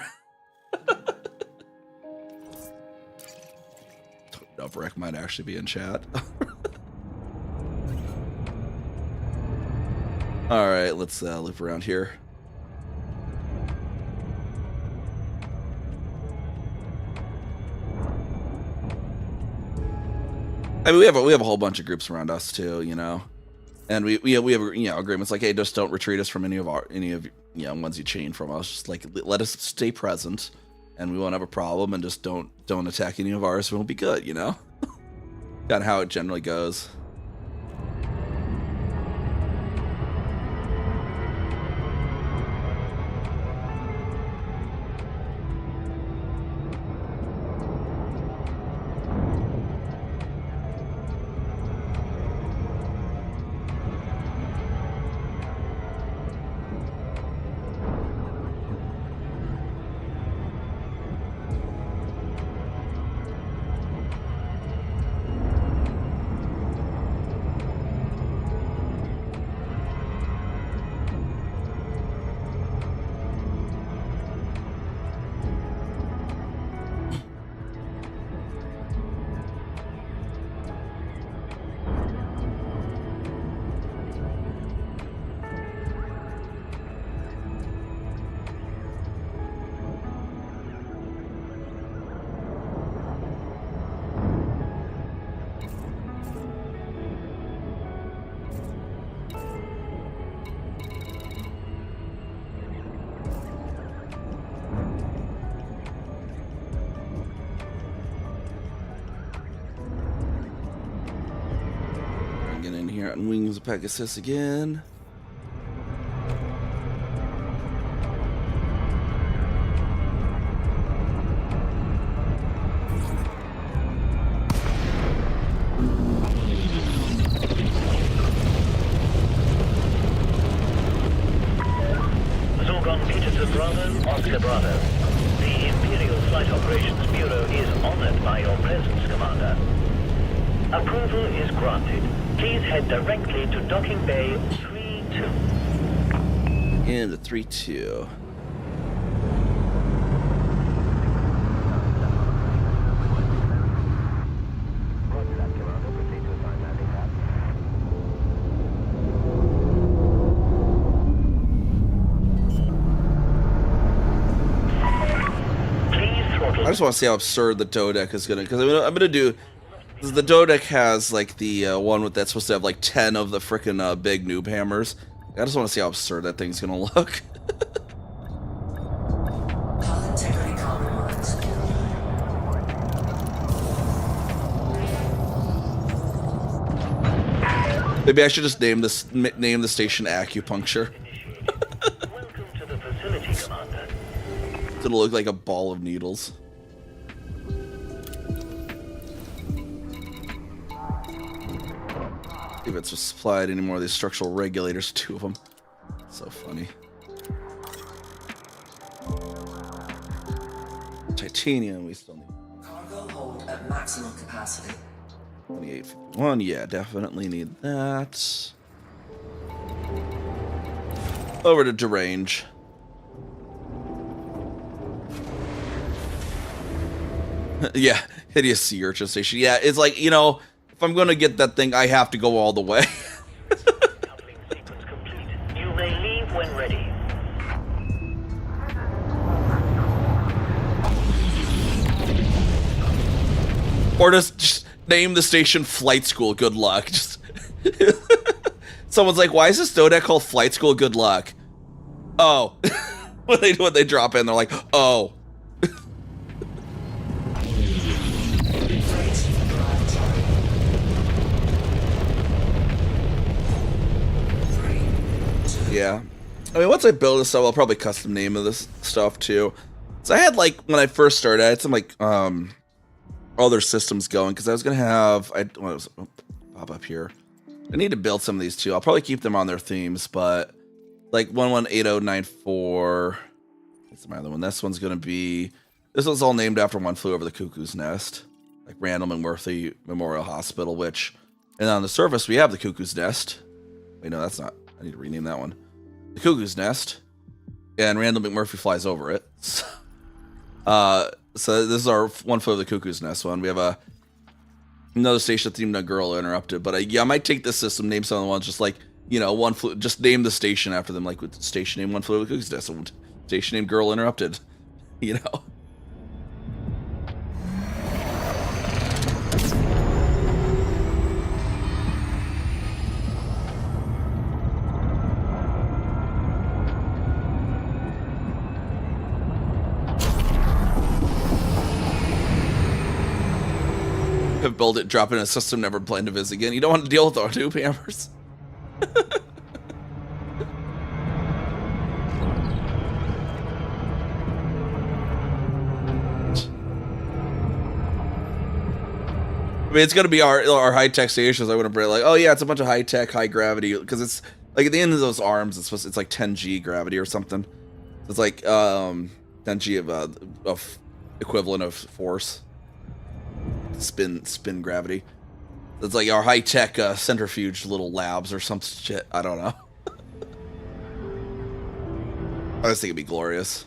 Speaker 1: if Rick might actually be in chat. All right, let's loop around here. I mean, we have a whole bunch of groups around us too, you know, and we have agreements like, hey, just don't retreat us from any of ones you chain from us. Just like let us stay present, and we won't have a problem, and just don't attack any of ours, and we'll be good, you know. Kind of how it generally goes. Get in here on Wings of Pegasus again.
Speaker 6: Zorgon Peterson Bravo, Oscar Bravo. The Imperial Flight Operations Bureau is honored by your presence, Commander. Approval is granted. Please head directly to Docking Bay 32.
Speaker 1: Into 3-2.
Speaker 6: Please
Speaker 1: I just want to see how absurd the Dodec is gonna, because I'm gonna do. The Dodec has like the one that's supposed to have like 10 of the frickin' big noob hammers. I just want to see how absurd that thing's gonna look.
Speaker 4: Hull integrity compromised.
Speaker 1: Maybe I should just name the station Acupuncture.
Speaker 6: welcome to the facility, Commander.
Speaker 1: It'll look like a ball of needles. If it's supplied any more of these structural regulators, 2 of them. So funny. Titanium, we still need.
Speaker 4: Cargo hold at maximum capacity.
Speaker 1: 2851, yeah, definitely need that. Over to Derange. Yeah, hideous sea urchin station. Yeah, it's like, you know, if I'm gonna get that thing, I have to go all the way.
Speaker 6: Coupling sequence complete. You may leave when ready.
Speaker 1: Or just name the station Flight School. Good luck. Just someone's like, "Why is this Dodec called Flight School? Good luck." Oh, when they drop in, they're like, "Oh." Yeah. I mean, once I build this stuff, I'll probably custom name of this stuff too. So I had like, when I first started, I had some like other systems going, because I was gonna have pop up here. I need to build some of these too. I'll probably keep them on their themes, but like 118094. What's my other one? This one's gonna be. This one's all named after One Flew Over the Cuckoo's Nest, like Randall McMurphy Memorial Hospital, which, and on the surface we have the Cuckoo's Nest. Wait, no, that's not. I need to rename that one. The Cuckoo's Nest, and Randall McMurphy flies over it. So this is our One Flew Over the Cuckoo's Nest one. We have a Another station themed a girl interrupted. But yeah, I might take this system, name some of the ones just like, you know, just name the station after them, like with station name One Flew Over the Cuckoo's Nest, station name Girl Interrupted, you know. Have built it, drop in a system, never plan to visit again. You don't want to deal with our noob hammers. I mean, it's gonna be our high-tech stations. I wouldn't bring like, oh yeah, it's a bunch of high-tech, high gravity, because it's like at the end of those arms, it's like 10G gravity or something. It's like 10G of equivalent of force. Spin gravity. It's like our high-tech centrifuge little labs or some shit. I don't know. I just think it'd be glorious.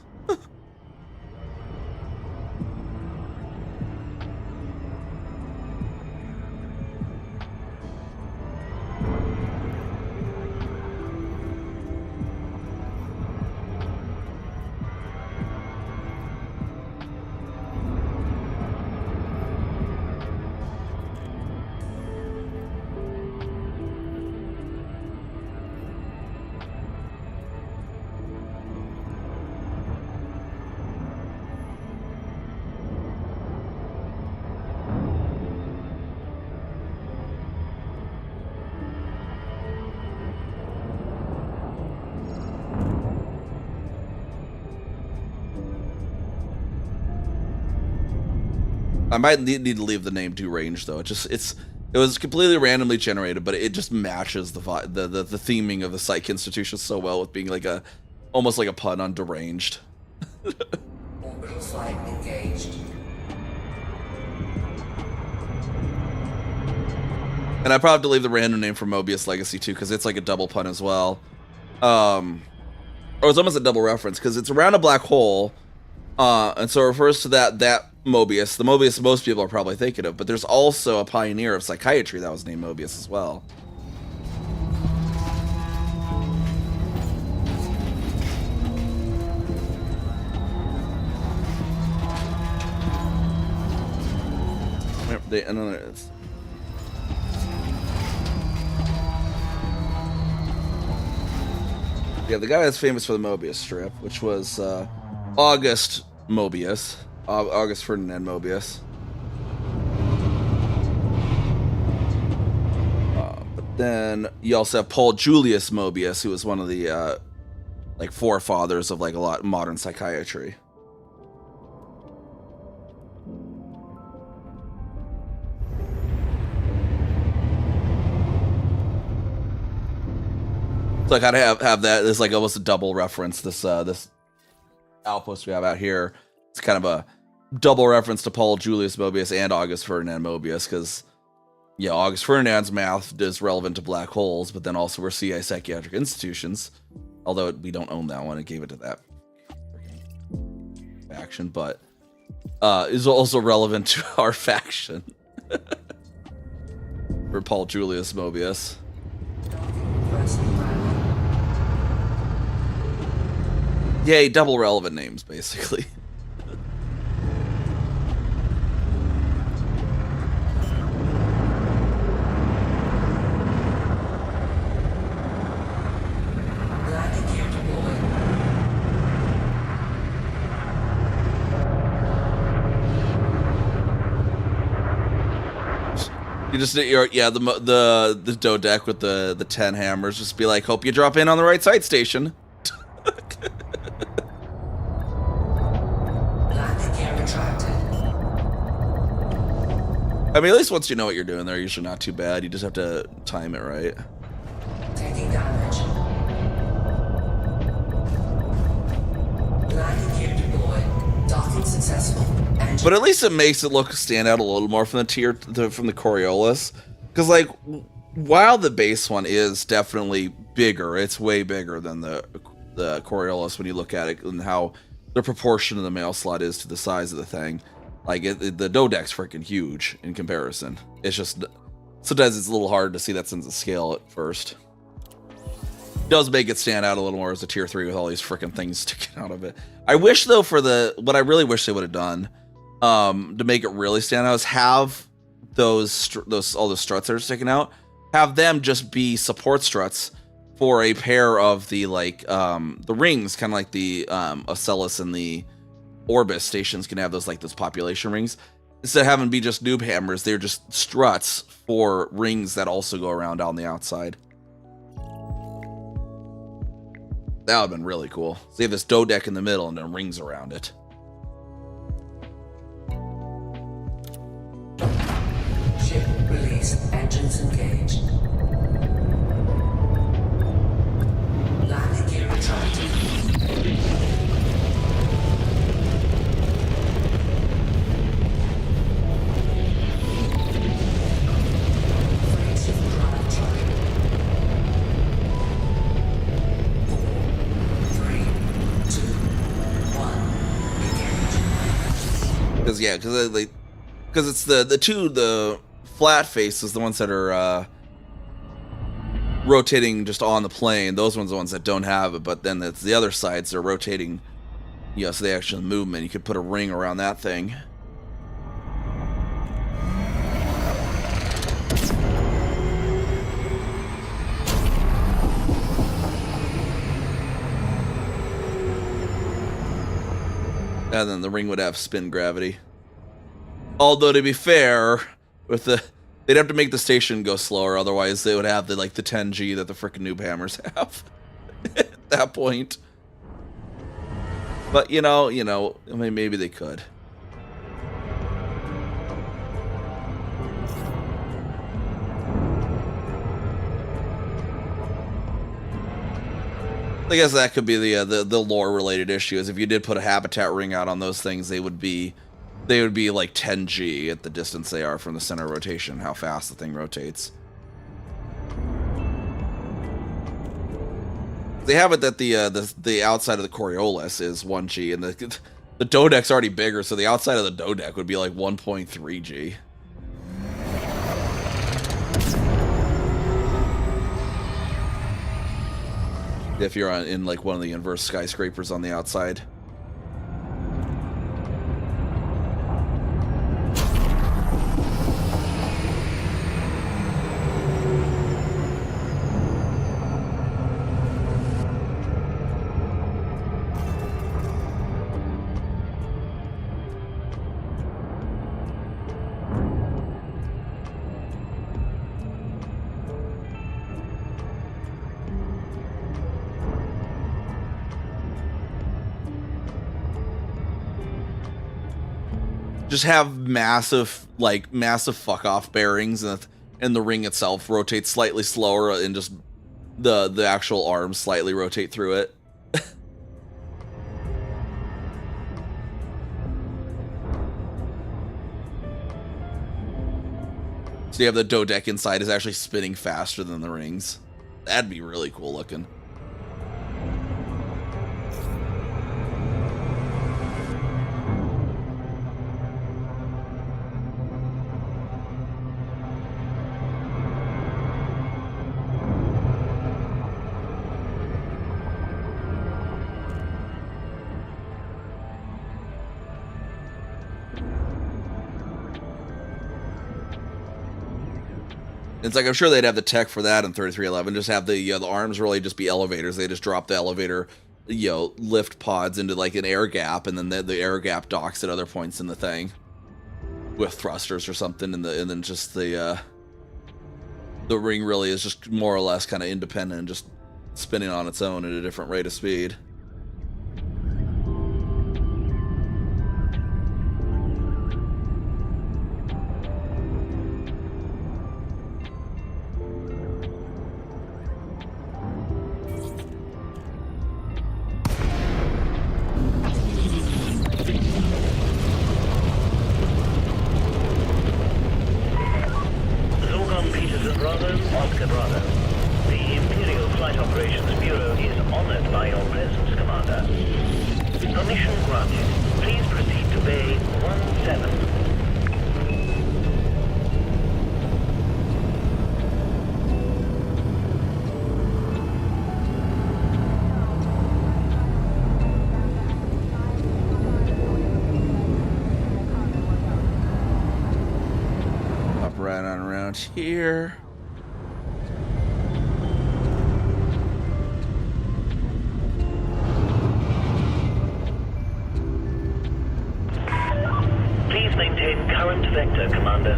Speaker 1: I might need to leave the name to range though. It was completely randomly generated, but it just matches the theming of the Psych Institution so well with being like almost like a pun on deranged.
Speaker 4: Orbital flight engaged.
Speaker 1: And I probably have to leave the random name for Mobius Legacy too, because it's like a double pun as well. Or it's almost a double reference because it's around a black hole, and so it refers to that Mobius, the Mobius most people are probably thinking of, but there's also a pioneer of psychiatry that was named Mobius as well. Yeah, the guy that's famous for the Mobius strip, which was August Mobius. August Ferdinand Mobius. But then you also have Paul Julius Mobius, who was one of the like forefathers of like a lot of modern psychiatry. So I gotta have that. There's like almost a double reference. This outpost we have out here. It's kind of a double reference to Paul Julius Mobius and August Ferdinand Mobius, because yeah, August Ferdinand's math is relevant to black holes, but then also we're CIA psychiatric institutions, although we don't own that one. It gave it to that faction, but is also relevant to our faction. For Paul Julius Mobius. Yay, double relevant names, basically. You just the dodeck with the 10 hammers. Just be like, hope you drop in on the right site station. I mean, at least once you know what you're doing, they're usually not too bad. You just have to time it right.
Speaker 4: Taking damage. Landing gear deployed. Docking successful.
Speaker 1: But at least it makes it stand out a little more from from the Coriolis, because like while the base one is definitely bigger, it's way bigger than the Coriolis when you look at it and how the proportion of the mail slot is to the size of the thing. Like the dodeck's freaking huge in comparison. It's just sometimes it's a little hard to see that sense of scale at first. It does make it stand out a little more as a tier 3 with all these freaking things sticking out of it. I wish though what I really wish they would have done to make it really stand out is have all the struts that are sticking out, have them just be support struts for a pair of the the rings, kind of like the Ocellus and the Orbis stations can have those population rings. Instead of having be just noob hammers, they're just struts for rings that also go around on the outside. That would have been really cool. So you have this dodeck in the middle and then rings around it.
Speaker 4: Ship release. Engines engaged. Landing gear retracted.
Speaker 1: Because it's the flat faces, the ones that are rotating just on the plane. Those ones are the ones that don't have it, but then it's the other sides are rotating, so they actually movement. You could put a ring around that thing. And then the ring would have spin gravity. Although to be fair, they'd have to make the station go slower, otherwise they would have the 10G that the frickin' noob hammers have at that point. But I mean, maybe they could. I guess that could be the lore related issue. Is if you did put a habitat ring out on those things, they would be like 10G at the distance they are from the center of rotation, how fast the thing rotates. They have it that the outside of the Coriolis is 1G, and the dodeck's already bigger, so the outside of the dodeck would be like 1.3G. If you're in one of the inverse skyscrapers on the outside. Just have massive fuck off bearings, and the ring itself rotates slightly slower, and just the actual arms slightly rotate through it. So you have the dodeck inside is actually spinning faster than the rings. That'd be really cool looking. It's like I'm sure they'd have the tech for that in 3311. Just have the arms really just be elevators. They just drop the elevator, lift pods into an air gap, and then the air gap docks at other points in the thing with thrusters or something, and then just the ring really is just more or less kind of independent and just spinning on its own at a different rate of speed.
Speaker 6: Oscar Bravo. The Imperial Flight Operations Bureau is honored by your presence, Commander. Permission granted. Please proceed to to Bay 17.
Speaker 1: Up right on around here.
Speaker 6: Please maintain current vector, Commander.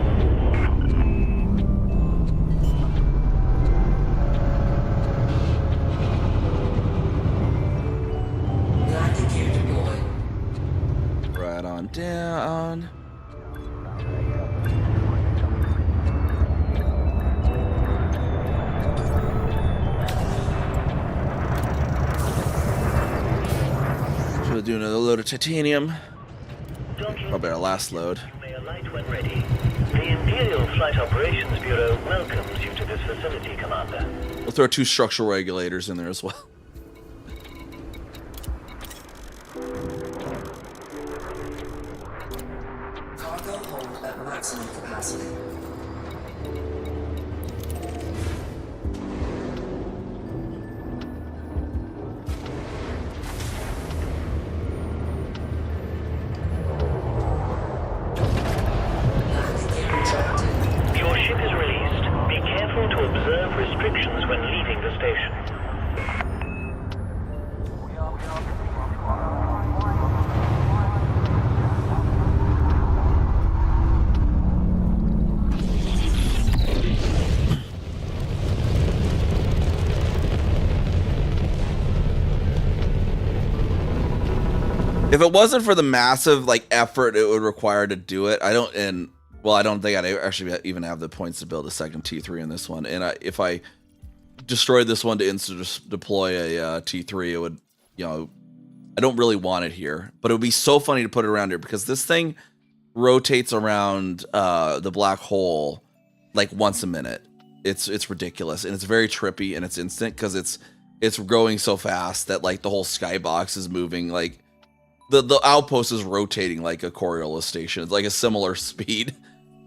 Speaker 4: Landing gear deployed.
Speaker 1: Right on down. So we'll do another load of titanium. Probably our last load.
Speaker 6: You may alight when ready. The Imperial Flight Operations Bureau welcomes you to this facility, Commander.
Speaker 1: We'll throw 2 structural regulators in there as well.
Speaker 4: Cargo hold at maximum capacity. Landing gear retracted.
Speaker 6: Your ship is released. Be careful to observe restrictions when leaving the station.
Speaker 1: If it wasn't for the massive like effort it would require to do it, I don't think I'd actually even have the points to build a second T3 in this one. And if I destroyed this one to instant deploy a T3, it would, I don't really want it here, but it would be so funny to put it around here because this thing rotates around the black hole like once a minute. It's ridiculous, and it's very trippy, and it's instant because it's growing so fast that like the whole skybox is moving like. The outpost is rotating like a Coriolis station. It's like a similar speed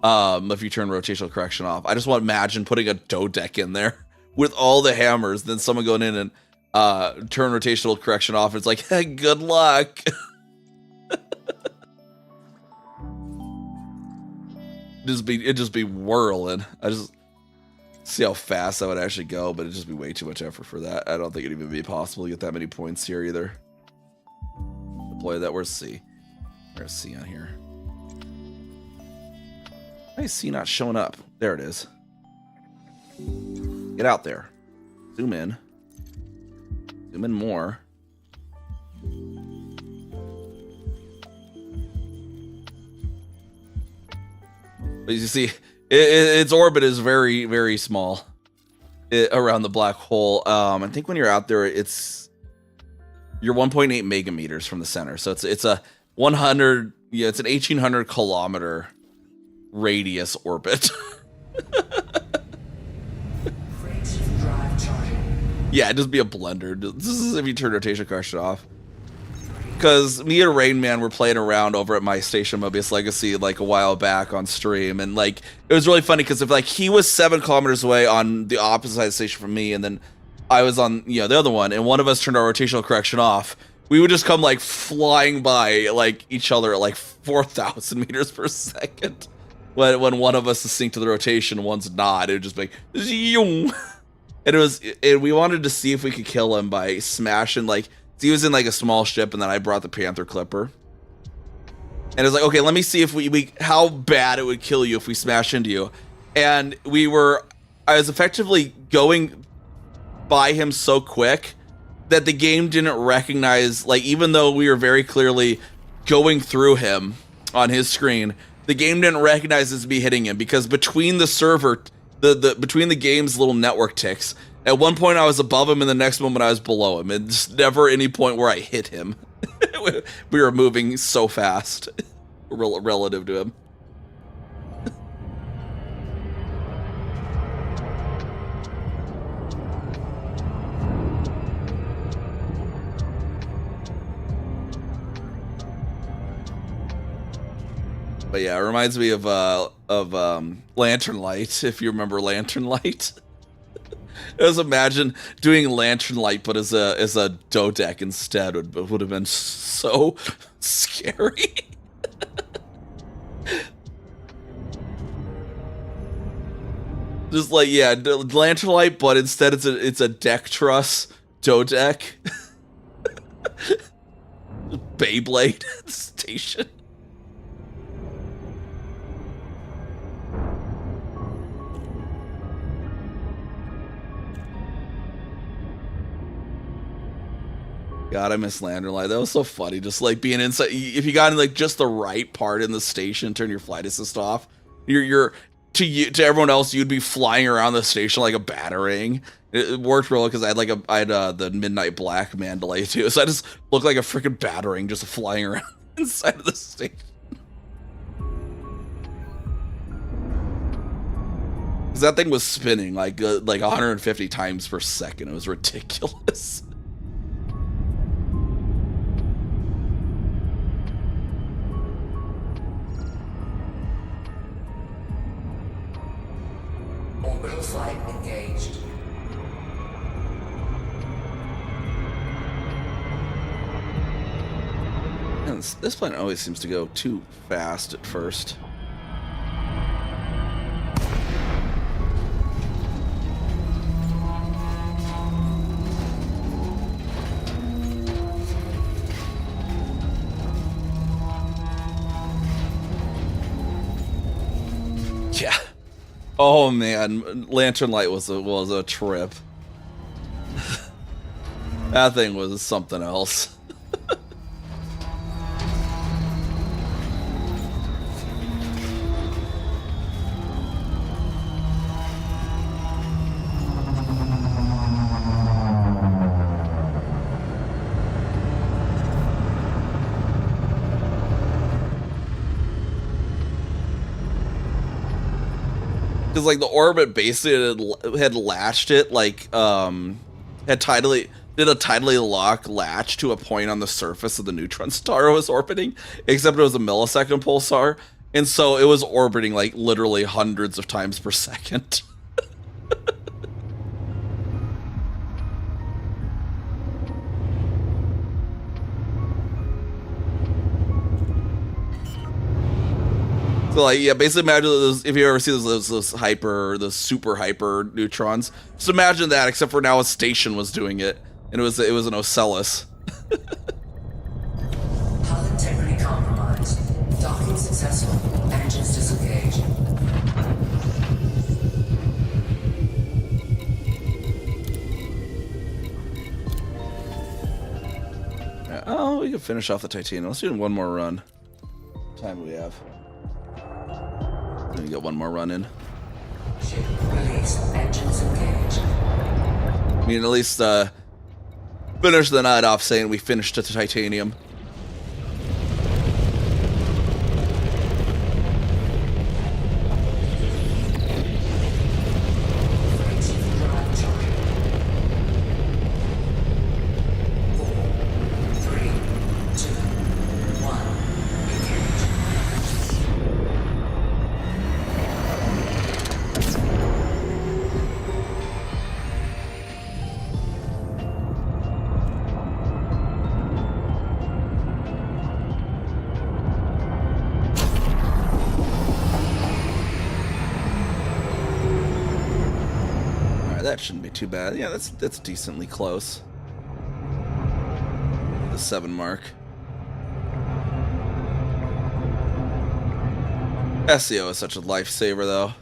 Speaker 1: if you turn rotational correction off. I just want to imagine putting a dodeck in there with all the hammers, then someone going in and turn rotational correction off. It's like, hey, good luck. It'd just be whirling. I just see how fast that would actually go, but it'd just be way too much effort for that. I don't think it'd even be possible to get that many points here either. Deploy that. Where's C? Where's C on here? Why is C not showing up? There it is. Get out there. Zoom in. Zoom in more. But you see, its orbit is very, very small around the black hole. I think when you're out there, you're 1.8 megameters from the center, so it's a 100. Yeah, it's an 1,800 kilometer radius orbit. Yeah, it'd just be a blender. This is if you turn rotation correction off. Because me and Rain Man were playing around over at my station Mobius Legacy like a while back on stream, and like it was really funny because if like he was 7 kilometers away on the opposite side of the station from me, and then I was on the other one, and one of us turned our rotational correction off, we would just come like flying by like each other at like 4,000 meters per second. When one of us is synced to the rotation, one's not, it would just be like zoom. And we wanted to see if we could kill him by smashing like. He was in like a small ship, and then I brought the Panther Clipper. And it's like, okay, let me see if we how bad it would kill you if we smash into you. And I was effectively going by him so quick that the game didn't recognize, like, even though we were very clearly going through him on his screen, the game didn't recognize us to be hitting him because between the server, between the game's little network ticks, at one point I was above him, and the next moment I was below him. And just never any point where I hit him. We were moving so fast relative to him. But yeah, it reminds me of Lantern Light, if you remember Lantern Light. Just imagine doing Lantern Light, but as a Dodec instead would have been so scary. Just like, yeah, Lantern Light, but instead it's a deck truss Dodec. Beyblade station. God, I miss Lantern Light. That was so funny. Just like being inside. If you got in like just the right part in the station, turn your flight assist off. You're to everyone else, you'd be flying around the station like a batarang. It worked real because I had the Midnight Black Mandalay too, so I just looked like a freaking batarang just flying around inside of the station. Because that thing was spinning like 150 times per second. It was ridiculous.
Speaker 4: Orbital flight engaged.
Speaker 1: And this planet always seems to go too fast at first. Yeah. Oh man, Lantern Light was a trip. That thing was something else. Because like the orbit basically had latched it, like did a tidally lock latch to a point on the surface of the neutron star it was orbiting, except it was a millisecond pulsar, and so it was orbiting like literally hundreds of times per second. So like, yeah, basically imagine those, if you ever see those super hyper neutrons, just imagine that, except for now a station was doing it, and it was an Ocellus.
Speaker 4: Hull integrity compromised. Docking successful. Engines disengaged.
Speaker 1: Yeah, oh, we can finish off the Titanium. Let's do one more run. What time do we have? Let me get one more run in.
Speaker 4: Ship release. Engines engaged.
Speaker 1: I mean, at least finish the night off saying we finished the Titanium. That shouldn't be too bad. Yeah, that's decently close. The 7 mark. SEO is such a lifesaver, though.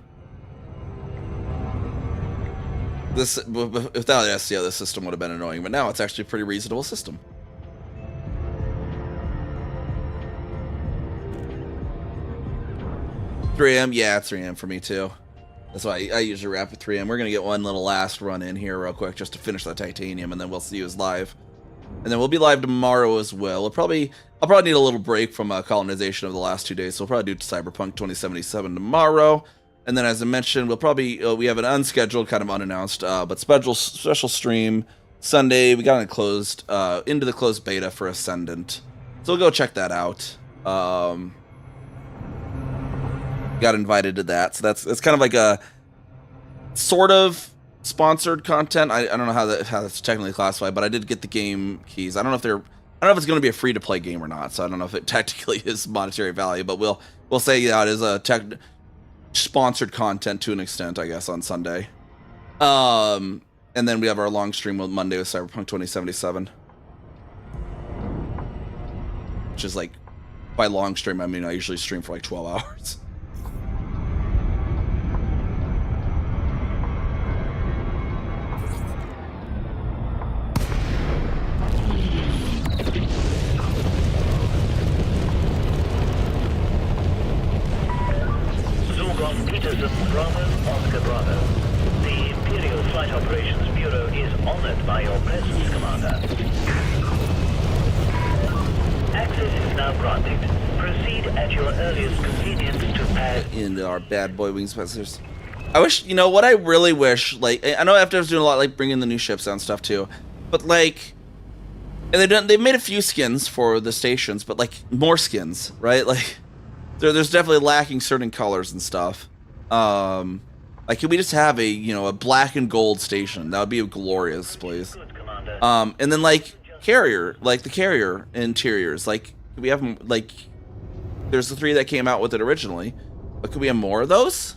Speaker 1: Without SEO, this system would have been annoying, but now it's actually a pretty reasonable system. $3M, yeah, it's $3M for me too. That's why I usually wrap at 3M. We're going to get one little last run in here real quick just to finish that Titanium, and then we'll see you as live. And then we'll be live tomorrow as well. I'll probably need a little break from Colonization of the last 2 days, so we'll probably do Cyberpunk 2077 tomorrow. And then, as I mentioned, we'll probably, we have an unscheduled, kind of unannounced, but special stream Sunday. We got into the closed beta for Ascendant. So we'll go check that out. got invited to that. So it's kind of like a sort of sponsored content. I don't know how that's technically classified, but I did get the game keys. I don't know if it's going to be a free to play game or not. So I don't know if it technically is monetary value, but we'll say yeah, it is a sponsored content to an extent, I guess, on Sunday. And then we have our long stream on Monday with Cyberpunk 2077, which is like, by long stream I mean I usually stream for like 12 hours.
Speaker 6: Peterson, Bravo, Oscar Bravo. The Imperial Flight Operations Bureau is honored by your presence, Commander. Access is now granted. Proceed at your earliest convenience to pad...
Speaker 1: Into our bad boy wing spacers. I wish, you know, what I really wish, like, I know after I was doing a lot, like, bringing the new ships out and stuff, too. But, like... And they've made a few skins for the stations, but, like, more skins, right? Like, there's definitely lacking certain colors and stuff. Like, could we just have a black and gold station? That would be glorious, please. And then, like, the carrier interiors, like, could we have them, like, there's the 3 that came out with it originally, but could we have more of those?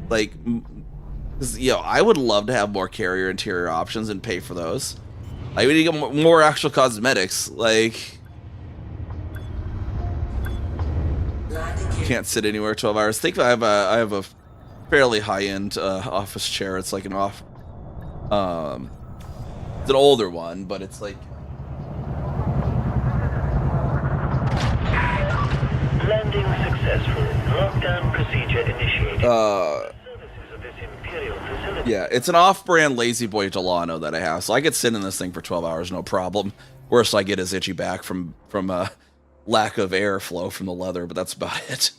Speaker 1: Like, because, I would love to have more carrier interior options and pay for those. Like, we need to get more actual cosmetics, like... Can't sit anywhere 12 hours. Think I have a fairly high-end office chair. It's like an it's an older one, but it's like
Speaker 6: landing successful. Lockdown procedure initiated. Services of this Imperial facility.
Speaker 1: Yeah, it's an off-brand Lazy Boy Delano that I have, so I could sit in this thing for 12 hours, no problem. Worst I get is itchy back from lack of airflow from the leather, but that's about it.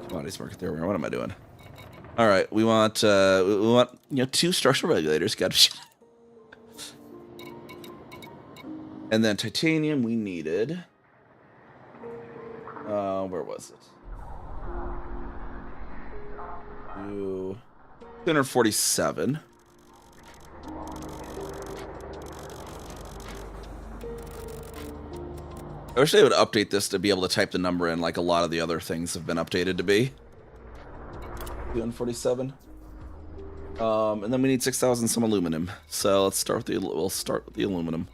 Speaker 1: Commodities market there. What am I doing? All right, we want 2 structural regulators. Got and then titanium we needed. Where was it? 247. I wish they would update this to be able to type the number in like a lot of the other things have been updated to be. 247. And then we need 6,000 some aluminum. So let's start with we'll start with the aluminum.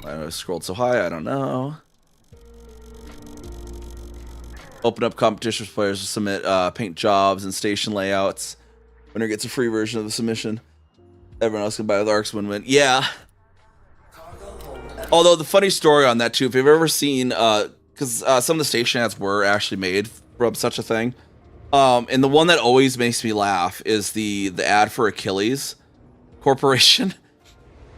Speaker 1: I scrolled so high, I don't know. Open up competition for players to submit paint jobs and station layouts. Winner gets a free version of the submission. Everyone else can buy with ARCs win-win. Yeah. Although the funny story on that too, if you've ever seen, because some of the station ads were actually made from such a thing, and the one that always makes me laugh is the ad for Achilles Corporation.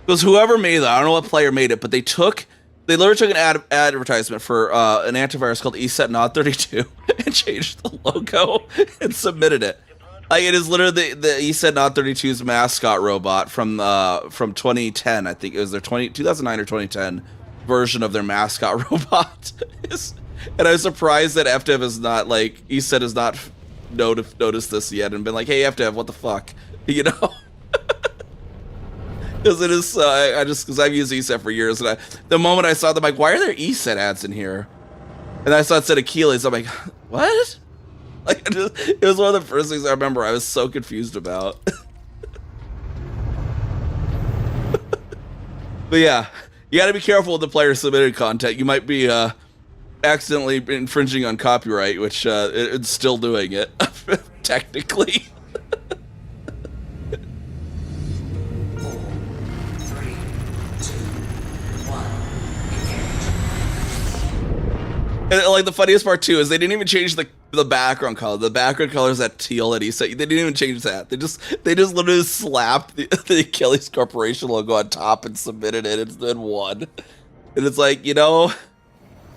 Speaker 1: Because whoever made that, I don't know what player made it, but they literally took an advertisement for an antivirus called ESET Nod 32 and changed the logo and submitted it. Like, it is literally the ESET Nod 32's mascot robot from 2010. I think it was their 2009 or 2010 version of their mascot robot. And I was surprised that FDev is not, like, ESET has not noticed this yet and been like, hey, FDev, what the fuck? You know? Because it is, because I've used ESET for years, and the moment I saw them, like, why are there ESET ads in here? And I saw it said Achilles, I'm like, what? Like, it was one of the first things I remember I was so confused about. But yeah, you gotta be careful with the player submitted content. You might be accidentally infringing on copyright, which it's still doing it, technically.
Speaker 4: 3, 2, 1, engage.
Speaker 1: And like the funniest part too is they didn't even change the background color. The background color is that teal that he said. They didn't even change that. They just literally slapped the Achilles Corporation logo on top and submitted it and then won. And it's like,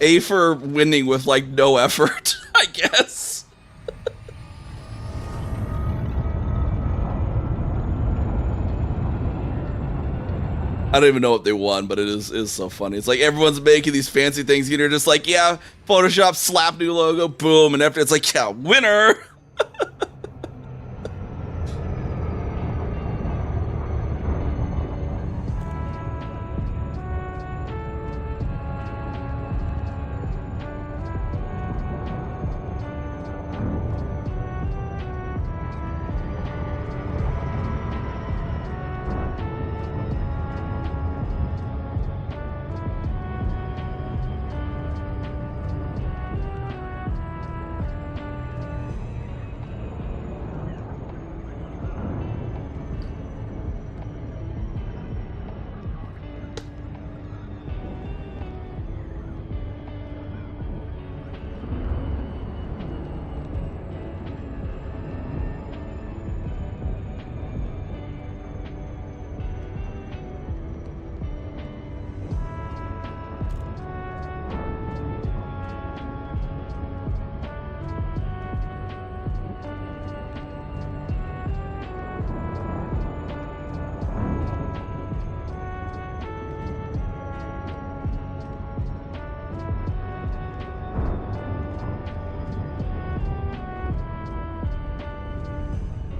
Speaker 1: A for winning with like no effort, I guess. I don't even know what they won, but it is so funny. It's like everyone's making these fancy things, and you're just like, yeah, Photoshop, slap new logo, boom, and after it's like, yeah, winner.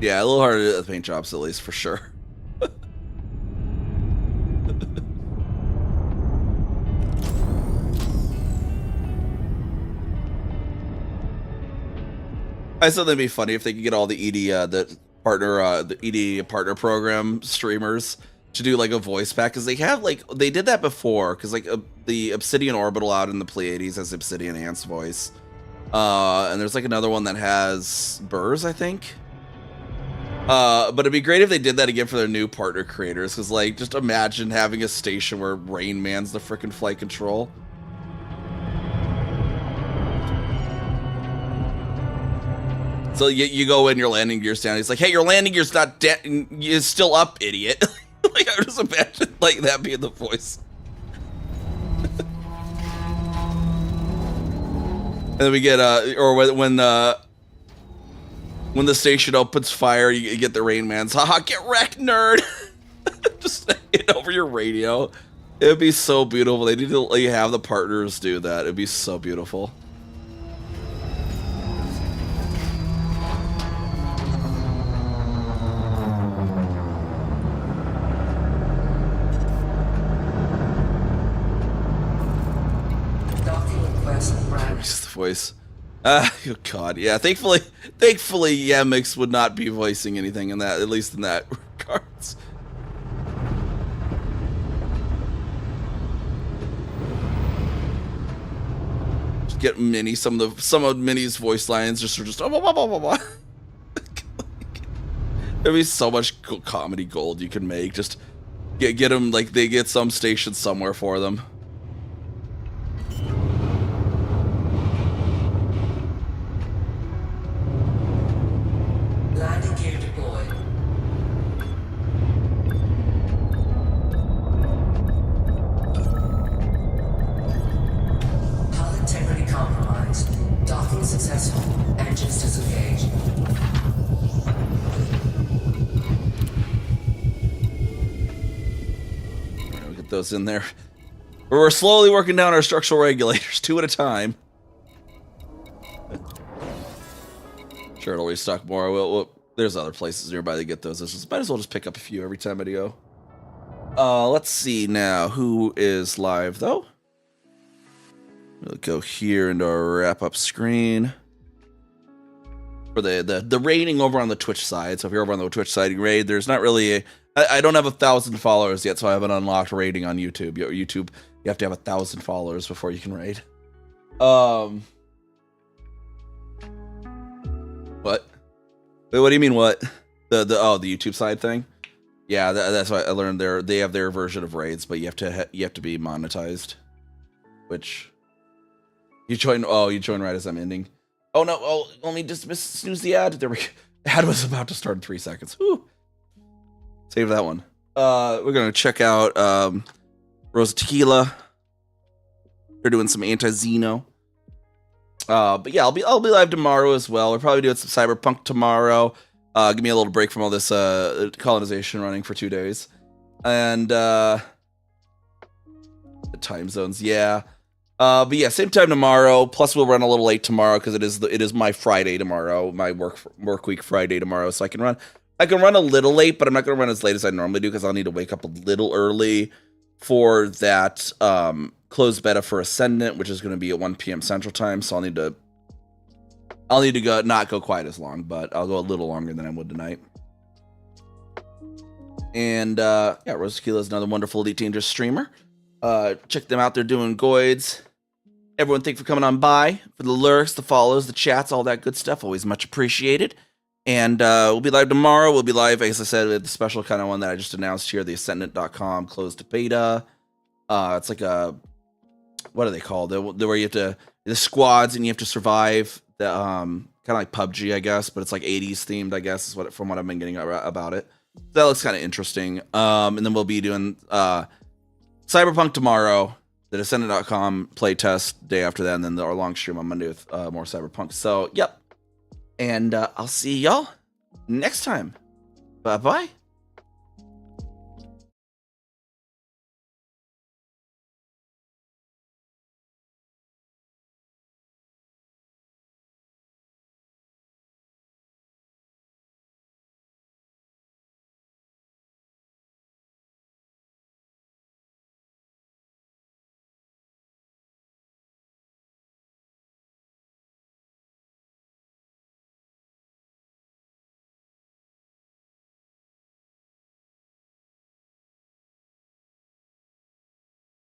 Speaker 1: Yeah, a little harder to do the paint jobs, at least, for sure. I thought that'd be funny if they could get all the the ED partner program streamers to do like a voice pack, because they have like they did that before, because like the Obsidian Orbital out in the Pleiades has Obsidian Ant's voice, and there's like another one that has Burrs, I think. But it'd be great if they did that again for their new partner creators, because like just imagine having a station where Rain Man's the frickin' flight control. So you go in, your landing gear's down. He's like, "Hey, your landing gear's not down. It's still up, idiot." Like I would just imagine like that being the voice. And then we get or when the station opens fire, you get the Rain Man's, haha, get wrecked, nerd. Just saying over your radio. It'd be so beautiful. They need to like, have the partners do that. It'd be so beautiful. Just the voice. Oh god, yeah. Thankfully, Yamix would not be voicing anything in that, at least in that regards. Just get Minnie. Some of Minnie's voice lines just are just. There'd be so much comedy gold you can make. Just get them like they get some station somewhere for them.
Speaker 4: Landing gear deployed. Hull integrity compromised. Docking successful. Engines disengaged.
Speaker 1: We'll get those in there. We're slowly working down our structural regulators, 2 at a time. Sure, it'll restock more. Well, there's other places nearby to get those. Might as well just pick up a few every time I go. Let's see now who is live though. We'll go here into our wrap up screen for the rating over on the Twitch side. So if you're over on the Twitch side, you raid. There's not really I don't have 1,000 followers yet, so I haven't unlocked rating on YouTube. YouTube, you have to have 1,000 followers before you can raid. What? Wait, what do you mean what? The YouTube side thing? Yeah, that's what I learned. They have their version of raids, but you have to be monetized. Which you join right as I'm ending. Oh no! Oh, let me just snooze the ad. There we go. Ad was about to start in 3 seconds. Whew. Save that one. We're gonna check out Rosa Tequila. They're doing some anti-Xeno. But yeah, I'll be live tomorrow as well. We're probably doing some Cyberpunk tomorrow. Give me a little break from all this colonization running for 2 days. And time zones, yeah. But yeah, same time tomorrow. Plus, we'll run a little late tomorrow because it is my Friday tomorrow, my work week Friday tomorrow. So I can run a little late, but I'm not gonna run as late as I normally do because I'll need to wake up a little early for that closed beta for Ascendant, which is going to be at 1 p.m. Central Time. So I'll need to go not go quite as long, but I'll go a little longer than I would tonight. And yeah, Rose Tequila is another wonderful Elite Dangerous streamer. Check them out. They're doing Goids. Everyone, thank you for coming on by, for the lurks, the follows, the chats, all that good stuff. Always much appreciated. And we'll be live tomorrow. We'll be live, as I said, with the special kind of one that I just announced here, the Ascendant.com closed beta. It's like a, what are they called? Where you have to, the squads and you have to survive. The kind of like PUBG, I guess, but it's like 80s themed, I guess, is what from what I've been getting about it. So that looks kind of interesting. And then we'll be doing Cyberpunk tomorrow, the Descendant.com playtest day after that, and then our long stream on Monday with more Cyberpunk. So, yep. And I'll see y'all next time. Bye-bye.